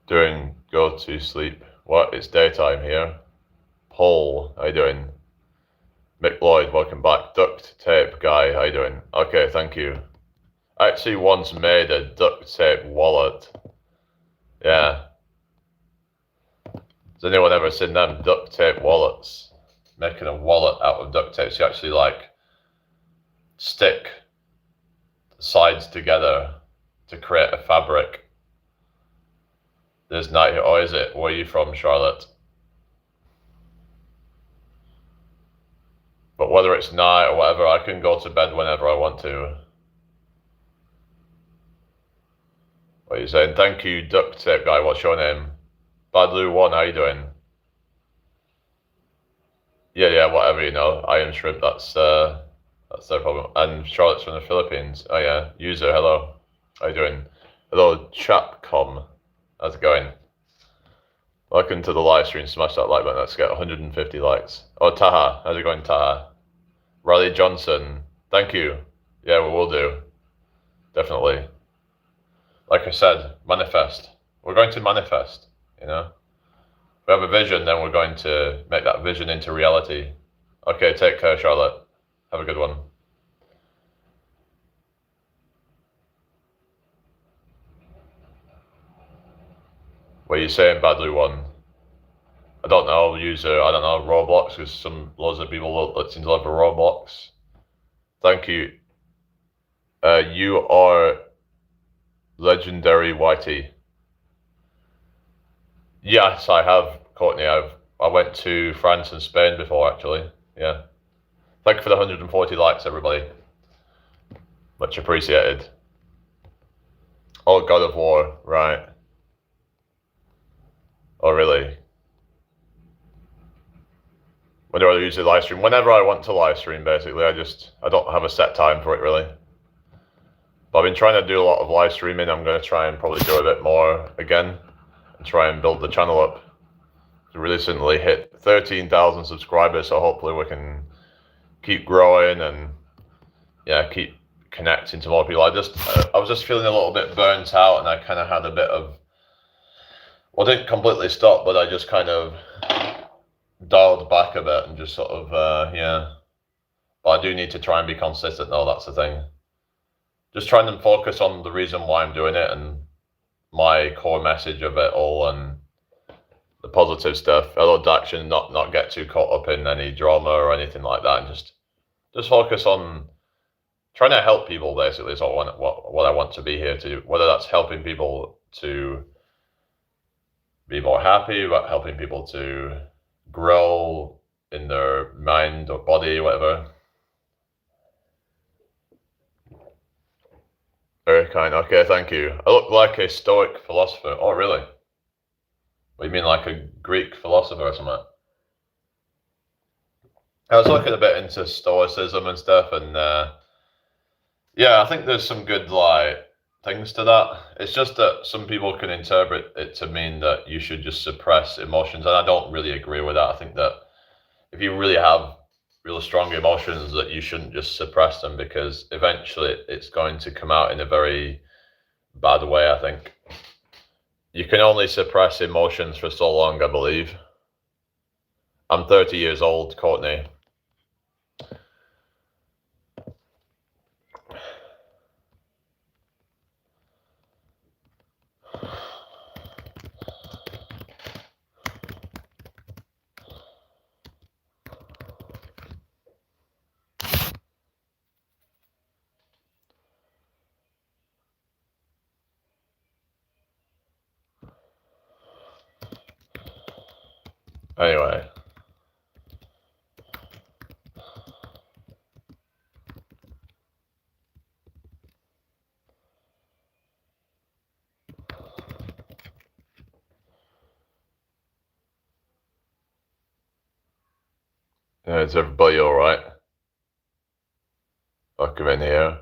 doing? Go to sleep. What? It's daytime here. Paul, how you doing? Mick Lloyd, welcome back. Duct tape guy, how you doing? Okay, thank you. I actually once made a duct tape wallet. Yeah. Has anyone ever seen them duct tape wallets? Making a wallet out of duct tape. So you actually like stick the sides together to create a fabric. There's night here. Oh, is it? Where are you from, Charlotte? But whether it's night or whatever, I can go to bed whenever I want to. What are you saying? Thank you, duct tape guy. What's your name? Badlu1, how you doing? Yeah, whatever, I am shrimp, that's their problem. And Charlotte's from the Philippines. Oh yeah. User, hello. How you doing? Hello, Chapcom. How's it going? Welcome to the live stream. Smash that like button. Let's get 150 likes. Oh, Taha. How's it going, Taha? Riley Johnson. Thank you. Yeah, we will do. Definitely. Like I said, manifest. We're going to manifest, If we have a vision, then we're going to make that vision into reality. Okay, take care, Charlotte. Have a good one. What are you saying, Badly One? I don't know, user, I don't know, Roblox, because loads of people that seem to have a Roblox. Thank you. You are legendary Whitey. Yes, I have, Courtney. I went to France and Spain before, actually. Yeah. Thank you for the 140 likes, everybody. Much appreciated. Oh, God of War, right. Oh, really? When do I usually live stream? Whenever I want to live stream, basically. I don't have a set time for it, really. But I've been trying to do a lot of live streaming. I'm going to try and probably do a bit more again and try and build the channel up. We recently hit 13,000 subscribers, so hopefully we can keep growing and keep connecting to more people. I was just feeling a little bit burnt out, and I kind of had a bit of, well, I didn't completely stop, but I just kind of dialed back a bit and just sort of But I do need to try and be consistent though, that's the thing. Just trying to focus on the reason why I'm doing it and my core message of it all and the positive stuff. Hello, Daction, not get too caught up in any drama or anything like that, and just focus on trying to help people. Basically, is what I want to be here to do. Whether that's helping people to be more happy, about helping people to grow in their mind or body, whatever. Very kind. Okay, thank you. I look like a Stoic philosopher. Oh, really? What do you mean, like a Greek philosopher or something? I was looking a bit into Stoicism and stuff, and I think there's some good things to that. It's just that some people can interpret it to mean that you should just suppress emotions, and I don't really agree with that. I think that if you really have real strong emotions, that you shouldn't just suppress them, because eventually it's going to come out in a very bad way, I think. You can only suppress emotions for so long, I believe. I'm 30 years old, Courtney. Anyway. Is everybody alright? I'll come in here.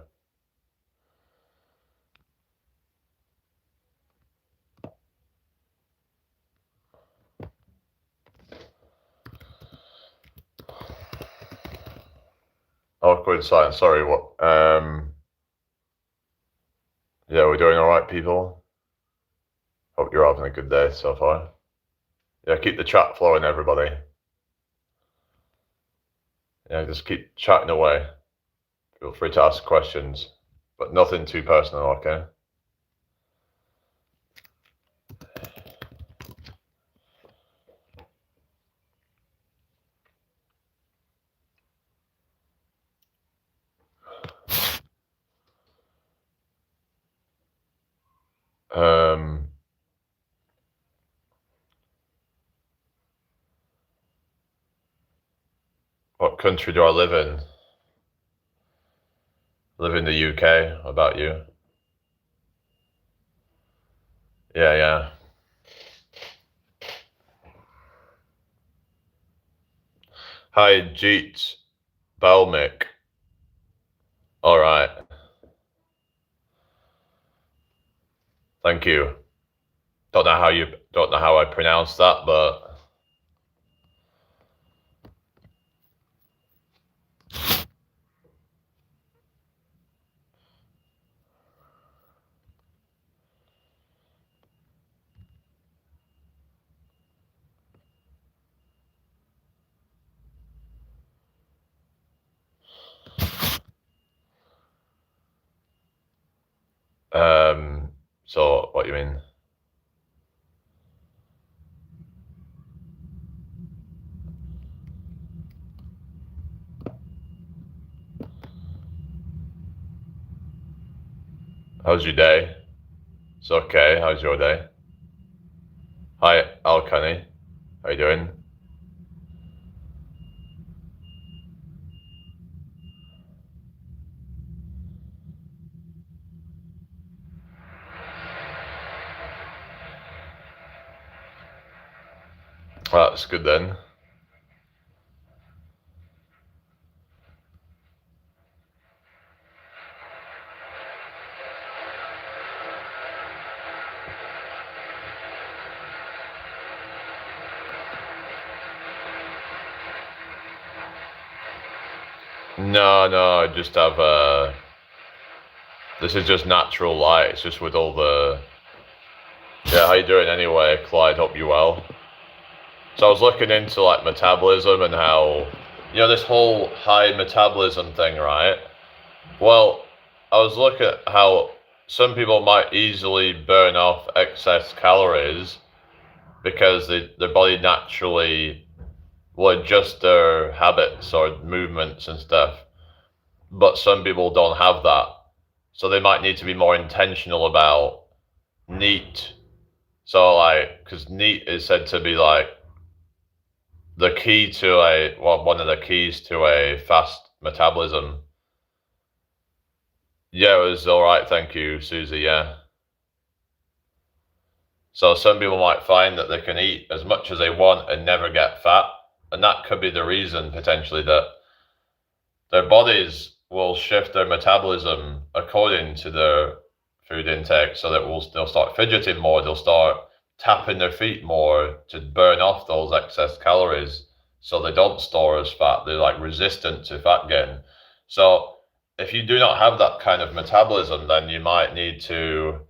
Awkward silence. Sorry, what? Yeah, we're doing alright, people. Hope you're having a good day so far. Yeah, keep the chat flowing, everybody. Yeah, just keep chatting away. Feel free to ask questions, but nothing too personal, okay? What country do I live in? Live in the UK. How about you? Yeah. Hi, Jeet Balmic. All right. Thank you. Don't know how I pronounce that, but so what you mean? How's your day? It's okay. How's your day? Hi, Alkani. How you doing? Well, that's good then. No, I just have this is just natural light. It's just with all the yeah. How you doing anyway, Clyde? Hope you well. So I was looking into like metabolism and how this whole high metabolism thing, right? Well, I was looking at how some people might easily burn off excess calories because their body naturally will adjust their habits or movements and stuff. But some people don't have that. So they might need to be more intentional about NEAT. So like, because NEAT is said to be like the key to one of the keys to a fast metabolism. Yeah, it was all right. Thank you, Susie. Yeah. So some people might find that they can eat as much as they want and never get fat. And that could be the reason potentially that their bodies will shift their metabolism according to their food intake so that they'll start fidgeting more, they'll start tapping their feet more to burn off those excess calories so they don't store as fat. They're like resistant to fat gain. So if you do not have that kind of metabolism, then you might need to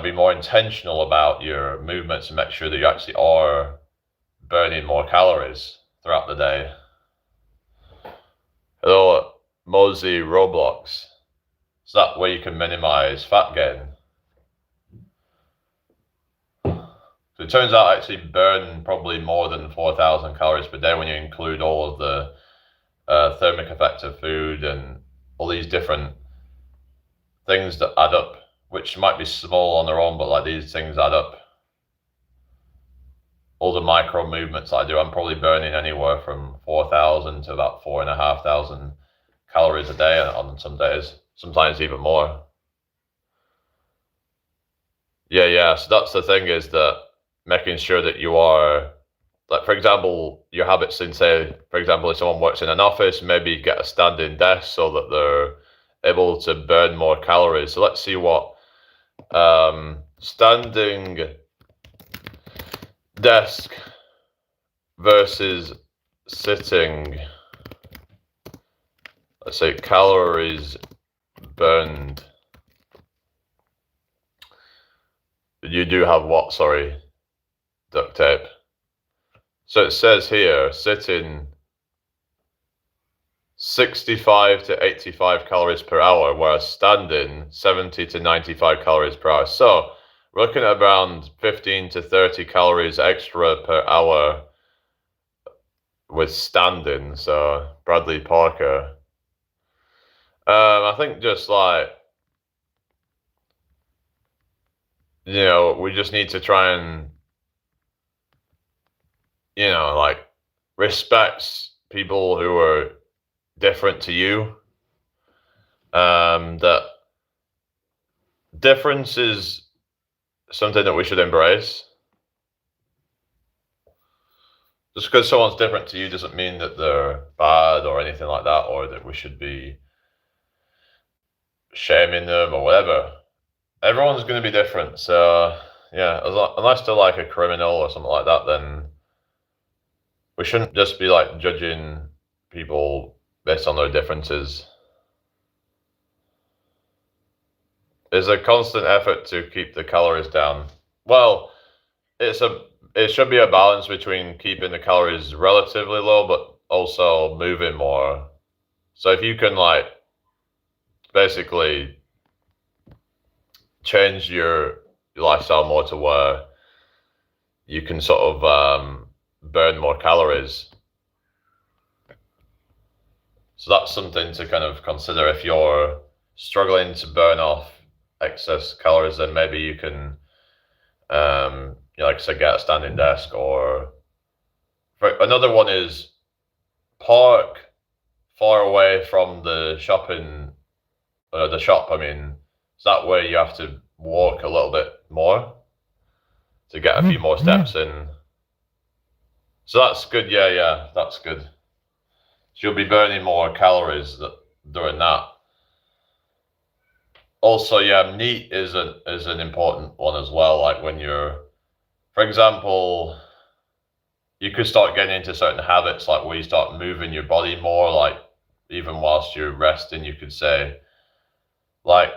be more intentional about your movements and make sure that you actually are burning more calories throughout the day. Hello, Mosey Roblox. So that way you can minimize fat gain. So it turns out I actually burn probably more than 4,000 calories per day when you include all of the thermic effect of food and all these different things that add up, which might be small on their own, but like these things add up. All the micro movements I do, I'm probably burning anywhere from 4,000 to about 4,500 calories a day on some days, sometimes even more. Yeah. So that's the thing is that making sure that you are, like, for example, your habits in, say, for example, if someone works in an office, maybe get a standing desk so that they're able to burn more calories. So let's see what standing desk versus sitting, let's say calories burned. You do have what? Sorry, duct tape. So it says here, sitting 65 to 85 calories per hour, whereas standing 70 to 95 calories per hour. So we're looking at around 15 to 30 calories extra per hour with standing. So Bradley Parker. I think just like, we just need to try and, like respect people who are different to you. That difference is something that we should embrace. Just because someone's different to you doesn't mean that they're bad or anything like that, or that we should be shaming them or whatever. Everyone's going to be different. So, yeah, unless they're like a criminal or something like that, then we shouldn't just be like judging people based on their differences. It's a constant effort to keep the calories down. Well, it should be a balance between keeping the calories relatively low, but also moving more. So if you can like basically change your lifestyle more to where you can sort of burn more calories. So that's something to kind of consider if you're struggling to burn off excess calories, then maybe you can, like I said, get a standing desk. Or another one is park far away from the shop. I mean, so that way you have to walk a little bit more to get a few more steps in. So that's good. Yeah, that's good. So you'll be burning more calories during that. Also, yeah, NEAT is an important one as well. Like when you're, for example, you could start getting into certain habits, like where you start moving your body more, like even whilst you're resting, you could say, like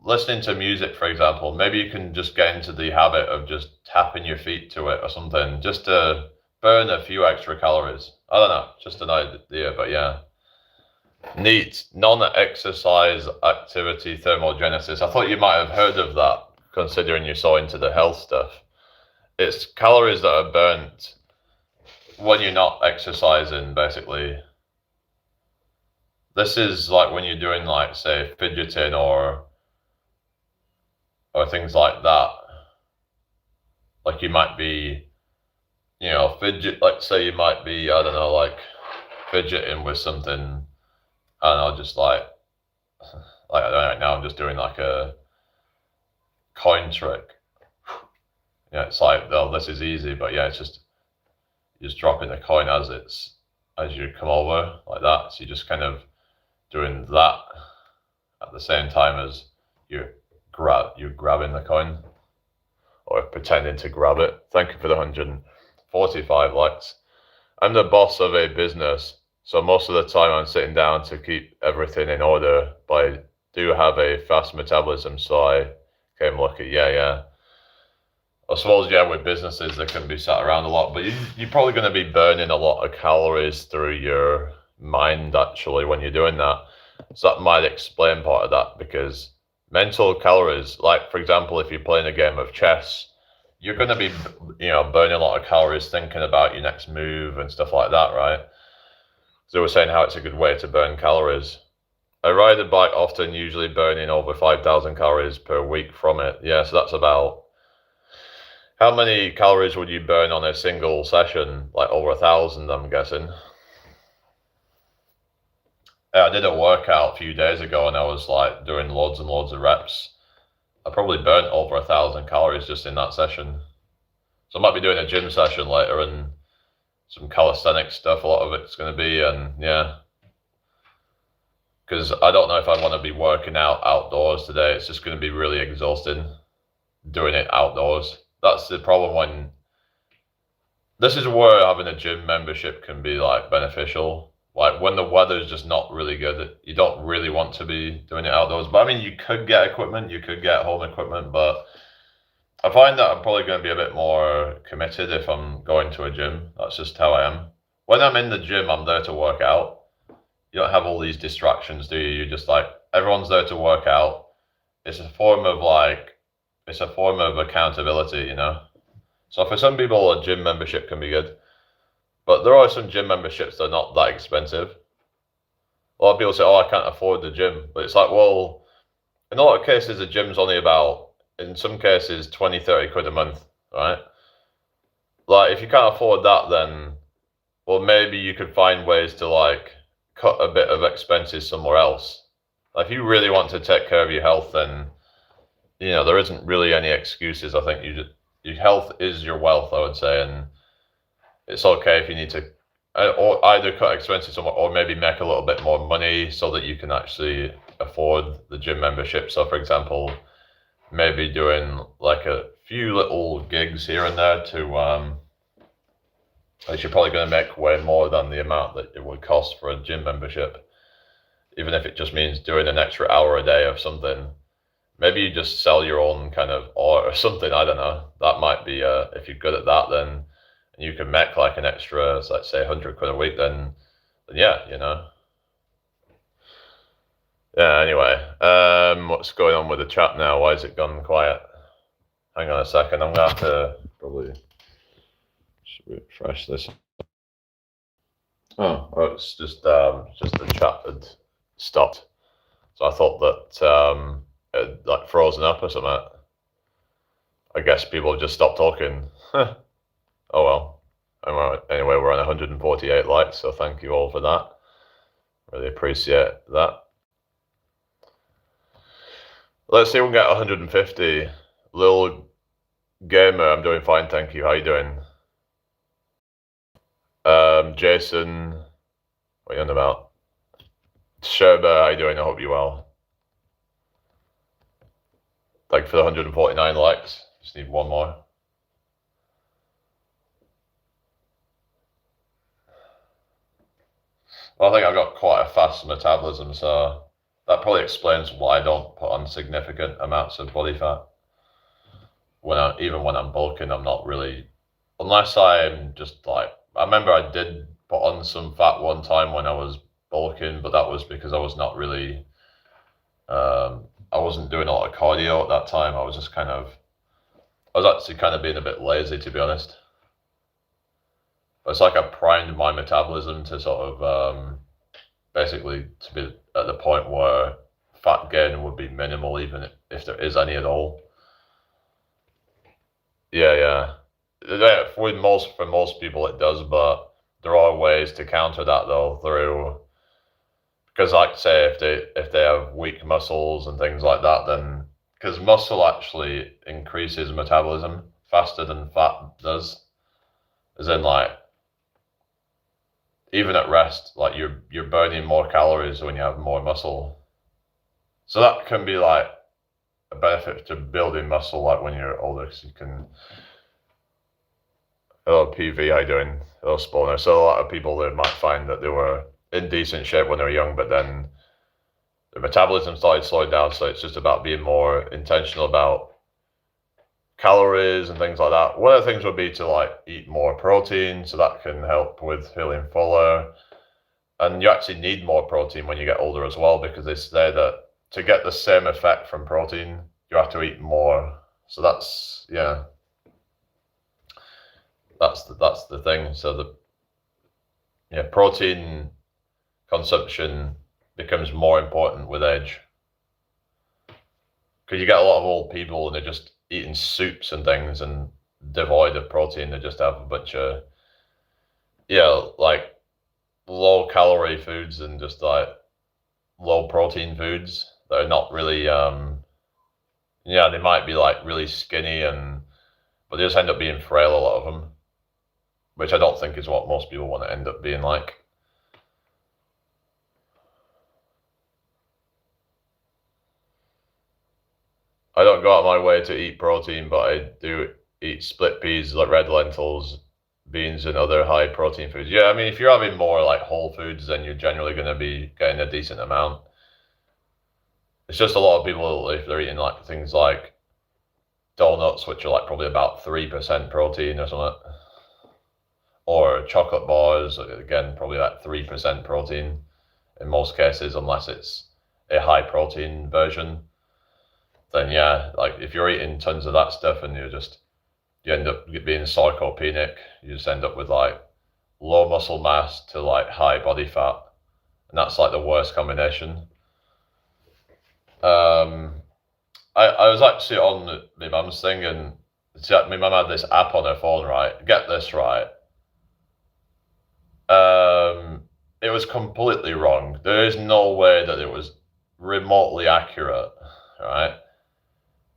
listening to music, for example. Maybe you can just get into the habit of just tapping your feet to it or something, just to burn a few extra calories. I don't know, just an idea, but yeah. NEAT, non-exercise activity thermogenesis. I thought you might have heard of that, considering you're so into the health stuff. It's calories that are burnt when you're not exercising, basically. This is like when you're doing, like, say, fidgeting or things like that. Like you might be, like say you might be, I don't know, like fidgeting with something. I don't know, just like right now I'm just doing like a coin trick. Yeah, it's like, oh, this is easy, but yeah, it's just dropping the coin as you come over like that. So you're just kind of doing that at the same time as you're grabbing the coin or pretending to grab it. Thank you for the 145 likes. I'm the boss of a business, so most of the time I'm sitting down to keep everything in order, but I do have a fast metabolism, so I came lucky. Yeah. I suppose, yeah, with businesses, they can be sat around a lot, but you're probably going to be burning a lot of calories through your mind, actually, when you're doing that. So that might explain part of that, because mental calories, like, for example, if you're playing a game of chess, you're going to be, burning a lot of calories thinking about your next move and stuff like that, right? So we're saying how it's a good way to burn calories. I ride a bike often, usually burning over 5,000 calories per week from it. Yeah, so that's about, how many calories would you burn on a single session? Like over 1,000, I'm guessing. Yeah, I did a workout a few days ago and I was like doing loads and loads of reps. I probably burnt over 1,000 calories just in that session. So I might be doing a gym session later and some calisthenics stuff, a lot of it's going to be, and yeah. Because I don't know if I want to be working out outdoors today. It's just going to be really exhausting doing it outdoors. That's the problem this is where having a gym membership can be like beneficial. Like when the weather's just not really good, you don't really want to be doing it outdoors. But I mean, you could get equipment, you could get home equipment, but I find that I'm probably going to be a bit more committed if I'm going to a gym. That's just how I am. When I'm in the gym, I'm there to work out. You don't have all these distractions, do you? You're just like, everyone's there to work out. It's a form of accountability, So for some people, a gym membership can be good. But there are some gym memberships that are not that expensive. A lot of people say, oh, I can't afford the gym. But it's like, well, in a lot of cases, the gym's only about, in some cases, 20, 30 quid a month, right? Like, if you can't afford that, then, well, maybe you could find ways to, like, cut a bit of expenses somewhere else. Like, if you really want to take care of your health, then, there isn't really any excuses. I think your health is your wealth, I would say, and it's okay if you need to, or either cut expenses or maybe make a little bit more money so that you can actually afford the gym membership. So, for example, maybe doing like a few little gigs here and there to, like you're probably going to make way more than the amount that it would cost for a gym membership, even if it just means doing an extra hour a day of something. Maybe you just sell your own kind of art or something. I don't know. That might be, if you're good at that, then you can make like an extra, let's say, 100 quid a week. Then yeah, you know. Yeah. Anyway, what's going on with the chat now? Why has it gone quiet? Hang on a second. I'm gonna have to probably refresh this. Oh, it's just the chat had stopped. So I thought that it like frozen up or something. I guess people just stopped talking. Oh well. Anyway, we're on 148 likes, so thank you all for that. Really appreciate that. Let's see if we can get 150. Lil Gamer, I'm doing fine, thank you. How you doing? Jason, what are you on about? Sherba, how you doing? I hope you're well. Thank you for the 149 likes. Just need one more. Well, I think I've got quite a fast metabolism, so that probably explains why I don't put on significant amounts of body fat. Even when I'm bulking, I'm not really, unless I'm just like, I remember I did put on some fat one time when I was bulking, but that was because I was not really, I wasn't doing a lot of cardio at that time. I was actually kind of being a bit lazy, to be honest. But it's like I primed my metabolism to sort of, basically to be at the point where fat gain would be minimal, even if there is any at all. Yeah. For most people it does, but there are ways to counter that though because like say if they have weak muscles and things like that, then because muscle actually increases metabolism faster than fat does, as in like even at rest, like you're burning more calories when you have more muscle. So that can be like a benefit to building muscle, like when you're older, because you can. Hello, PV, how you doing? Hello, Spawner. So a lot of people that might find that they were in decent shape when they were young, but then their metabolism started slowing down. So it's just about being more intentional about calories and things like that. One of the things would be to like eat more protein, so that can help with feeling fuller. And you actually need more protein when you get older as well, because they say that to get the same effect from protein, you have to eat more. So that's the thing. So protein consumption becomes more important with age, because you get a lot of old people and they're just eating soups and things and devoid of protein. They just have a bunch of like low calorie foods and just like low protein foods that are not really they might be like really skinny but they just end up being frail, a lot of them, which I don't think is what most people want to end up being like. I don't go out of my way to eat protein, but I do eat split peas, like red lentils, beans, and other high protein foods. Yeah, I mean, if you're having more like whole foods, then you're generally going to be getting a decent amount. It's just a lot of people, if they're eating like things like donuts, which are like probably about 3% protein or something, or chocolate bars, again, probably like 3% protein in most cases, unless it's a high protein version. Then yeah, like if you're eating tons of that stuff and you end up being sarcopenic, you just end up with like low muscle mass to like high body fat, and that's like the worst combination. I was actually on my mum's thing, and my mum had this app on her phone, right? Get this right. It was completely wrong. There is no way that it was remotely accurate, right?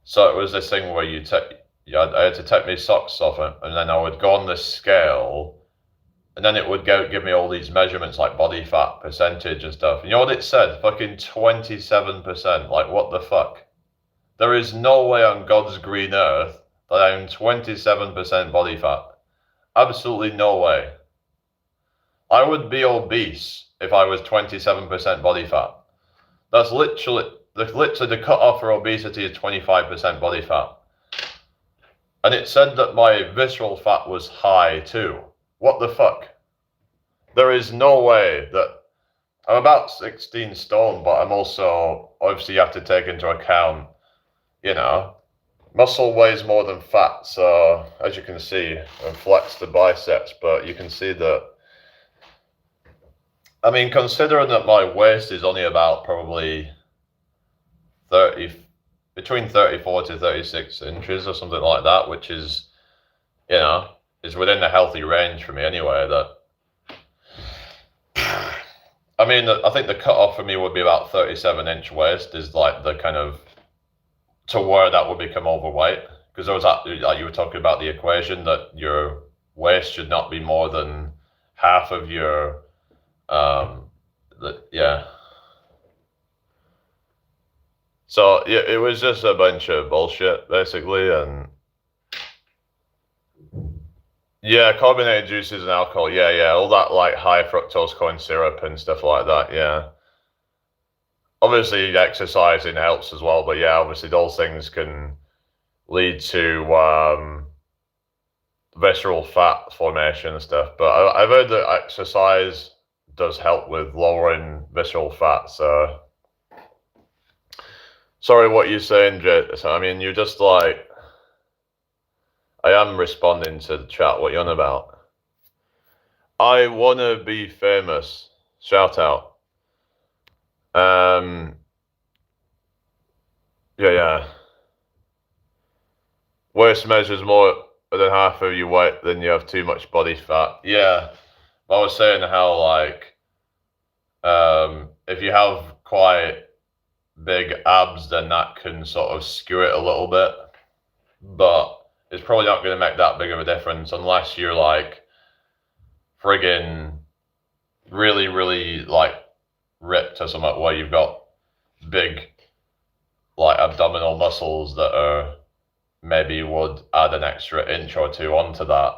So it was this thing where I had to take my socks off, and then I would go on this scale, And then it would give me all these measurements like body fat percentage and stuff. You know what it said? Fucking 27%. Like, what the fuck? There is no way on God's green earth that I'm 27% body fat. Absolutely no way. I would be obese if I was 27% body fat. That's literally the cutoff for obesity is 25% body fat. And it said that my visceral fat was high too. What the fuck? There is no way that I'm about 16 stone, but I'm also, obviously you have to take into account, you know, muscle weighs more than fat. So as you can see, I flex the biceps, but you can see that, I mean, considering that my waist is only about probably between 34 to 36 inches or something like that, which is, you know, is within the healthy range for me anyway. That, I mean, I think the cutoff for me would be about 37-inch waist is like the kind of, to where that would become overweight. Because there was that, like you were talking about the equation that your waist should not be more than half of your, yeah. So yeah, it was just a bunch of bullshit basically, and yeah, carbonated juices and alcohol, yeah, all that like high fructose corn syrup and stuff like that, yeah. Obviously, exercising helps as well, but yeah, obviously those things can lead to visceral fat formation and stuff. But I've heard that exercise does help with lowering visceral fat. So, sorry, what you're saying, Jay. I mean, you're just like, I am responding to the chat. What you on about? I wanna be famous. Shout out. Yeah. Waist measures more than half of your weight, then you have too much body fat. Yeah. I was saying how like, if you have quite big abs, then that can sort of skew it a little bit. But it's probably not going to make that big of a difference unless you're like friggin' really, really like ripped or something where you've got big like abdominal muscles that are maybe would add an extra inch or two onto that.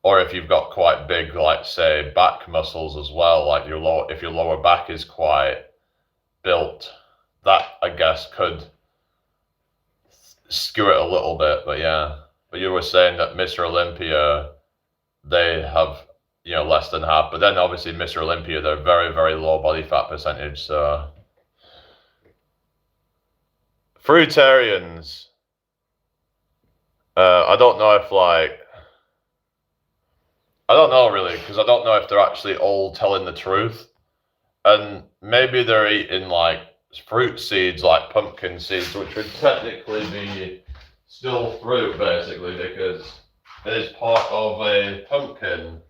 Or if you've got quite big, like say back muscles as well, like if your lower back is quite built, that I guess could skew it a little bit. But yeah, but you were saying that Mr. Olympia, they have, you know, less than half, but then obviously Mr. Olympia, they're very, very low body fat percentage. So fruitarians, I don't know if like, I don't know really, because I don't know if they're actually all telling the truth. And maybe they're eating like fruit seeds, like pumpkin seeds, which would technically be still fruit basically, because it is part of a pumpkin,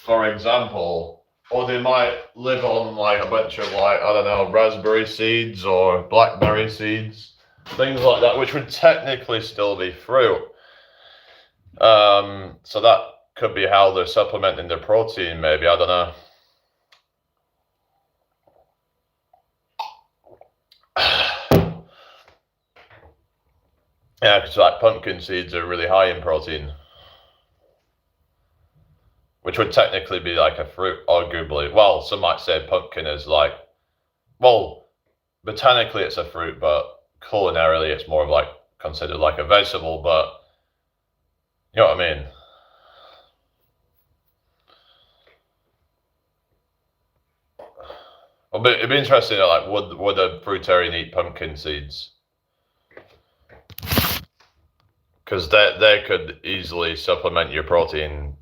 for example. Or they might live on like a bunch of like, I don't know, raspberry seeds or blackberry seeds, things like that, which would technically still be fruit. So that could be how they're supplementing their protein, maybe, I don't know. Yeah, because like pumpkin seeds are really high in protein, which would technically be like a fruit, arguably. Well, some might say pumpkin is like, well, botanically it's a fruit, but culinarily it's more of like considered like a vegetable, but you know what I mean? Well, it'd be interesting, like, would a fruitarian eat pumpkin seeds? Because they could easily supplement your protein.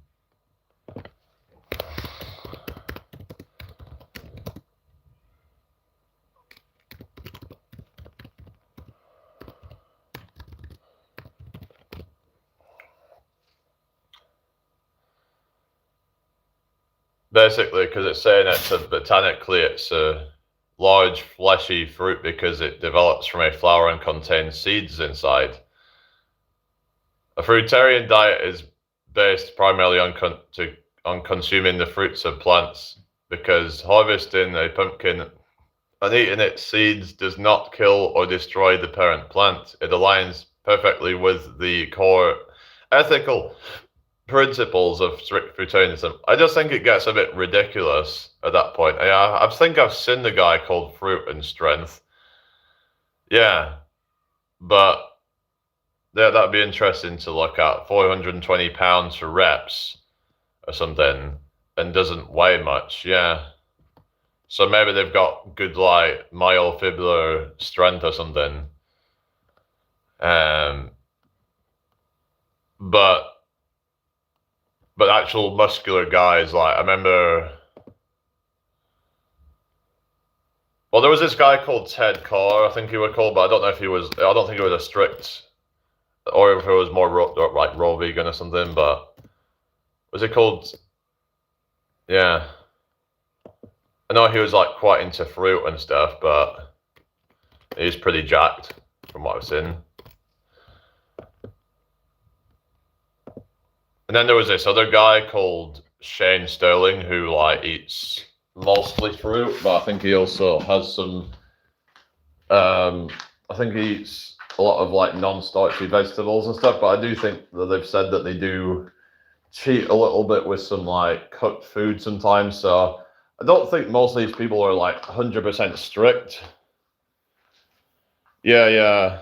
Basically, because it's saying botanically it's a large fleshy fruit because it develops from a flower and contains seeds inside. A fruitarian diet is based primarily on consuming the fruits of plants because harvesting a pumpkin and eating its seeds does not kill or destroy the parent plant. It aligns perfectly with the core ethical principles of strict fruitarianism. I just think it gets a bit ridiculous at that point. I think I've seen the guy called Fruit and Strength. Yeah, but yeah, that'd be interesting to look at. 420 pounds for reps or something, and doesn't weigh much. Yeah. So maybe they've got good like myofibrillar strength or something. Um, but actual muscular guys, like I remember. Well, there was this guy called Ted Carr, I think he was called, but I don't know if he was. I don't think he was a strict, or if it was more like raw vegan or something. But was it called? Yeah, I know he was like quite into fruit and stuff, but he's pretty jacked from what I've seen. And then there was this other guy called Shane Sterling who like eats mostly fruit, but I think he also has some. I think he eats a lot of like non-starchy vegetables and stuff. But I do think that they've said that they do cheat a little bit with some like cooked food sometimes. So I don't think most of these people are like 100% strict. Yeah, yeah.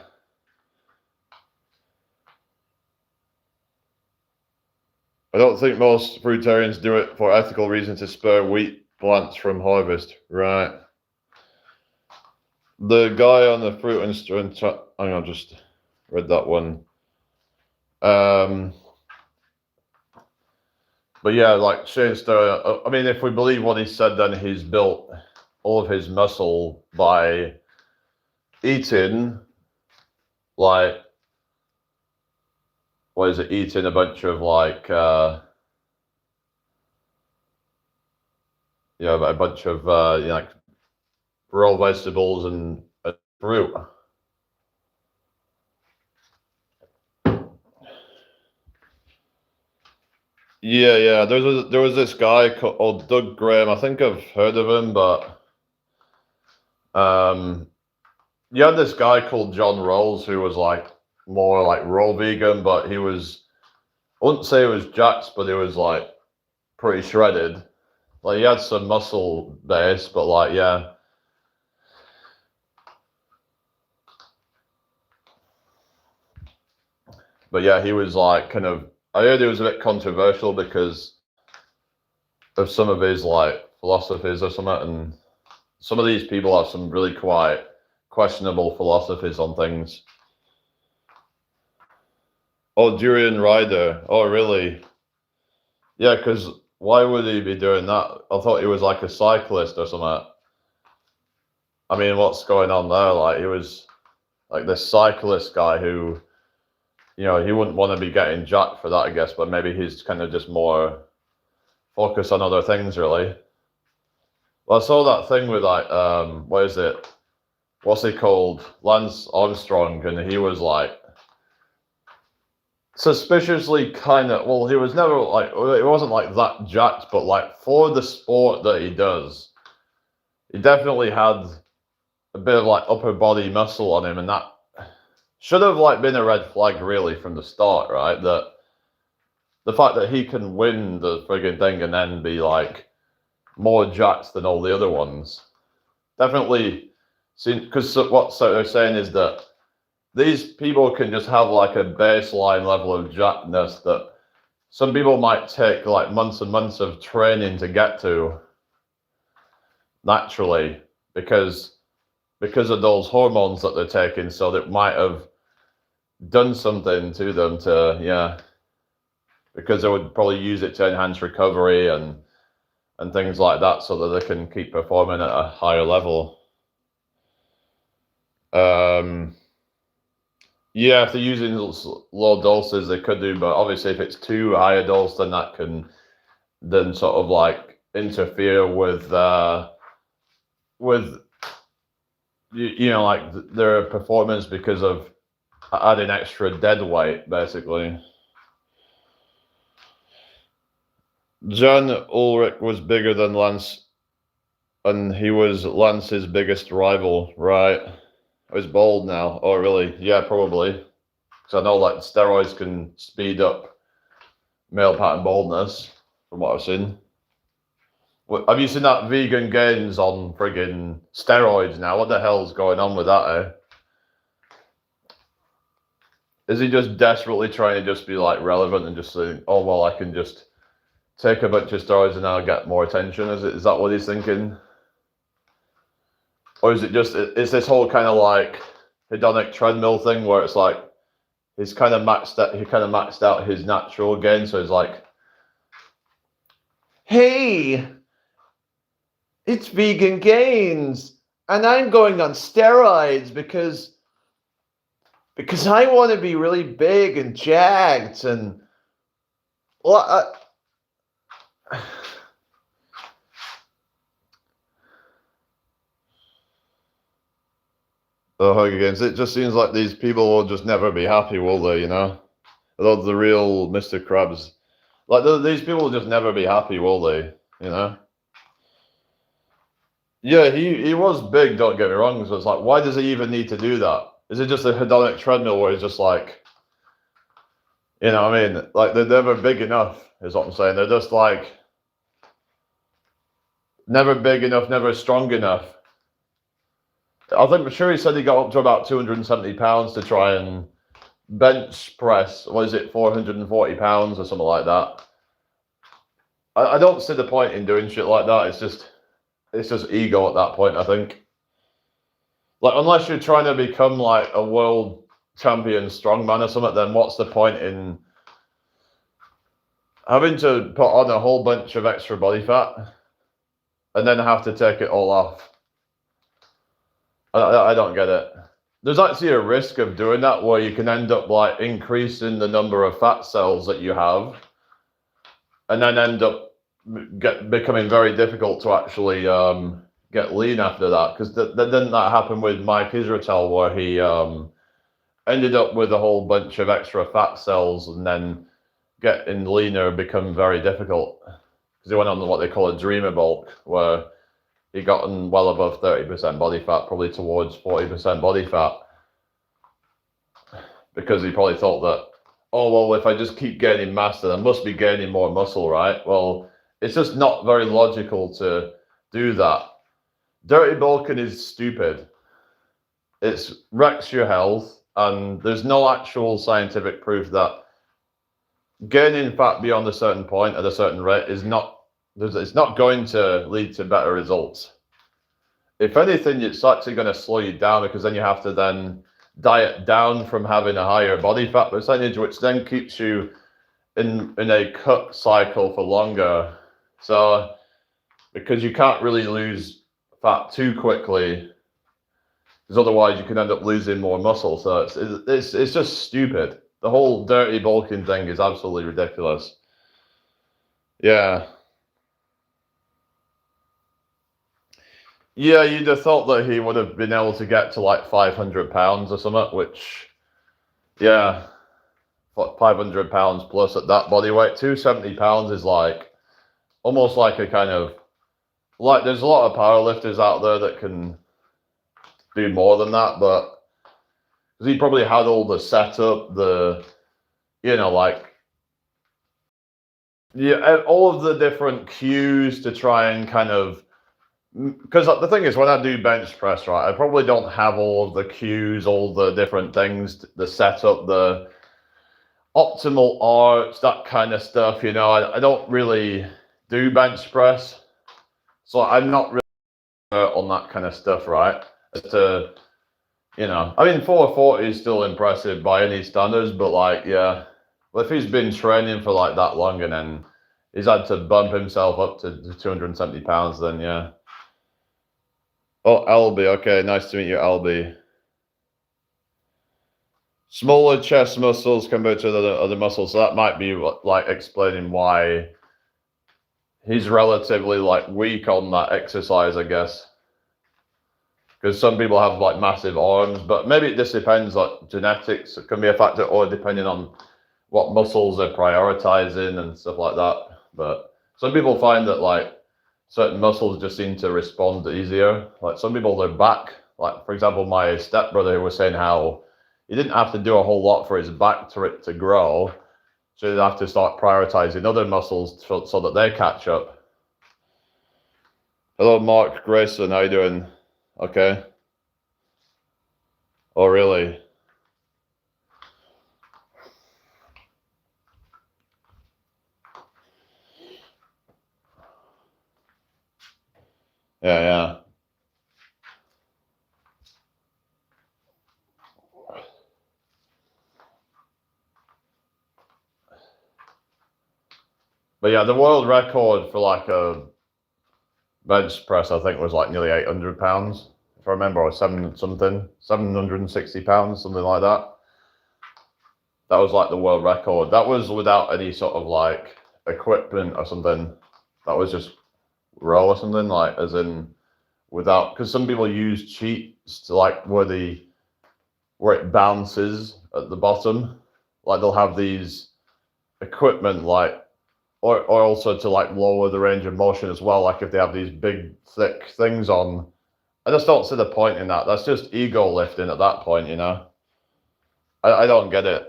I don't think most fruitarians do it for ethical reasons to spare wheat plants from harvest. Right. The guy on the fruit and strength. Hang on, just read that one. But yeah, like Shane Sterling. I mean, if we believe what he said, then he's built all of his muscle by eating, like, what is it? Eating a bunch of like, a bunch of like raw vegetables and fruit. Yeah, yeah. There was this guy called Doug Graham. I think I've heard of him, but you had this guy called John Rawls who was like more like raw vegan, but he was, I wouldn't say he was jacked, but he was like pretty shredded. Like he had some muscle base, but like yeah. But yeah, he was like kind of. I heard he was a bit controversial because of some of his like philosophies or something, and some of these people have some really quite questionable philosophies on things. Oh, Durian Rider. Oh, really? Yeah, because why would he be doing that? I thought he was like a cyclist or something. I mean, what's going on there? Like, he was like this cyclist guy who, he wouldn't want to be getting jacked for that, I guess, but maybe he's kind of just more focused on other things, really. Well, I saw that thing with like, what is it? What's he called? Lance Armstrong, and he was like suspiciously kind of, well, he was never like, it wasn't like that jacked, but like for the sport that he does, he definitely had a bit of like upper body muscle on him, and that should have like been a red flag really from the start, right? That the fact that he can win the frigging thing and then be like more jacked than all the other ones, definitely, because what they're saying is that these people can just have like a baseline level of jackedness that some people might take like months and months of training to get to naturally because of those hormones that they're taking. So that might have done something to them because they would probably use it to enhance recovery and things like that so that they can keep performing at a higher level. Yeah, if they're using low doses, they could do, but obviously if it's too high a dose, then that can then sort of like interfere with like their performance because of adding extra dead weight, basically. Jan Ulrich was bigger than Lance, and he was Lance's biggest rival, right? He's bald now. Oh, really? Yeah, probably. Because I know like steroids can speed up male pattern baldness, from what I've seen. Have you seen that vegan gains on friggin' steroids now? What the hell's going on with that, eh? Is he just desperately trying to just be like relevant and just saying, oh, well, I can just take a bunch of steroids and I'll get more attention? Is that what he's thinking? Or is it just, is this whole kind of like hedonic treadmill thing where it's like, he kind of maxed out his natural gain, so he's like, hey, it's vegan gains, and I'm going on steroids because I want to be really big and jacked and well, the Hunger Games. It just seems like these people will just never be happy, will they? You know, those the real Mr. Krabs. Like these people will just never be happy, will they? You know. Yeah, he was big. Don't get me wrong. So it's like, why does he even need to do that? Is it just a hedonic treadmill where he's just like, you know what I mean? Like, they're never big enough, is what I'm saying. They're just like, never big enough, never strong enough. I'm sure he said he got up to about 270 pounds to try and bench press, what is it, 440 pounds or something like that. I don't see the point in doing shit like that. It's just ego at that point, I think. Like, unless you're trying to become like a world champion strongman or something, then what's the point in having to put on a whole bunch of extra body fat and then have to take it all off? I don't get it. There's actually a risk of doing that where you can end up like increasing the number of fat cells that you have and then end up becoming very difficult to actually get lean after that. Because didn't that happen with Mike Israetel where he ended up with a whole bunch of extra fat cells and then getting leaner become very difficult? Because he went on what they call a dreamer bulk, where he gotten well above 30% body fat, probably towards 40% body fat, because he probably thought that, oh, well, if I just keep gaining mass, then I must be gaining more muscle, right? Well, it's just not very logical to do that. Dirty bulking is stupid. It wrecks your health, and there's no actual scientific proof that gaining fat beyond a certain point at a certain rate is not, it's not going to lead to better results. If anything, it's actually going to slow you down, because then you have to then diet down from having a higher body fat percentage, which then keeps you in a cut cycle for longer. So, because you can't really lose fat too quickly, because otherwise you can end up losing more muscle. So it's just stupid. The whole dirty bulking thing is absolutely ridiculous. Yeah. Yeah, you'd have thought that he would have been able to get to like 500 pounds or something, which, yeah, 500 pounds plus at that body weight. 270 pounds is like, almost like a kind of, like, there's a lot of powerlifters out there that can do more than that, but he probably had all the setup, the, you know, like, yeah, all of the different cues to try and kind of, because the thing is, when I do bench press, right, I probably don't have all of the cues, all the different things, the setup, the optimal arch, that kind of stuff, you know. I don't really do bench press, so I'm not really on that kind of stuff, right? You know, I mean, 440 is still impressive by any standards, but like, yeah, well, if he's been training for like that long and then he's had to bump himself up to 270 pounds, then yeah. Oh, Albie, okay, nice to meet you, Albie. Smaller chest muscles compared to the other muscles, so that might be like explaining why he's relatively like weak on that exercise, I guess. Because some people have like massive arms, but maybe it just depends. Like genetics it can be a factor, or depending on what muscles they're prioritizing and stuff like that. But some people find that like certain muscles just seem to respond easier. Like some people, their back, like for example, my stepbrother who was saying how he didn't have to do a whole lot for his back for it to grow. So he'd have to start prioritizing other muscles so that they catch up. Hello, Mark Grayson, how you doing? Okay. Oh, really? Yeah. But yeah, the world record for like a bench press, I think, was like nearly 800 pounds. If I remember, or 760 pounds, something like that. That was like the world record. That was without any sort of like equipment or something. That was just raw or something, like as in without, because some people use cheats to like where it bounces at the bottom. Like they'll have these equipment like or also to like lower the range of motion as well. Like if they have these big thick things on, I just don't see the point in that. That's just ego lifting at that point, you know. I don't get it.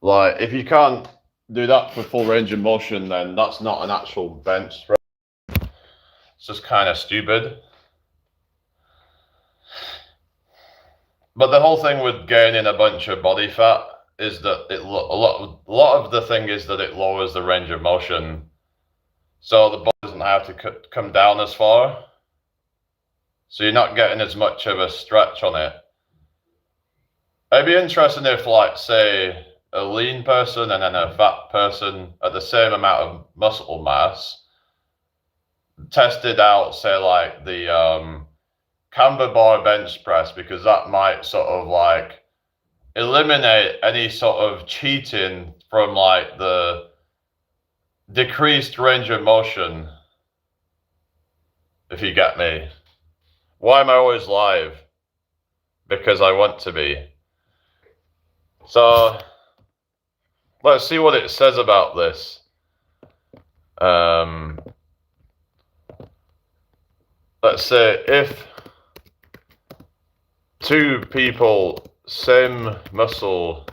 Like if you can't do that for full range of motion, then that's not an actual bench press. It's just kind of stupid. But the whole thing with gaining a bunch of body fat is that a lot of the thing is that it lowers the range of motion, so the body doesn't have to come down as far. So you're not getting as much of a stretch on it. It'd be interesting if, like, say, a lean person and then a fat person at the same amount of muscle mass tested out, say, like the camber bar bench press, because that might sort of like eliminate any sort of cheating from like the decreased range of motion, if you get me. Why am I always live? Because I want to be. So let's see what it says about this. Let's say if two people, same muscle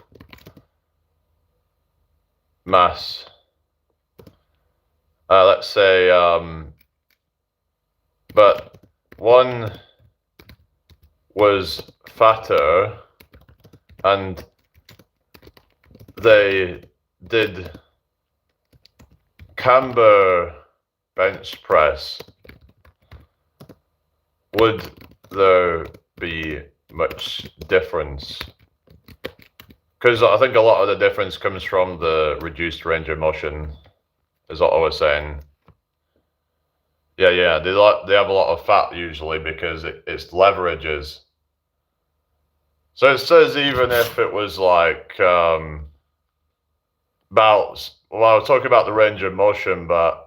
mass, let's say, but one was fatter and they did camber bench press, would there be much difference? Because I think a lot of the difference comes from the reduced range of motion, is what I was saying. Yeah, they have a lot of fat usually because it's leverages. So it says even if it was like about, well, I was talking about the range of motion, but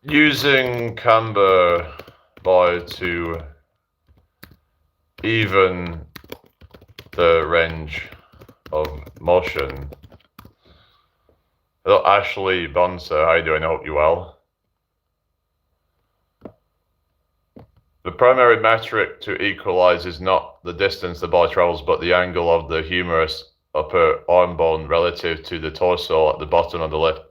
using camber bar to even the range of motion. Hello, Ashley Bonser, how you doing? I hope you're well. The primary metric to equalize is not the distance the ball travels, but the angle of the humerus upper arm bone relative to the torso at the bottom of the lift.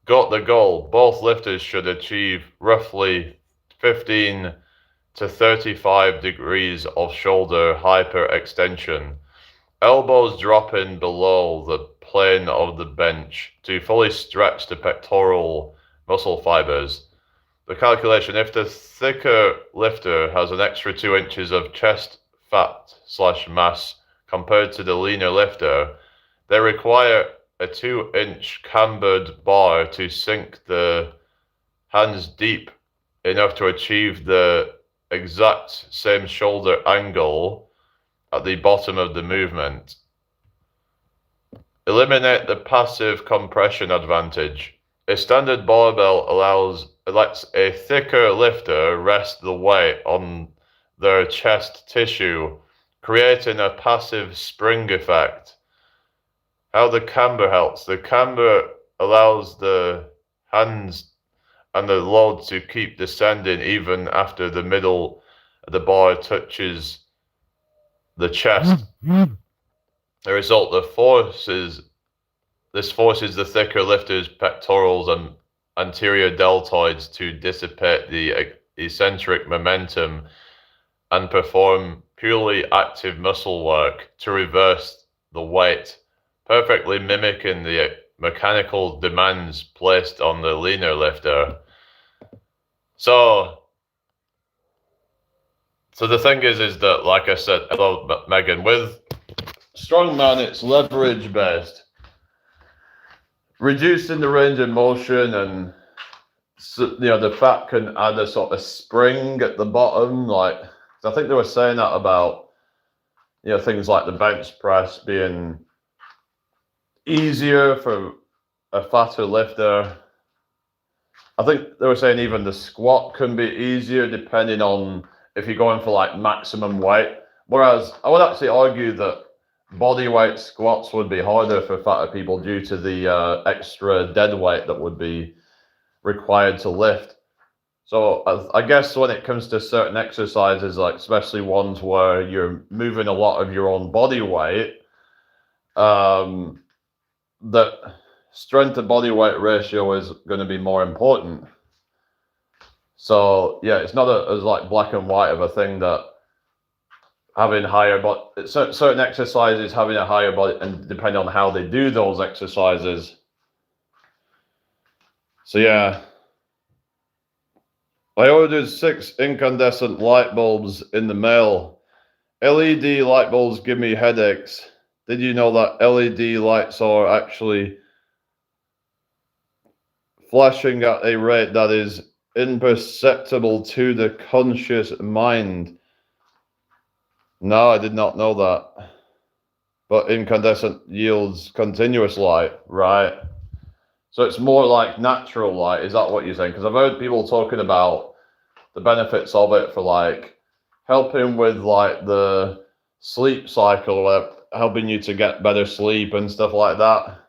Got the goal. Both lifters should achieve roughly 15 to 35 degrees of shoulder hyperextension. Elbows dropping below the plane of the bench to fully stretch the pectoral muscle fibers. The calculation, if the thicker lifter has an extra 2 inches of chest fat / mass compared to the leaner lifter, they require a 2-inch cambered bar to sink the hands deep enough to achieve the exact same shoulder angle at the bottom of the movement. Eliminate the passive compression advantage. A standard barbell allows lets a thicker lifter rest the weight on their chest tissue, creating a passive spring effect. How the camber helps. The camber allows the hands and the load to keep descending even after the middle of the bar touches the chest. The result, this forces the thicker lifter's pectorals and anterior deltoids to dissipate the eccentric momentum and perform purely active muscle work to reverse the weight, perfectly mimicking the mechanical demands placed on the leaner lifter. So the thing is that, like I said, hello, Megan, with strongman, it's leverage based, reducing the range of motion, and the fat can add a sort of spring at the bottom. Like, I think they were saying that about things like the bench press being easier for a fatter lifter. I think they were saying even the squat can be easier depending on if you're going for like maximum weight. Whereas I would actually argue that body weight squats would be harder for fatter people due to the extra dead weight that would be required to lift. So I guess when it comes to certain exercises, like especially ones where you're moving a lot of your own body weight, that strength to body weight ratio is going to be more important. So yeah, it's not as like black and white of a thing that having higher, but certain exercises having a higher body, and depending on how they do those exercises. So yeah, I ordered 6 incandescent light bulbs in the mail. LED light bulbs give me headaches. Did you know that LED lights are actually flashing at a rate that is imperceptible to the conscious mind? No, I did not know that. But incandescent yields continuous light, right? So it's more like natural light. Is that what you're saying? Because I've heard people talking about the benefits of it for like helping with like the sleep cycle, helping you to get better sleep and stuff like that,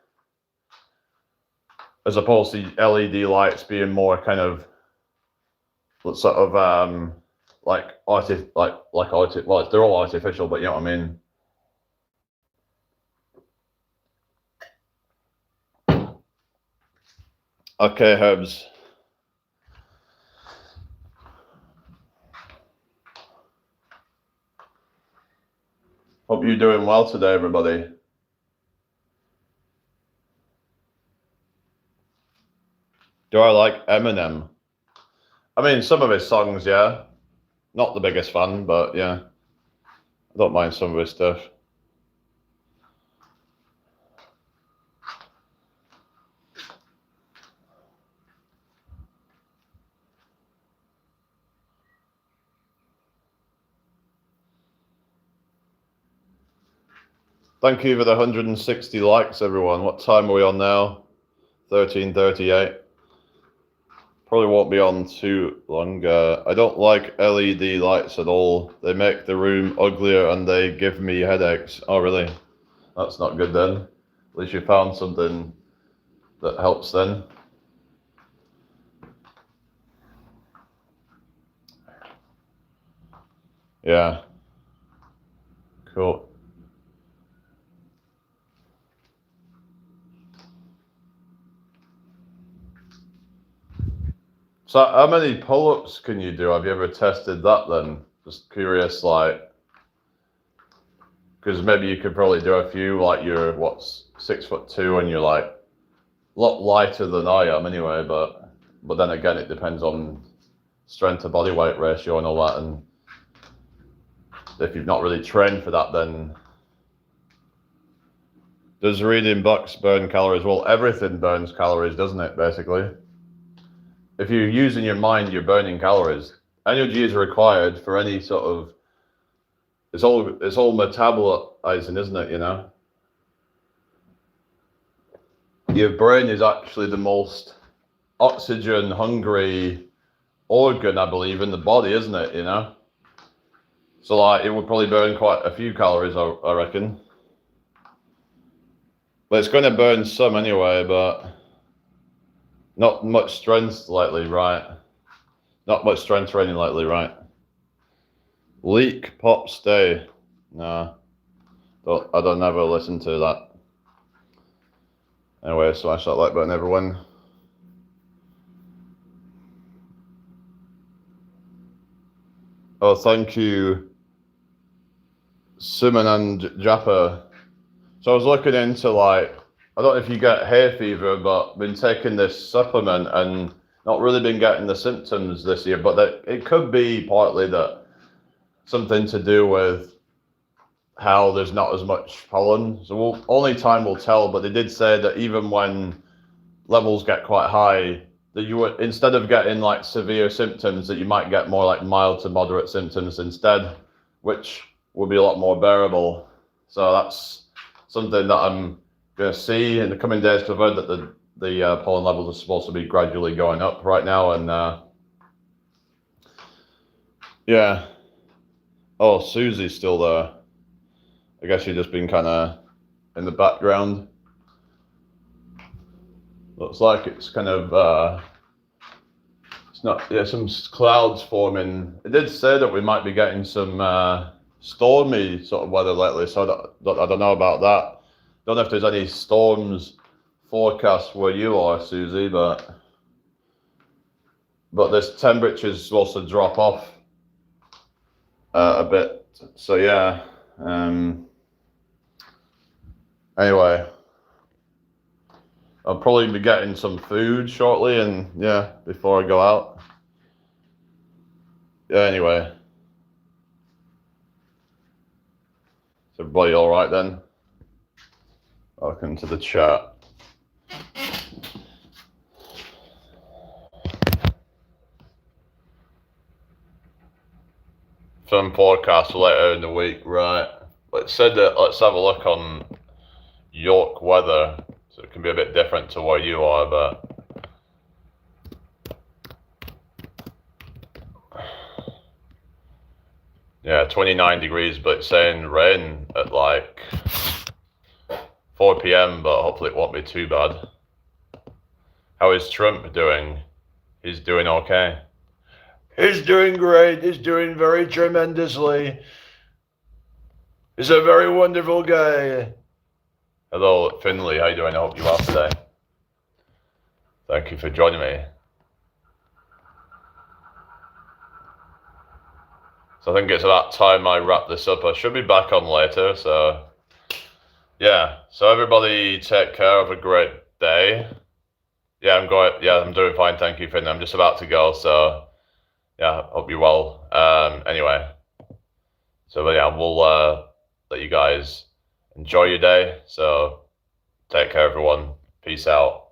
as opposed to LED lights being more kind of sort of well, they're all artificial, but you know what I mean. Okay, Herbs. Hope you're doing well today, everybody. Do I like Eminem? I mean, some of his songs, yeah. Not the biggest fan, but yeah. I don't mind some of his stuff. Thank you for the 160 likes, everyone. What time are we on now? 13:38. Probably won't be on too long. I don't like LED lights at all. They make the room uglier and they give me headaches. Oh, really? That's not good then. At least you found something that helps then. Yeah. Cool. So how many pull-ups can you do? Have you ever tested that then? Just curious, like, because maybe you could probably do a few, like you're, 6'2", and you're like a lot lighter than I am anyway, but then again, it depends on strength to body weight ratio and all that, and if you've not really trained for that, then does reading books burn calories? Well, everything burns calories, doesn't it, basically? If you're using your mind, you're burning calories. Energy is required for any sort of, it's all metabolizing, isn't it, you know? Your brain is actually the most oxygen hungry organ, I believe, in the body, isn't it? You know, so like it would probably burn quite a few calories, I reckon. But it's going to burn some anyway, but not much strength lately, right? Not much strength training lately, right? Leak pop stay. Nah, I don't ever listen to that. Anyway, smash that like button, everyone. Oh, thank you, Simon and Jappa. So I was looking into like, I don't know if you get hay fever, but been taking this supplement and not really been getting the symptoms this year. But it could be partly that something to do with how there's not as much pollen. So only time will tell. But they did say that even when levels get quite high, that you would, instead of getting like severe symptoms, that you might get more like mild to moderate symptoms instead, which would be a lot more bearable. So that's something that I'm going to see in the coming days, because I've heard that the pollen levels are supposed to be gradually going up right now. And yeah. Oh, Susie's still there. I guess she's just been kind of in the background. Looks like it's kind of it's not, yeah, some clouds forming. It did say that we might be getting some stormy sort of weather lately, so I don't know about that. Don't know if there's any storms forecast where you are, Susie, but this temperature's supposed to drop off a bit. So yeah. Anyway, I'll probably be getting some food shortly, and yeah, before I go out. Yeah, anyway. Is everybody all right then? Welcome to the chat. Some forecast later in the week, right? Let's have a look on York weather. So it can be a bit different to where you are, but yeah, 29 degrees, but it's saying rain at like 4 p.m, but hopefully it won't be too bad. How is Trump doing? He's doing okay. He's doing great. He's doing very tremendously. He's a very wonderful guy. Hello, Finley. How you doing? I hope you are today. Thank you for joining me. So I think it's about time I wrap this up. I should be back on later, so yeah. So everybody take care. Have a great day. Yeah, I'm doing fine. Thank you, Finley. I'm just about to go, so yeah, hope you're well. Anyway. So yeah, we'll let you guys enjoy your day. So take care, everyone. Peace out.